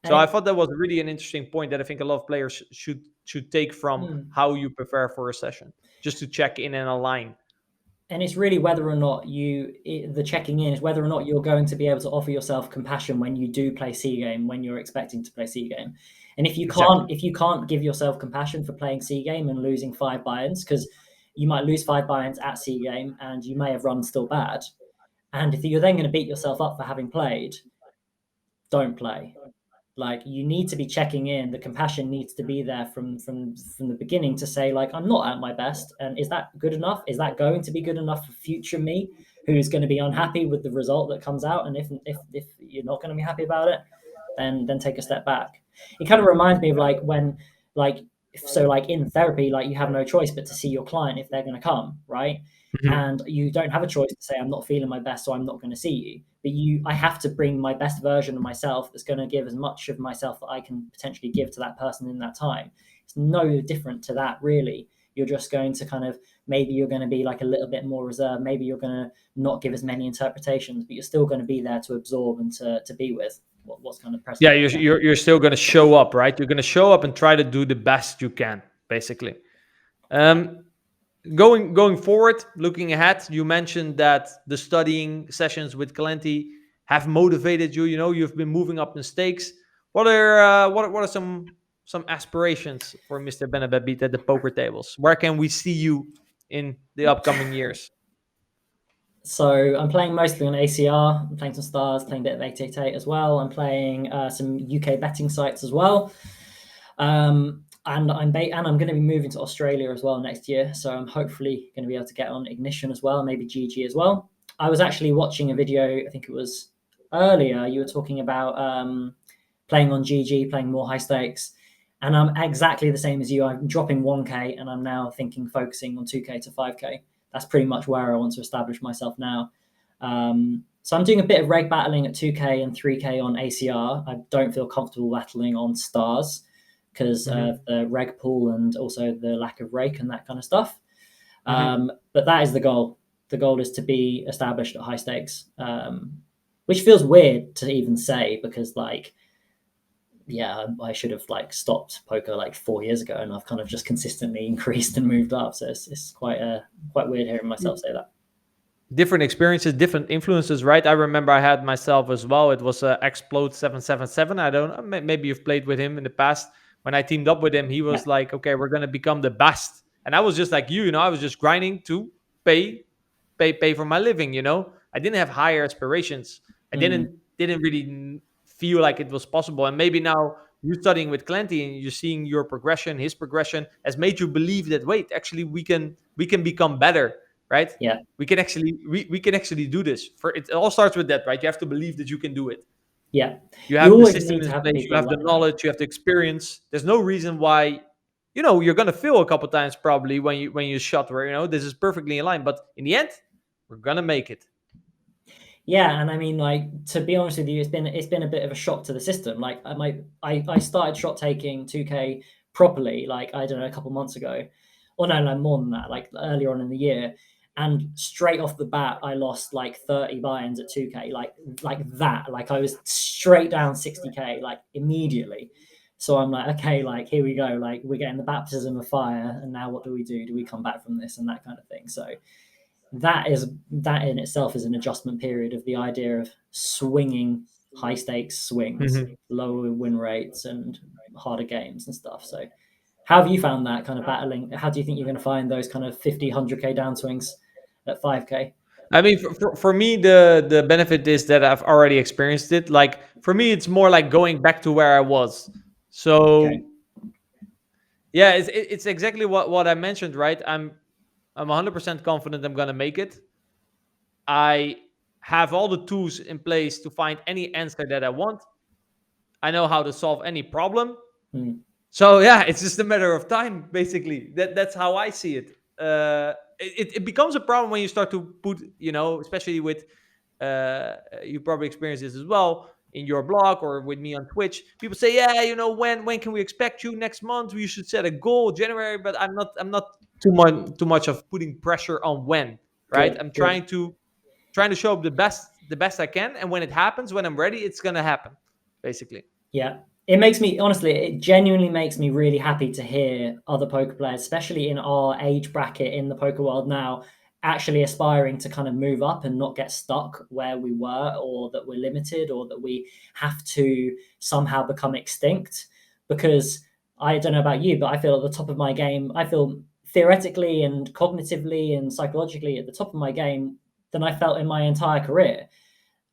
So I thought that was really an interesting point that I think a lot of players should take from how you prepare for a session. just to check in and align. And it's really whether or not the checking in is whether or not you're going to be able to offer yourself compassion when you do play C game, when you're expecting to play C game. And if you can't give yourself compassion for playing C game and losing 5 buy-ins, because you might lose 5 buy-ins at C game and you may have run still bad. And if you're then going to beat yourself up for having played, don't play. Like, you need to be checking in. The compassion needs to be there from the beginning to say, like, I'm not at my best, and is that good enough? Is that going to be good enough for future me, who's going to be unhappy with the result that comes out? And if you're not going to be happy about it, then take a step back. It kind of reminds me of like when, like, so like in therapy, like you have no choice but to see your client if they're going to come, right? Mhm. And you don't have a choice to say, I'm not feeling my best, so I'm not going to see you. But I have to bring my best version of myself that's going to give as much of myself that I can potentially give to that person in that time. It's no different to that, really. You're just going to kind of, maybe you're going to be like a little bit more reserved. Maybe you're going to not give as many interpretations, but you're still going to be there to absorb and to be with what's kind of present. Yeah, you're still going to show up, right? You're going to show up and try to do the best you can, basically. Going forward, looking ahead, you mentioned that the studying sessions with Clanty have motivated you. You know, you've been moving up in stakes. What are some aspirations for Mr. BenABadBeat at the poker tables? Where can we see you in the upcoming years? So I'm playing mostly on ACR. I'm playing some stars, playing a bit of 888 as well. I'm playing some UK betting sites as well. And I'm going to be moving to Australia as well next year. So I'm hopefully going to be able to get on Ignition as well, maybe GG as well. I was actually watching a video, I think it was earlier, you were talking about playing on GG, playing more high stakes. And I'm exactly the same as you. I'm dropping 1K and I'm now focusing on 2K to 5K. That's pretty much where I want to establish myself now. So I'm doing a bit of reg battling at 2K and 3K on ACR. I don't feel comfortable battling on stars because of the reg pool and also the lack of rake and that kind of stuff. But that is the goal. The goal is to be established at high stakes, which feels weird to even say because, like, yeah, I should have like stopped poker like 4 years ago, and I've kind of just consistently increased and moved up. So it's quite weird hearing myself say that. Different experiences, different influences, right? I remember I had myself as well. It was Explode 777. I don't know. Maybe you've played with him in the past. When I teamed up with him, he was like, "Okay, we're gonna become the best." And I was just like you know, I was just grinding to pay for my living. You know, I didn't have higher aspirations. I didn't really feel like it was possible. And maybe now you studying with Clanty and you're seeing your progression, his progression has made you believe that wait, actually we can become better, right? Yeah, we can actually do this. For it all starts with that, right? You have to believe that you can do it. Yeah, You have the always system need to in have place, you people have the like knowledge, you have the experience. There's no reason why, you know, you're gonna fail a couple times probably when you shot where you know this is perfectly in line, but in the end, we're gonna make it. Yeah, and I mean, like, to be honest with you, it's been a bit of a shock to the system. Like, I started shot taking 2K properly, like, I don't know, a couple months ago, or no, more than that, like earlier on in the year, and straight off the bat, I lost like 30 buy-ins at 2K, like that. Like, I was straight down 60K, like immediately. So I'm like, okay, like, here we go, like, we're getting the baptism of fire, and now what do we do? Do we come back from this and that kind of thing? So that in itself is an adjustment period of the idea of swinging high stakes swings, lower win rates and harder games and stuff. So how have you found that kind of battling? How do you think you're going to find those kind of 50, 100K downswings at 5K? I mean, for me, the benefit is that I've already experienced it. Like for me, it's more like going back to where I was. So yeah, it's exactly what I mentioned, right? I'm 100% confident I'm gonna make it. I have all the tools in place to find any answer that I want. I know how to solve any problem. So yeah, it's just a matter of time, basically. That's how I see it. It becomes a problem when you start to put, you know, especially with you probably experience this as well in your blog or with me on Twitch. People say, yeah, you know, when can we expect you next month? We should set a goal January, but I'm not too much of putting pressure on when, right? I'm trying to show up the best I can, and when it happens, when I'm ready, it's gonna happen, basically. Yeah, it makes me, honestly, it genuinely makes me really happy to hear other poker players, especially in our age bracket in the poker world now, actually aspiring to kind of move up and not get stuck where we were, or that we're limited, or that we have to somehow become extinct. Because I don't know about you, but I feel at the top of my game, I feel theoretically and cognitively and psychologically at the top of my game than I felt in my entire career.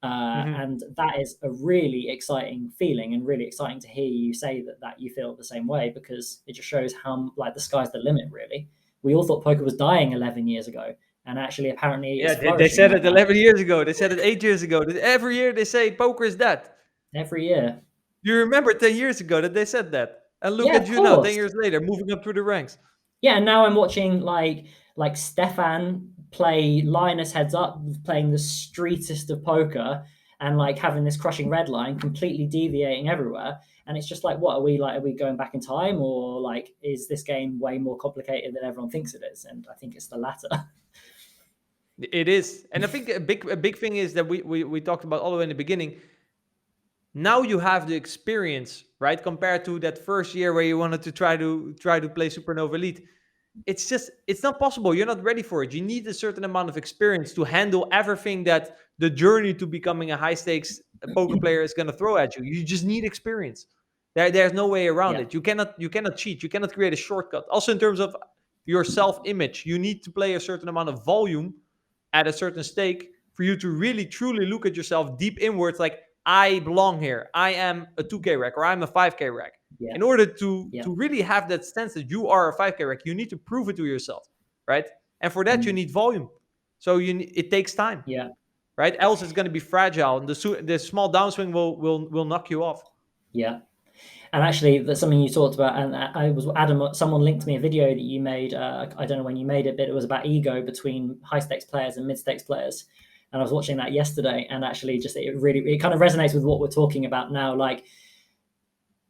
And that is a really exciting feeling, and really exciting to hear you say that you feel the same way, because it just shows how like the sky's the limit, really. We all thought poker was dying 11 years ago, and actually apparently it's they said flourishing it 11 years ago. They said it 8 years ago. Every year they say poker is dead. every year. You remember 10 years ago that they said that? And look Yeah, at of you now, 10 course. years later, moving up through the ranks. Yeah, and now I'm watching like Stefan play Linus heads up, playing the streetest of poker, and like having this crushing red line, completely deviating everywhere. And it's just like, what are we like? Are we going back in time, or like is this game way more complicated than everyone thinks it is? And I think it's the latter. It is. And I think a big thing is that we talked about all the way in the beginning. Now you have the experience, right? Compared to that first year where you wanted to try to play Supernova Elite. It's not possible. You're not ready for it. You need a certain amount of experience to handle everything that the journey to becoming a high stakes poker player is going to throw at you. You just need experience. There's no way around it. You cannot cheat. You cannot create a shortcut. Also, in terms of your self-image, you need to play a certain amount of volume at a certain stake for you to really truly look at yourself deep inwards, like, I belong here. I am a 2K rec, or I'm a 5K rec. Yeah. In order to really have that sense that you are a 5K rec, you need to prove it to yourself, right? And for that, you need volume. So it takes time, right? Else it's going to be fragile, and the small downswing will knock you off. Yeah. And actually, that's something you talked about. And Adam, someone linked me a video that you made. I don't know when you made it, but it was about ego between high stakes players and mid stakes players. And I was watching that yesterday, and actually it kind of resonates with what we're talking about now. Like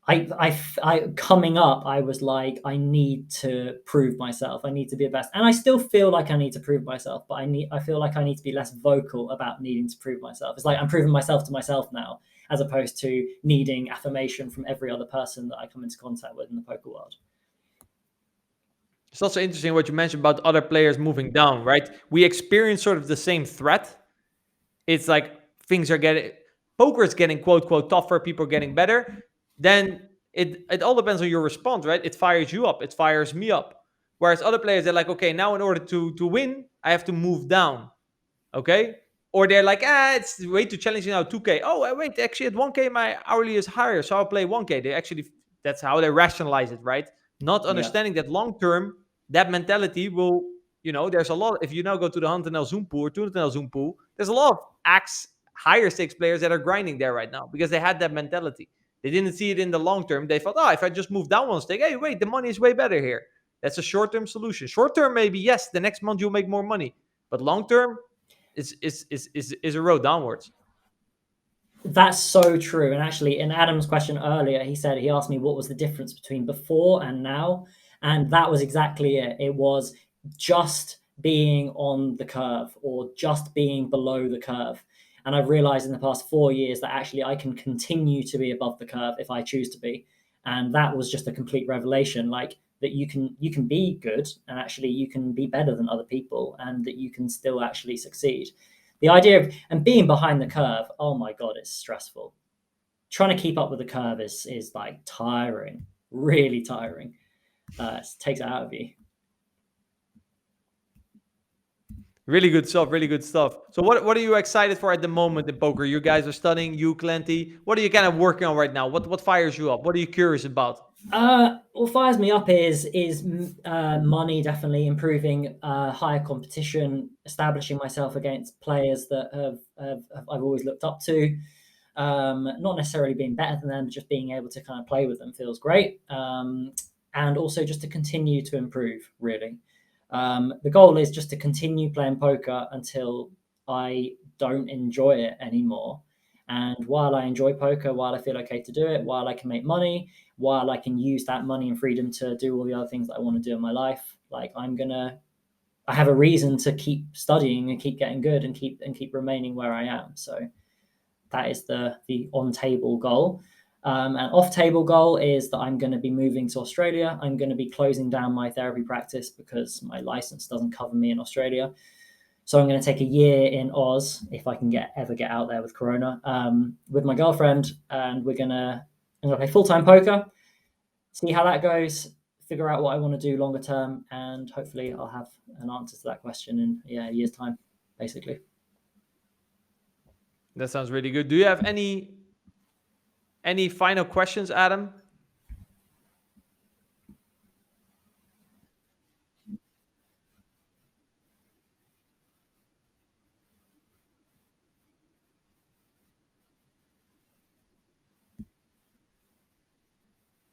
I coming up, I was like, I need to prove myself. I need to be the best. And I still feel like I need to prove myself, but I feel like I need to be less vocal about needing to prove myself. It's like I'm proving myself to myself now, as opposed to needing affirmation from every other person that I come into contact with in the poker world. It's also interesting what you mentioned about other players moving down, right? We experience sort of the same threat. It's like poker is getting quote, quote, tougher, people are getting better. Then it all depends on your response, right? It fires you up, it fires me up. Whereas other players, they're like, okay, now in order to win, I have to move down, okay? Or they're like, it's way too challenging now, 2K. Oh, wait, actually at 1K, my hourly is higher, so I'll play 1K. That's how they rationalize it, right? Not understanding that long-term, that mentality will, there's a lot, if you now go to the 100NL Zoom pool or 200NL Zoom pool, there's a lot of higher stakes players that are grinding there right now because they had that mentality. They didn't see it in the long term. They thought, if I just move down one stake, hey, wait, the money is way better here. That's a short-term solution. Short-term, maybe, yes, the next month you'll make more money. But long-term, is a road downwards. That's so true. And actually, in Adam's question earlier, he asked me what was the difference between before and now. And that was exactly it. It was just being on the curve, or just being below the curve. And I've realized in the past 4 years that actually I can continue to be above the curve if I choose to be. And that was just a complete revelation, like that you can be good, and actually you can be better than other people, and that you can still actually succeed. The idea of and being behind the curve, oh my God, it's stressful. Trying to keep up with the curve is like tiring, really tiring. It takes it out of you. Really good stuff, really good stuff. So what are you excited for at the moment in poker? You guys are studying, Clanty. What are you kind of working on right now? What fires you up? What are you curious about? What fires me up is money, definitely improving, higher competition, establishing myself against players that I've always looked up to. Not necessarily being better than them, but just being able to kind of play with them feels great. And also just to continue to improve, really. The goal is just to continue playing poker until I don't enjoy it anymore. And while I enjoy poker, while I feel okay to do it, while I can make money, while I can use that money and freedom to do all the other things that I want to do in my life, like I have a reason to keep studying and keep getting good and keep remaining where I am. So that is the on table goal. An off-table goal is that I'm going to be moving to Australia. I'm going to be closing down my therapy practice because my license doesn't cover me in Australia. So I'm going to take a year in Oz, if I can ever get out there with Corona, with my girlfriend, and I'm going to play full-time poker, see how that goes, figure out what I want to do longer term, and hopefully I'll have an answer to that question in a year's time, basically. That sounds really good. Do you have any final questions, Adam?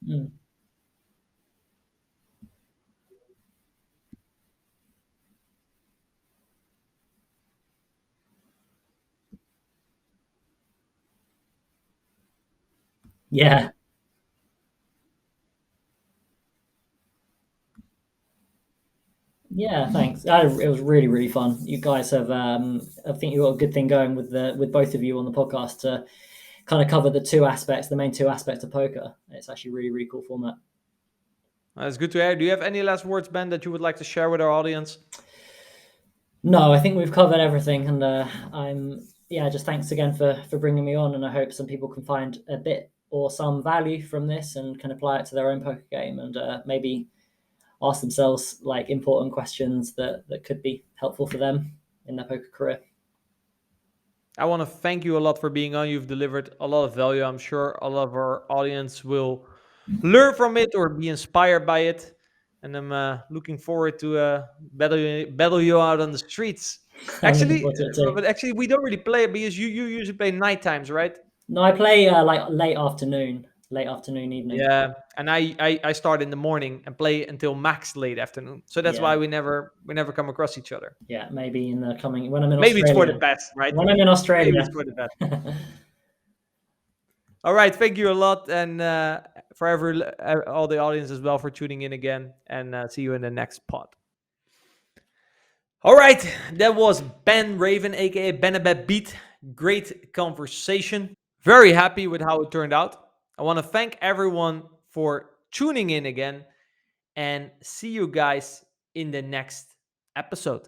Mm. Yeah. Yeah, thanks. It was really, really fun. You guys have, I think you've got a good thing going with both of you on the podcast to kind of cover the main two aspects of poker. It's actually really, really cool format. That's good to hear. Do you have any last words, Ben, that you would like to share with our audience? No, I think we've covered everything, and just thanks again for bringing me on, and I hope some people can find a bit or some value from this and can apply it to their own poker game, and maybe ask themselves like important questions that could be helpful for them in their poker career. I want to thank you a lot for being on. You've delivered a lot of value. I'm sure a lot of our audience will learn from it or be inspired by it. And I'm looking forward to battle you out on the streets. Actually, we don't really play it because you usually play night times, right? No, I play like late afternoon, evening. Yeah, and I start in the morning and play until max late afternoon. So that's why we never come across each other. Yeah, maybe in the coming when I'm in maybe Australia. It's for the best, right? When I'm in Australia. Maybe it's for the best. All right, thank you a lot, and for all the audience as well for tuning in again, and see you in the next pod. All right, that was Ben Raven, aka BenABadBeat. Great conversation. Very happy with how it turned out. I want to thank everyone for tuning in again, and see you guys in the next episode.